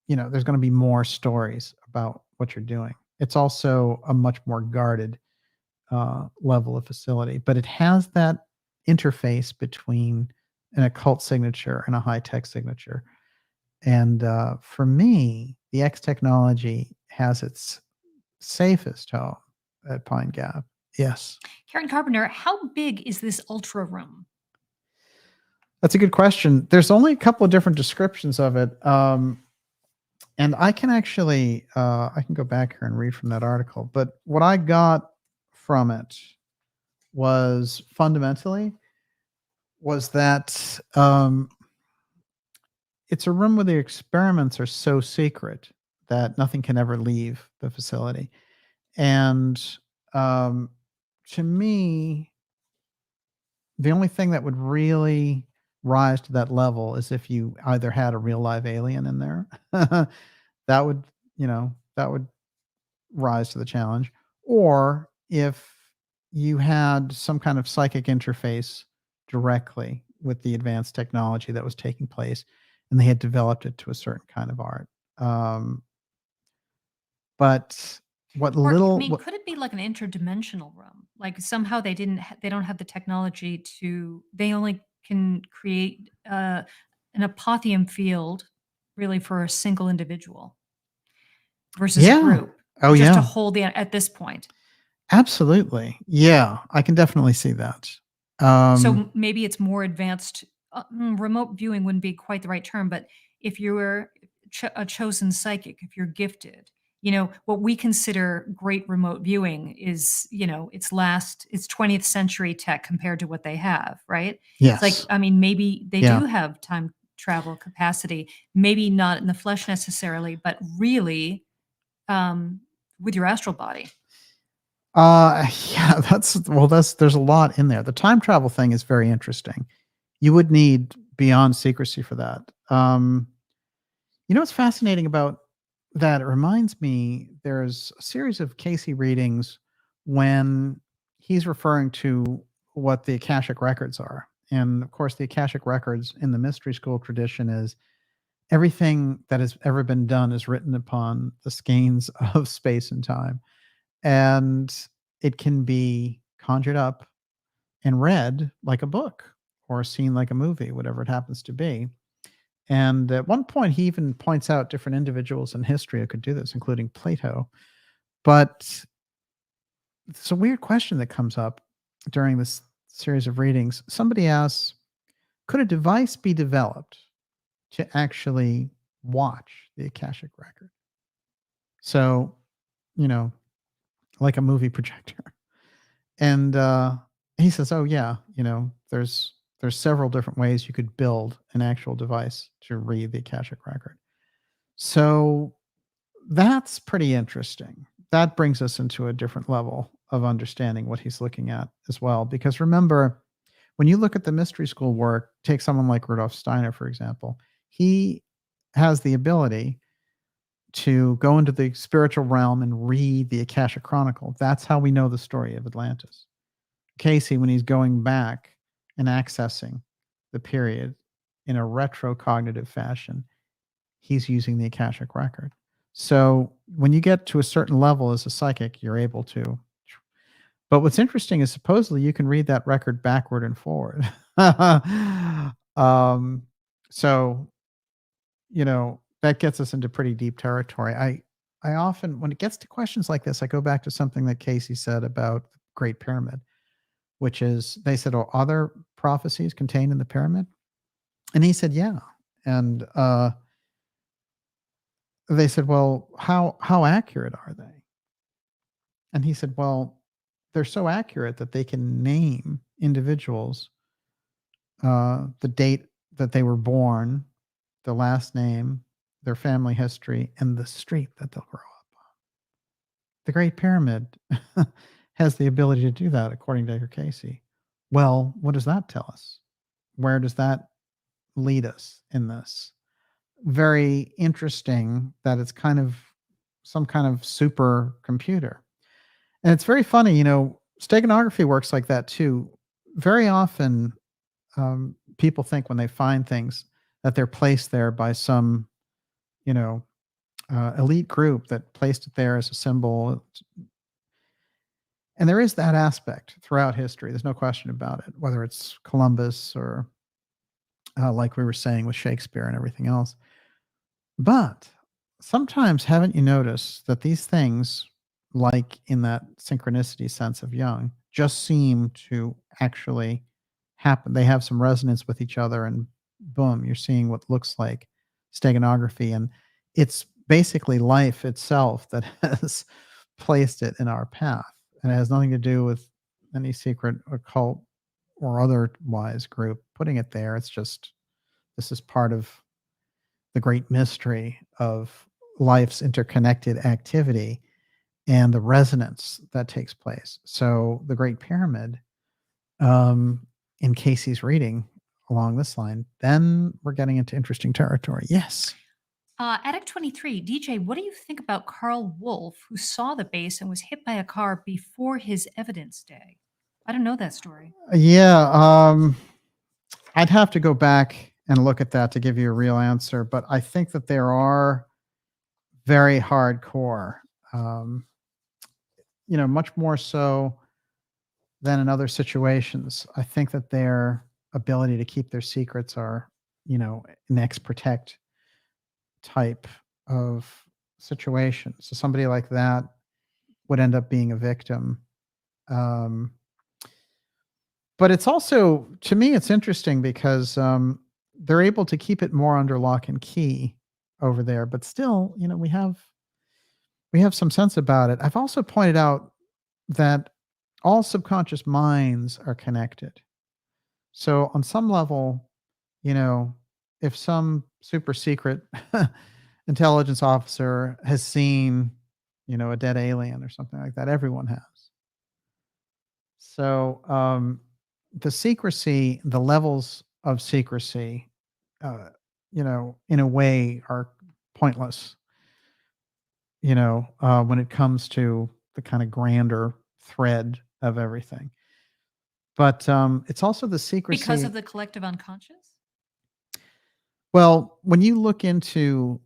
there's going to be more stories about what you're doing. It's also a much more guarded level of facility, but it has that interface between an occult signature and a high-tech signature. And for me, the X technology has its safest home at Pine Gap. Yes. Karen Carpenter, how big is this ultra room? That's a good question. There's only a couple of different descriptions of it. And I can actually, I can go back here and read from that article. But what I got from it was fundamentally that it's a room where the experiments are so secret that nothing can ever leave the facility. And to me, the only thing that would really rise to that level is if you either had a real live alien in there. That would, that would rise to the challenge. Or if you had some kind of psychic interface directly with the advanced technology that was taking place, and they had developed it to a certain kind of art. But what Or, little... I mean, could it be like an interdimensional room? like somehow they don't have the technology to. They only can create an apotheum field really for a single individual versus a Yeah. group, Oh, just to yeah. hold the at this point. Absolutely. Yeah, I can definitely see that. Maybe it's more advanced. Remote viewing wouldn't be quite the right term, but if you're a chosen psychic, if you're gifted, what we consider great remote viewing is, it's 20th century tech compared to what they have, right? It's like, Yes. I mean, maybe they Yeah. do have time travel capacity, maybe not in the flesh necessarily, but really um, with your astral body. Yeah, there's a lot in there. The time travel thing is very interesting. You would need beyond secrecy for that. What's fascinating about that? It reminds me there's a series of Casey readings when he's referring to what the Akashic records are. And of course, the Akashic records in the mystery school tradition is everything that has ever been done is written upon the skeins of space and time. And it can be conjured up and read like a book or seen like a movie, whatever it happens to be. And at one point, he even points out different individuals in history who could do this, including Plato. But it's a weird question that comes up during this series of readings. Somebody asks, could a device be developed to actually watch the Akashic record? So, you know, like a movie projector. And he says, "Oh yeah, there's several different ways you could build an actual device to read the Akashic record." So that's pretty interesting. That brings us into a different level of understanding what he's looking at as well. Because remember, when you look at the mystery school work, take someone like Rudolf Steiner, for example, he has the ability to go into the spiritual realm and read the Akashic Chronicle. That's how we know the story of Atlantis. Casey, when he's going back and accessing the period in a retrocognitive fashion, he's using the Akashic record. So when you get to a certain level as a psychic, you're able to. But what's interesting is supposedly you can read that record backward and forward. um, so that gets us into pretty deep territory. I often, when it gets to questions like this, I go back to something that Casey said about the Great Pyramid, which is they said, "Are other prophecies contained in the pyramid?" And he said, "Yeah." And they said, "Well, how accurate are they?" And he said, "Well, they're so accurate that they can name individuals, the date that they were born, the last name, their family history, and the street that they'll grow up on." The Great Pyramid has the ability to do that, according to Edgar Casey. Well, what does that tell us? Where does that lead us in this? Very interesting that it's kind of some kind of super computer. And it's very funny, steganography works like that too. Very often, people think when they find things that they're placed there by some, you know, elite group that placed it there as a symbol. And there is that aspect throughout history. There's no question about it, whether it's Columbus or like we were saying with Shakespeare and everything else. But sometimes, haven't you noticed that these things, like in that synchronicity sense of Jung, just seem to actually happen? They have some resonance with each other, and boom, you're seeing what looks like steganography. And it's basically life itself that has placed it in our path. And it has nothing to do with any secret occult or otherwise group putting it there. It's just this is part of the great mystery of life's interconnected activity and the resonance that takes place. So the Great Pyramid, in Casey's reading along this line, then we're getting into interesting territory. Yes. Addict 23, DJ, what do you think about Carl Wolf, who saw the base and was hit by a car before his evidence day? I don't know that story. Yeah. I'd have to go back and look at that to give you a real answer, but I think that there are very hardcore, much more so than in other situations. I think that their ability to keep their secrets are, an ex protect type of situation. So somebody like that would end up being a victim. Um, but it's also, to me, it's interesting because they're able to keep it more under lock and key over there. But still, we have some sense about it. I've also pointed out that all subconscious minds are connected. So on some level, you know, if some super secret intelligence officer has seen, a dead alien or something like that, everyone has. So the secrecy, the levels of secrecy, in a way are pointless, when it comes to the kind of grander thread of everything. But it's also the secrecy. Because of the collective unconscious? Well, when you look into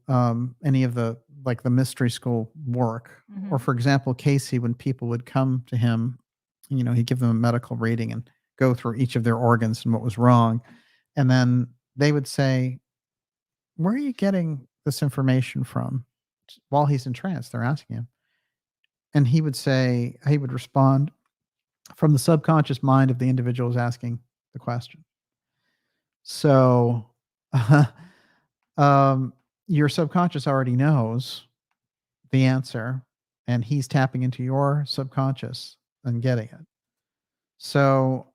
any of the mystery school work, or for example, Casey, when people would come to him, he'd give them a medical reading and go through each of their organs and what was wrong. And then they would say, "Where are you getting this information from?" While he's in trance, they're asking him. And he would respond, "From the subconscious mind of the individual who's asking the question." So your subconscious already knows the answer, and he's tapping into your subconscious and getting it. So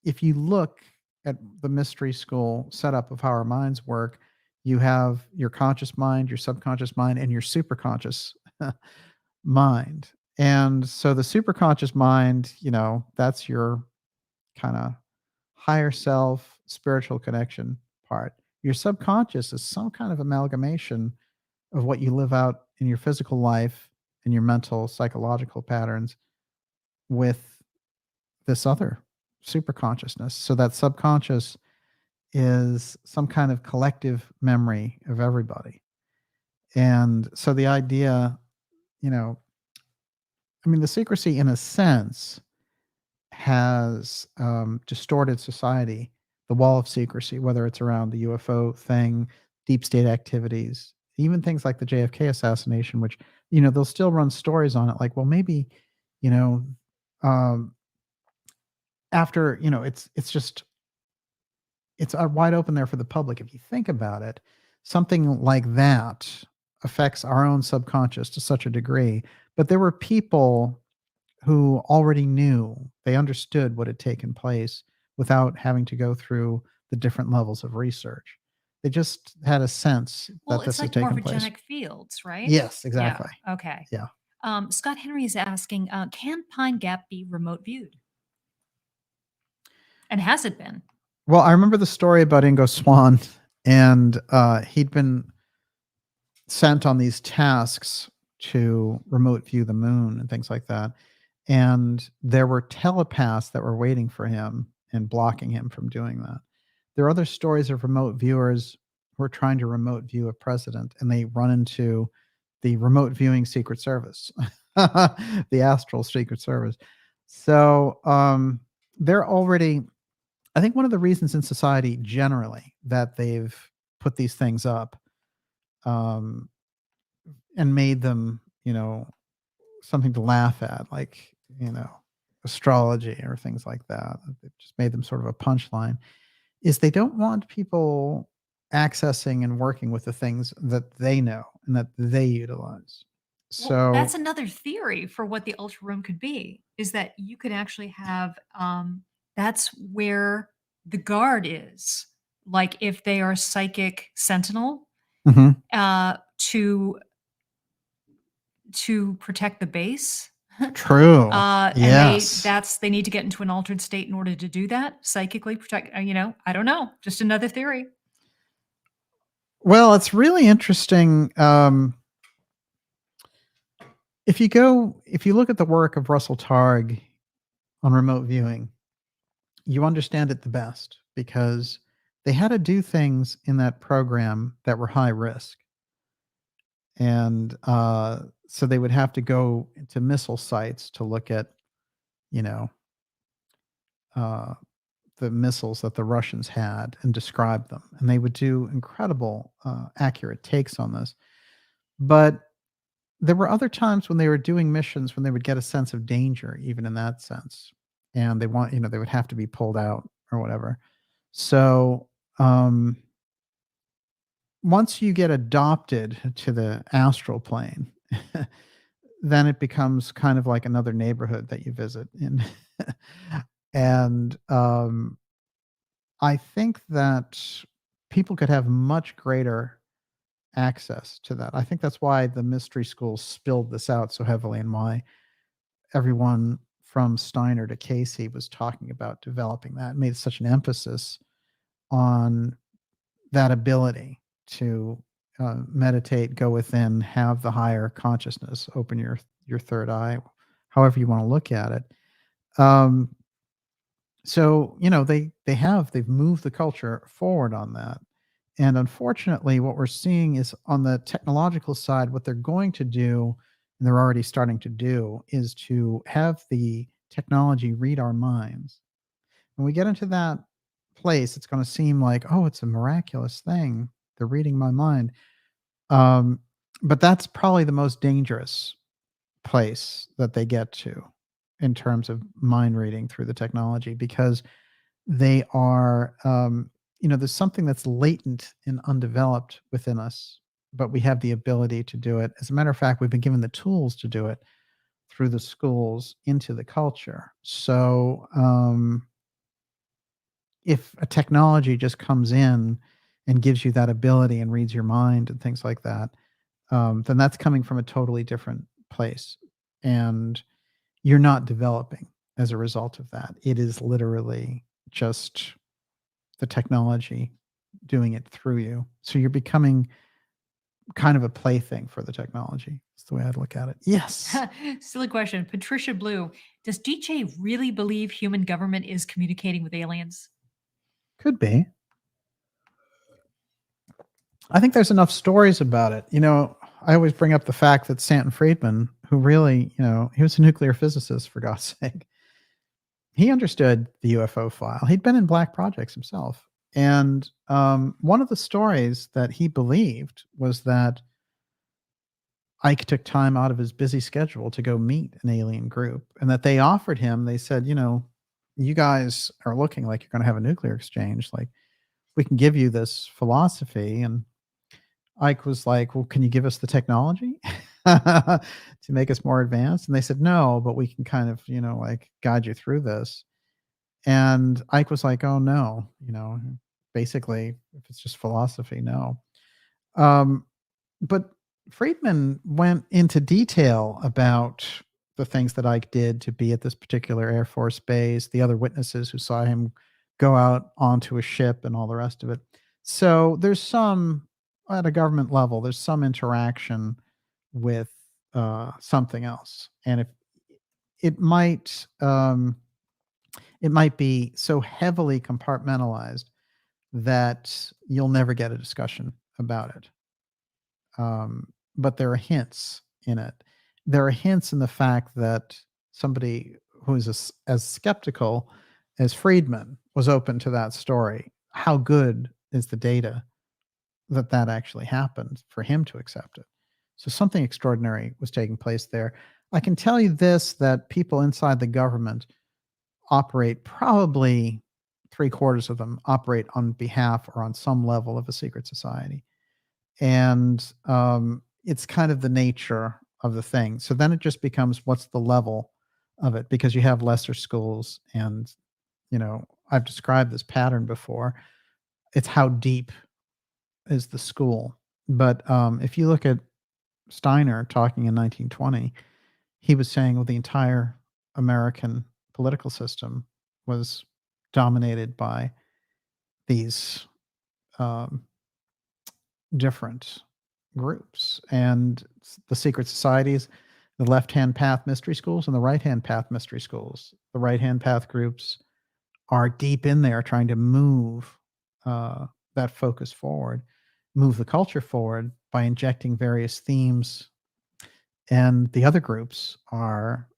if you look at the mystery school setup of how our minds work, you have your conscious mind, your subconscious mind, and your superconscious mind. And so the superconscious mind, that's your kind of higher self, spiritual connection part. Your subconscious is some kind of amalgamation of what you live out in your physical life and your mental, psychological patterns with this other super consciousness. So that subconscious is some kind of collective memory of everybody. And so the idea, the secrecy in a sense has distorted society, the wall of secrecy, whether it's around the UFO thing, deep state activities, even things like the JFK assassination, which, they'll still run stories on it. Like, well, maybe, you know, um, after, it's wide open there for the public. If you think about it, something like that affects our own subconscious to such a degree. But there were people who already knew, they understood what had taken place without having to go through the different levels of research. They just had a sense Well, that it's this had like taken place. morphogenic fields, right? Yes, exactly. Yeah. Okay. Yeah. Scott Henry is asking, can Pine Gap be remote viewed? And has it been? Well, I remember the story about Ingo Swann, and he'd been sent on these tasks to remote view the moon and things like that. And there were telepaths that were waiting for him and blocking him from doing that. There are other stories of remote viewers who are trying to remote view a president, and they run into the remote viewing Secret Service, the astral Secret Service. So they're already, I think one of the reasons in society generally that they've put these things up um, and made them, something to laugh at, like, astrology or things like that. It just made them sort of a punchline, is they don't want people accessing and working with the things that they know and that they utilize. Well, So that's another theory for what the ultra room could be, is that you could actually have, that's where the guard is. Like if they are psychic sentinel, mhm, to protect the base. true. And Yes. they need to get into an altered state in order to do that, psychically protect, I don't know, just another theory. Well, it's really interesting. If you look at the work of Russell Targ on remote viewing, you understand it the best because they had to do things in that program that were high risk. And so they would have to go to missile sites to look at, you know, uh, the missiles that the Russians had and describe them. And they would do incredible, accurate takes on this. But there were other times when they were doing missions when they would get a sense of danger, even in that sense. And they would have to be pulled out or whatever. So, once you get adopted to the astral plane, then it becomes kind of like another neighborhood that you visit in. And I think that people could have much greater access to that. I think that's why the mystery schools spilled this out so heavily and why everyone from Steiner to Casey was talking about developing that, made such an emphasis on that ability to meditate, go within, have the higher consciousness, open your third eye, however you want to look at it. Um, so they've moved the culture forward on that. And unfortunately, what we're seeing is on the technological side, what they're going to do, and they're already starting to do, is to have the technology read our minds. When we get into that place, it's going to seem like, oh, it's a miraculous thing. They're reading my mind. Um, but that's probably the most dangerous place that they get to in terms of mind reading through the technology, because they are, there's something that's latent and undeveloped within us, but we have the ability to do it. As a matter of fact, we've been given the tools to do it through the schools into the culture. So, if a technology just comes in and gives you that ability and reads your mind and things like that, then that's coming from a totally different place. And you're not developing as a result of that. It is literally just the technology doing it through you. So you're becoming kind of a plaything for the technology. That's the way I'd look at it. Yes. Silly question. Patricia Blue, does DJ really believe human government is communicating with aliens? Could be. I think there's enough stories about it. I always bring up the fact that Stanton Friedman, who really, he was a nuclear physicist, for God's sake, he understood the UFO file. He'd been in black projects himself. And one of the stories that he believed was that Ike took time out of his busy schedule to go meet an alien group, and that they offered him, they said, you guys are looking like you're going to have a nuclear exchange. Like, we can give you this philosophy. And Ike was like, well, can you give us the technology to make us more advanced? And they said, no, but we can kind of, like guide you through this. And Ike was like, oh, no, basically, if it's just philosophy, no. Um, but Friedman went into detail about the things that Ike did to be at this particular Air Force base, the other witnesses who saw him go out onto a ship and all the rest of it. So there's some, at a government level, there's some interaction with something else. And if it might, it might be so heavily compartmentalized that you'll never get a discussion about it. But there are hints in it. There are hints in the fact that somebody who is as skeptical as Friedman was open to that story. How good is the data that actually happened for him to accept it? So something extraordinary was taking place there. I can tell you this, that people inside the government operate, probably three-quarters of them operate on behalf or on some level of a secret society. And it's kind of the nature of the thing. So then it just becomes, what's the level of it? Because you have lesser schools, and I've described this pattern before. It's how deep is the school. But if you look at Steiner talking in 1920, he was saying, well, the entire American political system was dominated by these different groups, and the secret societies, the left-hand path mystery schools and the right-hand path mystery schools. The right-hand path groups are deep in there trying to move that focus forward, move the culture forward by injecting various themes. And the other groups are,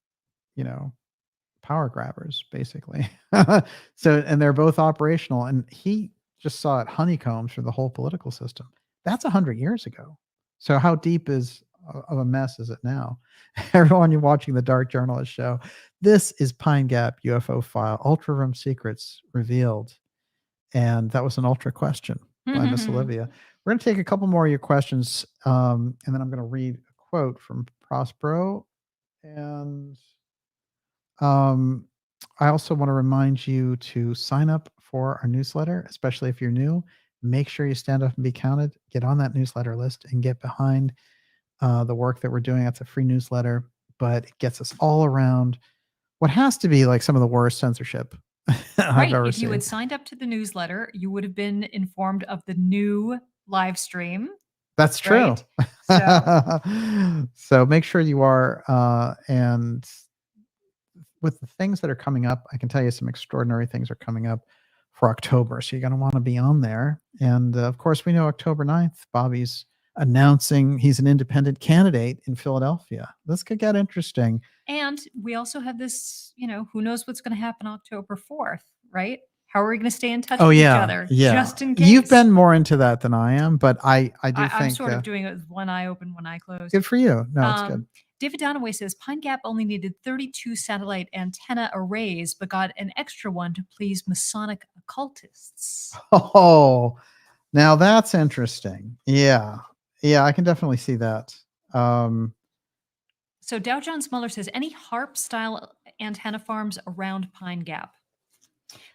power grabbers, basically. And they're both operational. And he just saw it honeycombed through the whole political system. That's 100 years ago. So how deep of a mess is it now? Everyone, you're watching the Dark Journalist show. This is Pine Gap UFO File, Ultra Room Secrets Revealed. And that was an ultra question by Miss Olivia. We're going to take a couple more of your questions, and then I'm going to read a quote from Prospero. And I also want to remind you to sign up for our newsletter, especially if you're new. Make sure you stand up and be counted. Get on that newsletter list and get behind the work that we're doing. That's a free newsletter, but it gets us all around what has to be like some of the worst censorship I've ever If seen. you had signed up to the newsletter, you would have been informed of the new live stream. That's true. Right? So make sure you are. And with the things that are coming up, I can tell you some extraordinary things are coming up for October. So you're going to want to be on there. And of course, we know October 9th, Bobby's announcing he's an independent candidate in Philadelphia. This could get interesting. And we also have this, who knows what's going to happen October 4th, right? How are we going to stay in touch with each other? Yeah. Just in case. You've been more into that than I am, but I do think I'm sort of doing it with one eye open, one eye closed. Good for you. No, it's good. David Donaway says Pine Gap only needed 32 satellite antenna arrays, but got an extra one to please Masonic occultists. Oh, now that's interesting. Yeah, I can definitely see that. So Dow Jones Muller says any HARP style antenna farms around Pine Gap.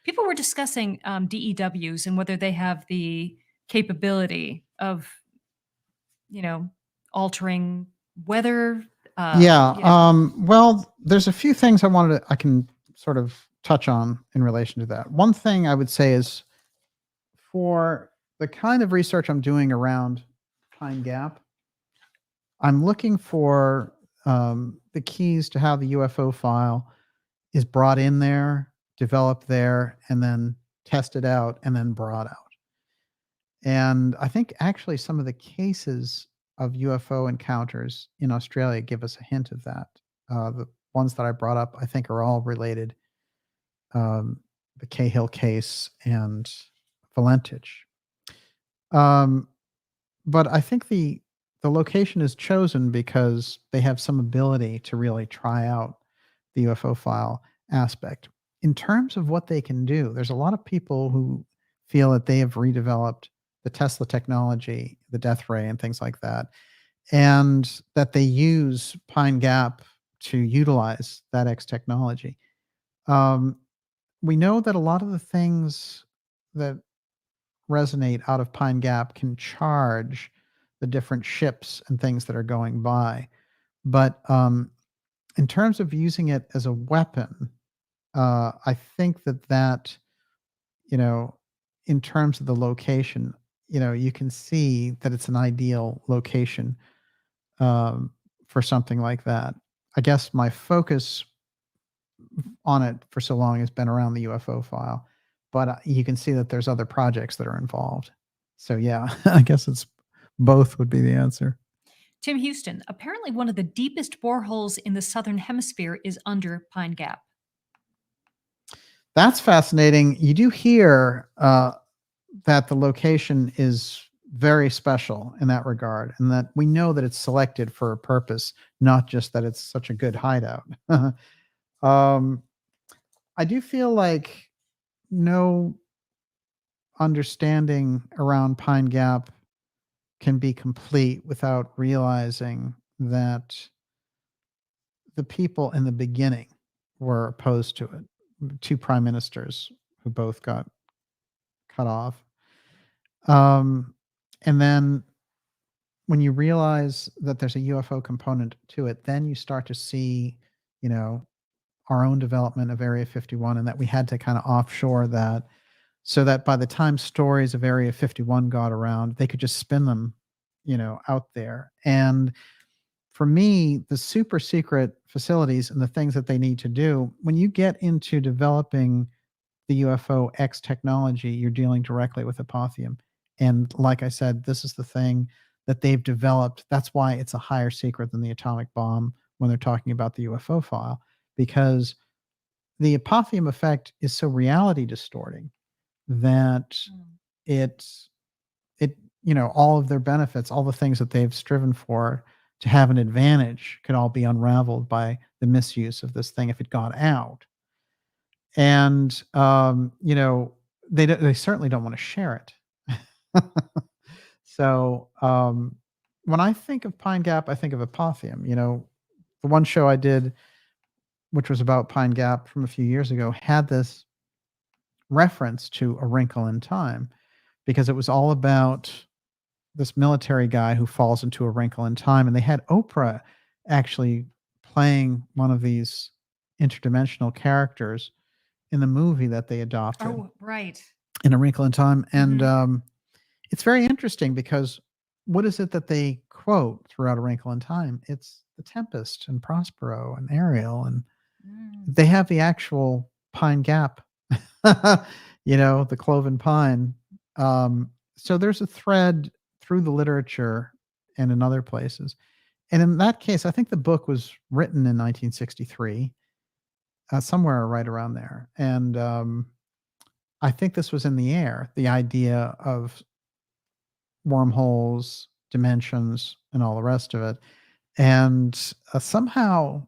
People were discussing DEWs and whether they have the capability of, altering weather. Well, there's a few things I can sort of touch on in relation to that. One thing I would say is for the kind of research I'm doing around Pine Gap, I'm looking for the keys to how the UFO file is brought in there, developed there, and then tested out and then brought out. And I think actually some of the cases of UFO encounters in Australia give us a hint of that. The ones that I brought up, I think, are all related. The Cahill case and Valentich. But I think the location is chosen because they have some ability to really try out the UFO file aspect. In terms of what they can do, there's a lot of people who feel that they have redeveloped the Tesla technology, the death ray, and things like that, and that they use Pine Gap to utilize that X technology. We know that a lot of the things that resonate out of Pine Gap can charge the different ships and things that are going by. But in terms of using it as a weapon, I think that, in terms of the location, you can see that it's an ideal location for something like that. I guess my focus on it for so long has been around the UFO file, but you can see that there's other projects that are involved. So yeah, I guess it's both would be the answer. Tim Houston, apparently one of the deepest boreholes in the Southern Hemisphere is under Pine Gap. That's fascinating. You do hear that the location is very special in that regard, and that we know that it's selected for a purpose, not just that it's such a good hideout. I do feel like no understanding around Pine Gap can be complete without realizing that the people in the beginning were opposed to it. Two prime ministers who both got cut off. And then when you realize that there's a UFO component to it, then you start to see, our own development of Area 51, and that we had to kind of offshore that so that by the time stories of Area 51 got around, they could just spin them, out there. And for me, the super secret facilities and the things that they need to do, when you get into developing the UFO X technology, you're dealing directly with Apotheum. And like I said, this is the thing that they've developed. That's why it's a higher secret than the atomic bomb when they're talking about the UFO file, because the apotheum effect is so reality distorting that it all of their benefits, all the things that they've striven for to have an advantage could all be unraveled by the misuse of this thing if it got out. And they certainly don't want to share it. So when I think of Pine Gap, I think of apotheum. The one show I did, which was about Pine Gap from a few years ago, had this reference to A Wrinkle in Time, because it was all about this military guy who falls into a wrinkle in time. And they had Oprah actually playing one of these interdimensional characters in the movie that they adopted. Oh, right. In A Wrinkle in Time. And it's very interesting because what is it that they quote throughout A Wrinkle in Time? It's the Tempest and Prospero and Ariel, and they have the actual Pine Gap, the cloven pine. So there's a thread through the literature and in other places. And in that case, I think the book was written in 1963, somewhere right around there. And I think this was in the air, the idea of wormholes, dimensions, and all the rest of it. And somehow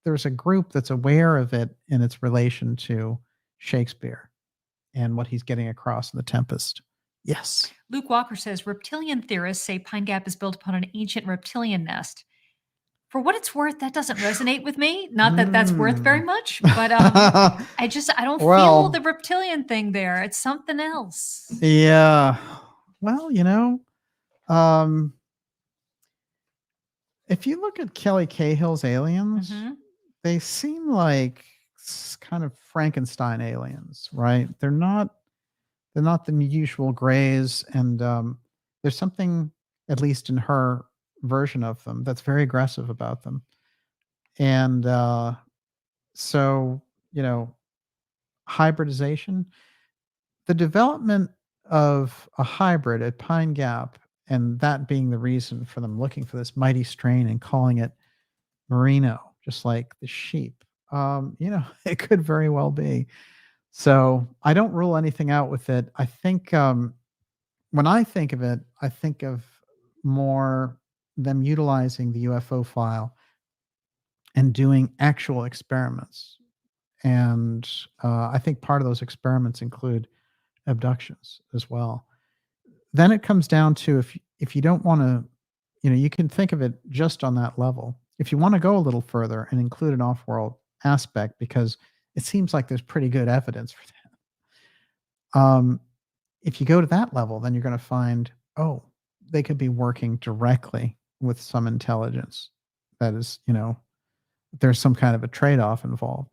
there's a group that's aware of it in its relation to Shakespeare and what he's getting across in The Tempest. Yes. Luke Walker says reptilian theorists say Pine Gap is built upon an ancient reptilian nest. For what it's worth, that doesn't resonate with me. Not that that's worth very much, but I don't feel the reptilian thing there. It's something else. Yeah. Well, if you look at Kelly Cahill's aliens, they seem like kind of Frankenstein aliens, right? They're not the usual grays, and there's something, at least in her version of them, that's very aggressive about them. And so hybridization, the development of a hybrid at Pine Gap, and that being the reason for them looking for this mighty strain and calling it merino, just like the sheep. It could very well be. So I don't rule anything out with it. I think when I think of it, I think of more them utilizing the UFO file and doing actual experiments. And I think part of those experiments include abductions as well. Then it comes down to if you don't want to, you can think of it just on that level. If you want to go a little further and include an off-world aspect, because it seems like there's pretty good evidence for that. If you go to that level, then you're going to find, they could be working directly with some intelligence. That is, there's some kind of a trade-off involved.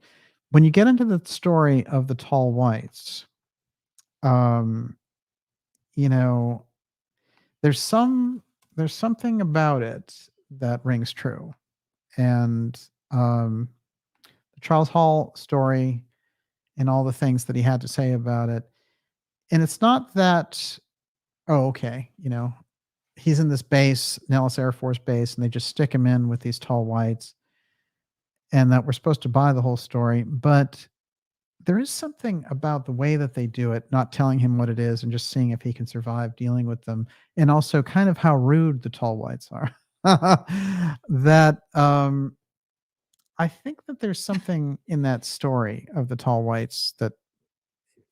When you get into the story of the tall whites, there's something about it that rings true. And the Charles Hall story and all the things that he had to say about it. And it's not that, he's in this base, Nellis Air Force Base, and they just stick him in with these tall whites, and that we're supposed to buy the whole story. But there is something about the way that they do it, not telling him what it is and just seeing if he can survive dealing with them. And also kind of how rude the tall whites are. That I think that there's something in that story of the tall whites that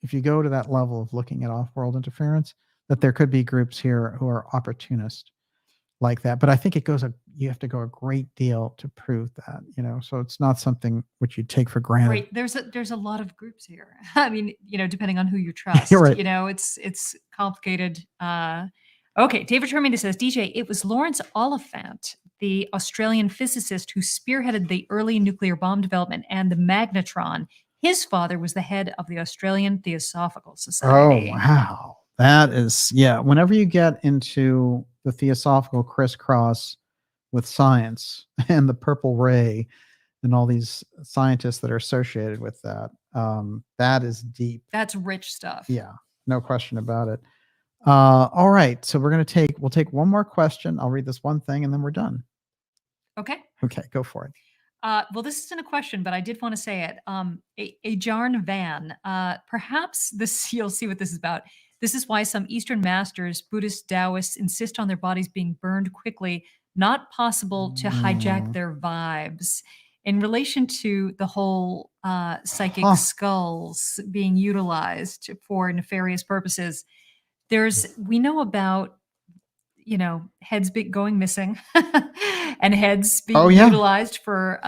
if you go to that level of looking at off-world interference, that there could be groups here who are opportunist like that. But I think you have to go a great deal to prove that, so it's not something which you take for granted. Right. There's a lot of groups here. I mean, depending on who you trust, You're right. It's complicated. Okay. David Terminator says, DJ, it was Lawrence Oliphant, the Australian physicist who spearheaded the early nuclear bomb development and the magnetron. His father was the head of the Australian Theosophical Society. Oh, wow. That is, whenever you get into the theosophical crisscross with science and the purple ray and all these scientists that are associated with that, that is deep. That's rich stuff. Yeah, no question about it. All right, so we'll take one more question. I'll read this one thing and then we're done. Okay. Okay, go for it. Well, this isn't a question, but I did want to say it. A Jarn Van. Perhaps this you'll see what this is about. This is why some Eastern masters, Buddhist Taoists, insist on their bodies being burned quickly. Not possible to hijack their vibes. In relation to the whole psychic skulls being utilized for nefarious purposes, we know about heads going missing and heads being utilized for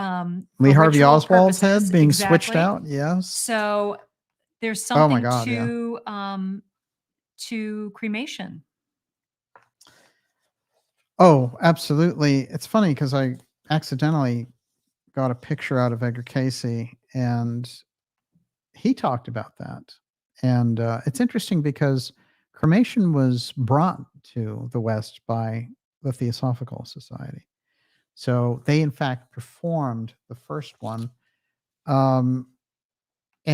Lee Harvey ritual Oswald's purposes. head being switched Exactly. out. Yes. So there's something God, to cremation. Oh, absolutely. It's funny because I accidentally got a picture out of Edgar Casey, and he talked about that. And it's interesting because cremation was brought to the West by the Theosophical Society. So they, in fact, performed the first one. And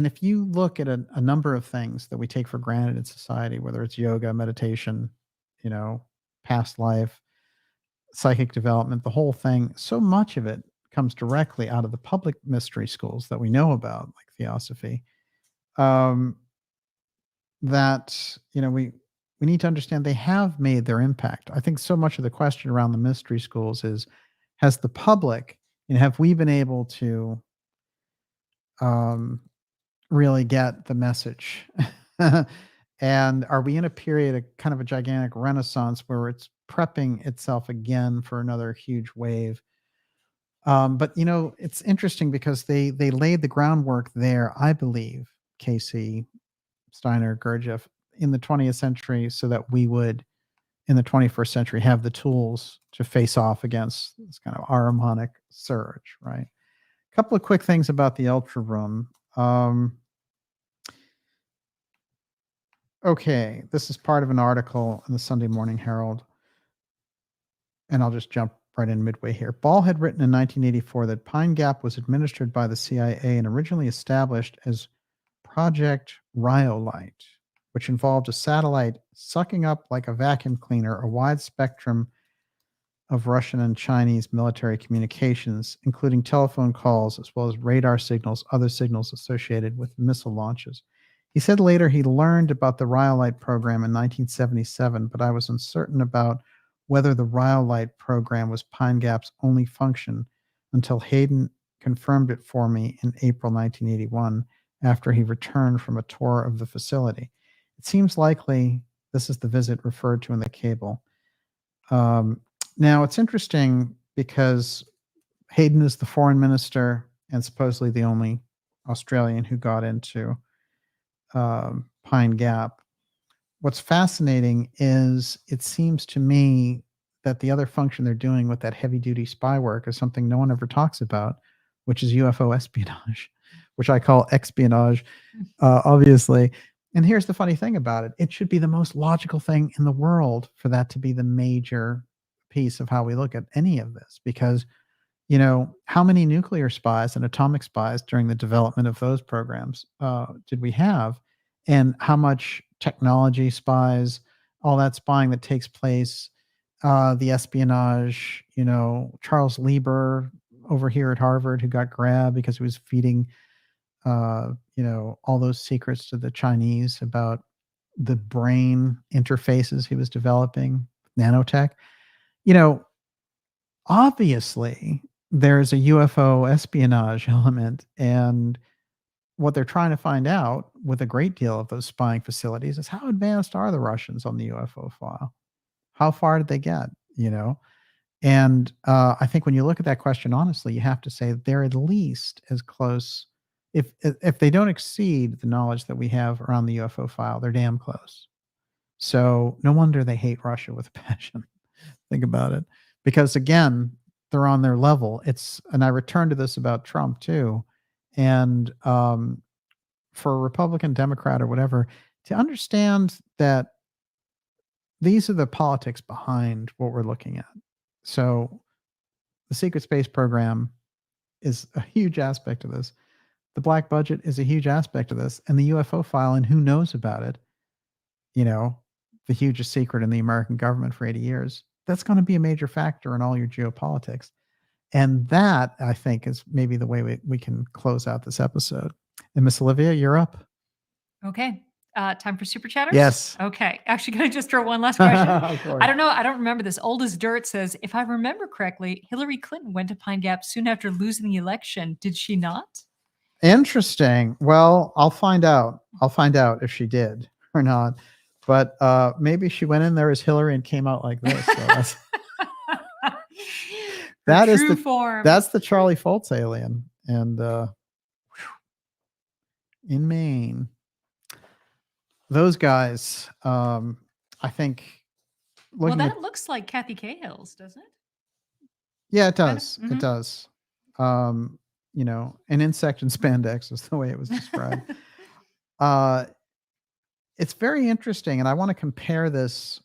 if you look at a number of things that we take for granted in society, whether it's yoga, meditation, past life, psychic development, the whole thing, so much of it comes directly out of the public mystery schools that we know about, like Theosophy. That we need to understand they have made their impact. I think so much of the question around the mystery schools is, has the public, have we been able to really get the message? And are we in a period of kind of a gigantic renaissance where it's prepping itself again for another huge wave? But it's interesting because they laid the groundwork there, I believe, Casey, Steiner, Gurdjieff, in the 20th century, so that we would, in the 21st century, have the tools to face off against this kind of harmonic surge, right? A couple of quick things about the Ultra Room. Okay, this is part of an article in the Sunday Morning Herald, and I'll just jump right in midway here. Ball had written in 1984 that Pine Gap was administered by the CIA and originally established as Project Rhyolite, which involved a satellite sucking up like a vacuum cleaner a wide spectrum of Russian and Chinese military communications, including telephone calls, as well as radar signals, other signals associated with missile launches. He said later he learned about the Rhyolite program in 1977, but I was uncertain about whether the Rhyolite program was Pine Gap's only function until Hayden confirmed it for me in April 1981 after he returned from a tour of the facility. It seems likely this is the visit referred to in the cable. Now, it's interesting because Hayden is the foreign minister and supposedly the only Australian who got into Pine Gap. What's fascinating is it seems to me that the other function they're doing with that heavy-duty spy work is something no one ever talks about, which is UFO espionage, which I call espionage, obviously. And here's the funny thing about it. It should be the most logical thing in the world for that to be the major piece of how we look at any of this, because, how many nuclear spies and atomic spies during the development of those programs did we have? And how much technology spies, all that spying that takes place, the espionage, Charles Lieber over here at Harvard, who got grabbed because he was feeding all those secrets to the Chinese about the brain interfaces he was developing, nanotech. Obviously there's a UFO espionage element, and what they're trying to find out with a great deal of those spying facilities is how advanced are the Russians on the UFO file? How far did they get? And I think when you look at that question honestly, you have to say they're at least as close. If they don't exceed the knowledge that we have around the UFO file, they're damn close. So no wonder they hate Russia with a passion. Think about it, because again, they're on their level. And I return to this about Trump too, and for a Republican, Democrat, or whatever, to understand that these are the politics behind what we're looking at. So the secret space program is a huge aspect of this. The black budget is a huge aspect of this, and the UFO file, and who knows about it, the hugest secret in the American government for 80 years, that's going to be a major factor in all your geopolitics. And that, I think, is maybe the way we can close out this episode. And Miss Olivia, you're up. Okay. Time for super chatters? Yes. Okay. Actually, can I just throw one last question? Of course. I don't know. I don't remember this. Old as Dirt says, if I remember correctly, Hillary Clinton went to Pine Gap soon after losing the election. Did she not? Interesting. Well, I'll find out. I'll find out if she did or not. But maybe she went in there as Hillary and came out like this. So that's, that is the form. That's the Charlie Foltz alien, and in Maine, those guys. I think. Well, that looks like Kathy Cahill's, doesn't it? Yeah, it does. Mm-hmm. It does. You know, an insect in spandex is the way it was described. It's very interesting, and I want to compare this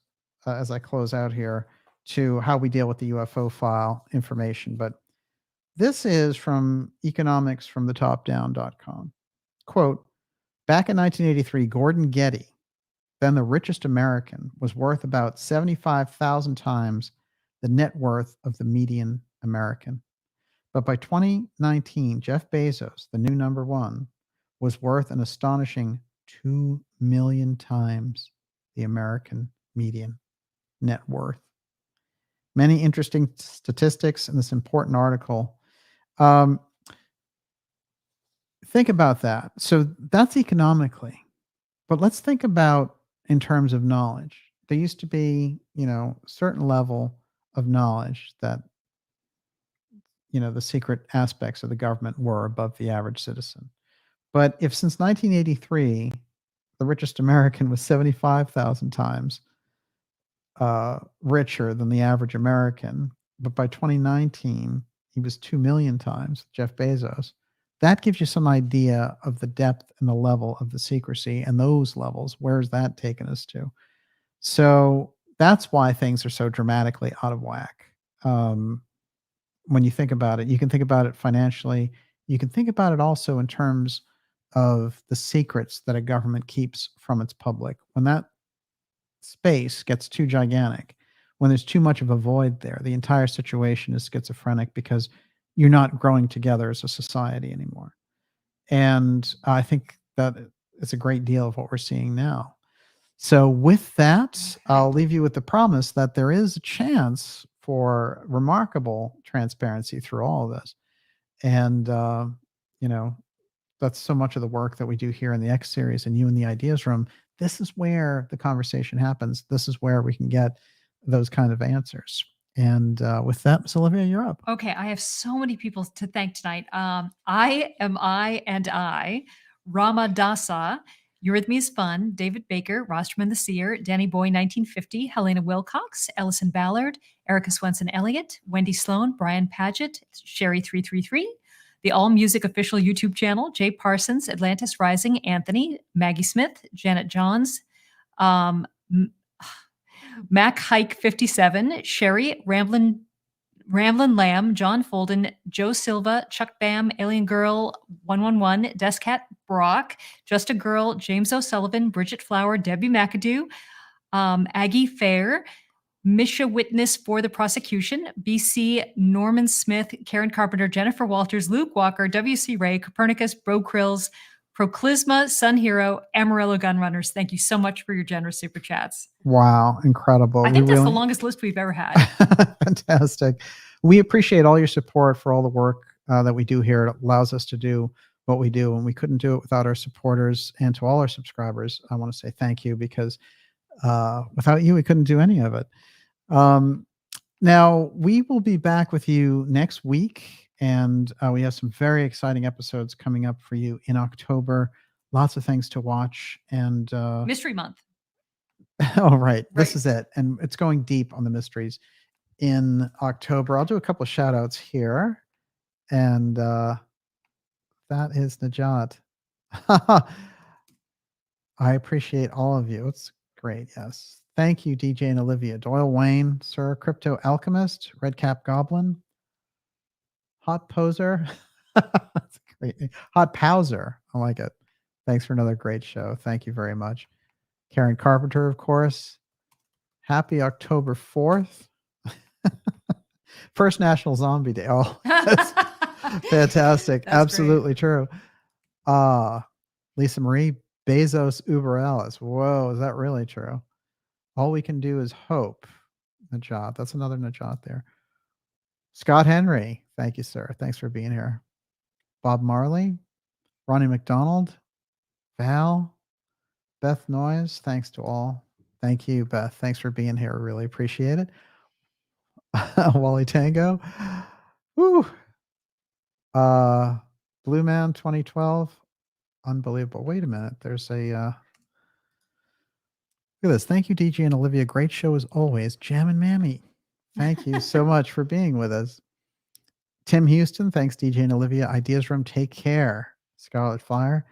as I close out here to how we deal with the UFO file information. But this is from economicsfromthetopdown.com. Quote, back in 1983, Gordon Getty, then the richest American, was worth about 75,000 times the net worth of the median American. But by 2019, Jeff Bezos, the new number one, was worth an astonishing 2 million times the American median net worth. Many interesting statistics in this important article. Think about that. So that's economically. But let's think about in terms of knowledge. There used to be, you know, a certain level of knowledge that, you know, the secret aspects of the government were above the average citizen. But if since 1983, the richest American was 75,000 times richer than the average American, but by 2019, he was 2 million times, Jeff Bezos. That gives you some idea of the depth and the level of the secrecy, and those levels, where's that taken us to? So that's why things are so dramatically out of whack. When you think about it, you can think about it financially. You can think about it also in terms of the secrets that a government keeps from its public. When that space gets too gigantic, when there's too much of a void there, the entire situation is schizophrenic because you're not growing together as a society anymore. And I think that it's a great deal of what we're seeing now. So with that, I'll leave you with the promise that there is a chance for remarkable transparency through all of this. And, you know, that's so much of the work that we do here in the X series and you in the Ideas Room. This is where the conversation happens. This is where we can get those kind of answers. And with that, Ms. Olivia, you're up. Okay, I have so many people to thank tonight. I, Rama Dasa, Eurythmia's Fun, David Baker, Rosterman the Seer, Danny Boy 1950, Helena Wilcox, Ellison Ballard, Erica Swenson Elliott, Wendy Sloan, Brian Paget, Sherry 333, the All Music official YouTube channel, Jay Parsons, Atlantis Rising, Anthony, Maggie Smith, Janet Johns, Mac Hike 57, Sherry, Ramblin' Lamb, John Folden, Joe Silva, Chuck Bam, Alien Girl 111, Descat Brock, Just a Girl, James O'Sullivan, Bridget Flower, Debbie McAdoo, Aggie Fair, Misha Witness for the Prosecution, BC Norman Smith, Karen Carpenter, Jennifer Walters, Luke Walker, WC Ray, Copernicus, Bro Krills, Proclisma, Sun Hero, Amarillo Gunrunners. Thank you so much for your generous super chats. Wow, incredible. I think that's the longest list we've ever had. Fantastic. We appreciate all your support for all the work that we do here. It allows us to do what we do, and we couldn't do it without our supporters. And to all our subscribers, I want to say thank you, because without you, we couldn't do any of it. Now, we will be back with you next week, and we have some very exciting episodes coming up for you in October. Lots of things to watch. And Mystery Month. Oh, right. This is it. And it's going deep on the mysteries in October. I'll do a couple of shout outs here. And that is Najat. I appreciate all of you. It's great. Yes. Thank you, DJ and Olivia. Doyle Wayne, Sir Crypto Alchemist, Redcap Goblin, Hot Poser. That's great. Hot Powser. I like it. Thanks for another great show. Thank you very much. Karen Carpenter, of course. Happy October 4th. First National Zombie Day. Oh, that's fantastic. That's Absolutely true. Lisa Marie, Bezos, Uber Alice. Whoa, is that really true? All we can do is hope. Najat. That's another Najat there. Scott Henry. Thank you, sir. Thanks for being here. Bob Marley, Ronnie McDonald, Val, Beth Noyes. Thanks to all. Thank you, Beth. Thanks for being here. Really appreciate it. Wally Tango. Woo. Blue Man 2012. Unbelievable. Wait a minute. There's a look at this. Thank you, DJ and Olivia. Great show as always. Jam and Mammy. Thank you so much for being with us. Tim Houston, thanks, DJ and Olivia. Ideas Room, take care. Scarlet Fire.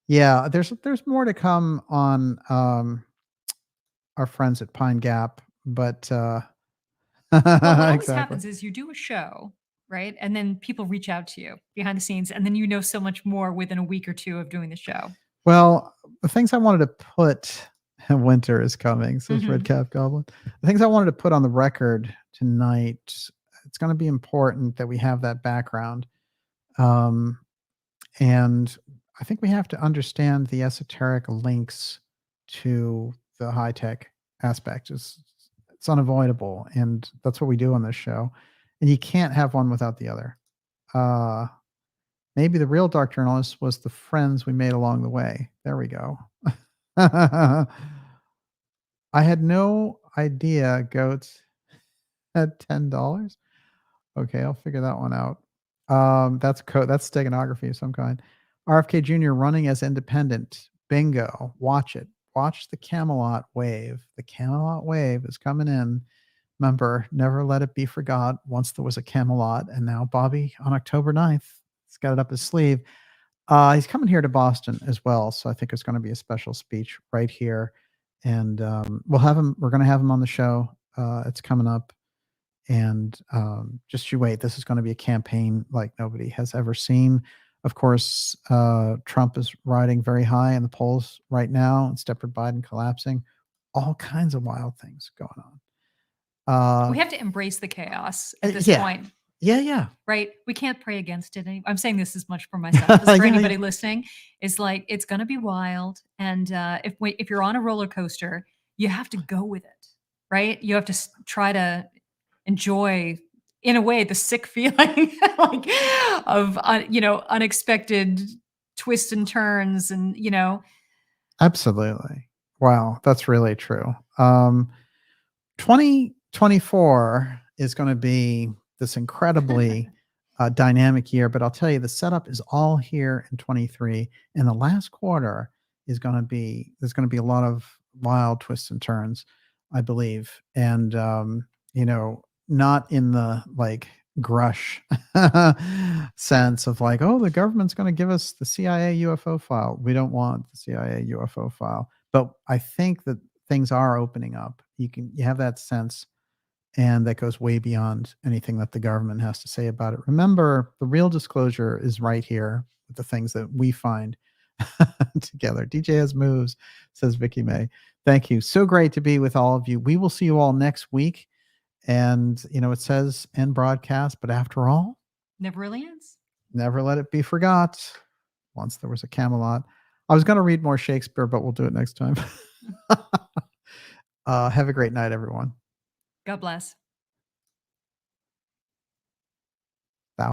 Yeah, there's more to come on our friends at Pine Gap, but well, what always exactly. happens is you do a show, right? And then people reach out to you behind the scenes, and then you know so much more within a week or two of doing the show. Well, the things I wanted to put, winter is coming, says Red Cap Goblin. The things I wanted to put on the record tonight, it's going to be important that we have that background. And I think we have to understand the esoteric links to the high tech aspect. It's unavoidable. And that's what we do on this show. And you can't have one without the other. Maybe the real Dark Journalist was the friends we made along the way. There we go. I had no idea goats had $10. Okay, I'll figure that one out. That's steganography of some kind. RFK Jr. running as independent. Bingo. Watch it. Watch the Camelot wave. The Camelot wave is coming in. Remember, never let it be forgot. Once there was a Camelot, and now Bobby on October 9th. He's got it up his sleeve. He's coming here to Boston as well, so I think it's going to be a special speech right here, and we'll have him. We're going to have him on the show. It's coming up, and just you wait. This is going to be a campaign like nobody has ever seen. Of course, Trump is riding very high in the polls right now, and Stepford Biden collapsing. All kinds of wild things going on. We have to embrace the chaos at this point. Yeah. Right. We can't pray against it. I'm saying this as much for myself as for anybody listening. Is like, it's going to be wild. And if you're on a roller coaster, you have to go with it. Right. You have to try to enjoy, in a way, the sick feeling like of, unexpected twists and turns and, Absolutely. Wow. That's really true. 2024 is going to be this incredibly dynamic year, but I'll tell you, the setup is all here in 23, and the last quarter is going to be, there's going to be a lot of wild twists and turns, I believe. And, not in the like Grush sense of like, oh, the government's going to give us the CIA UFO file. We don't want the CIA UFO file, but I think that things are opening up. You have that sense. And that goes way beyond anything that the government has to say about it. Remember, the real disclosure is right here with the things that we find together. DJ has moves, says Vicky May. Thank you. So great to be with all of you. We will see you all next week. And, it says end broadcast, but after all, never really ends. Never let it be forgot. Once there was a Camelot. I was going to read more Shakespeare, but we'll do it next time. Have a great night, everyone. God bless.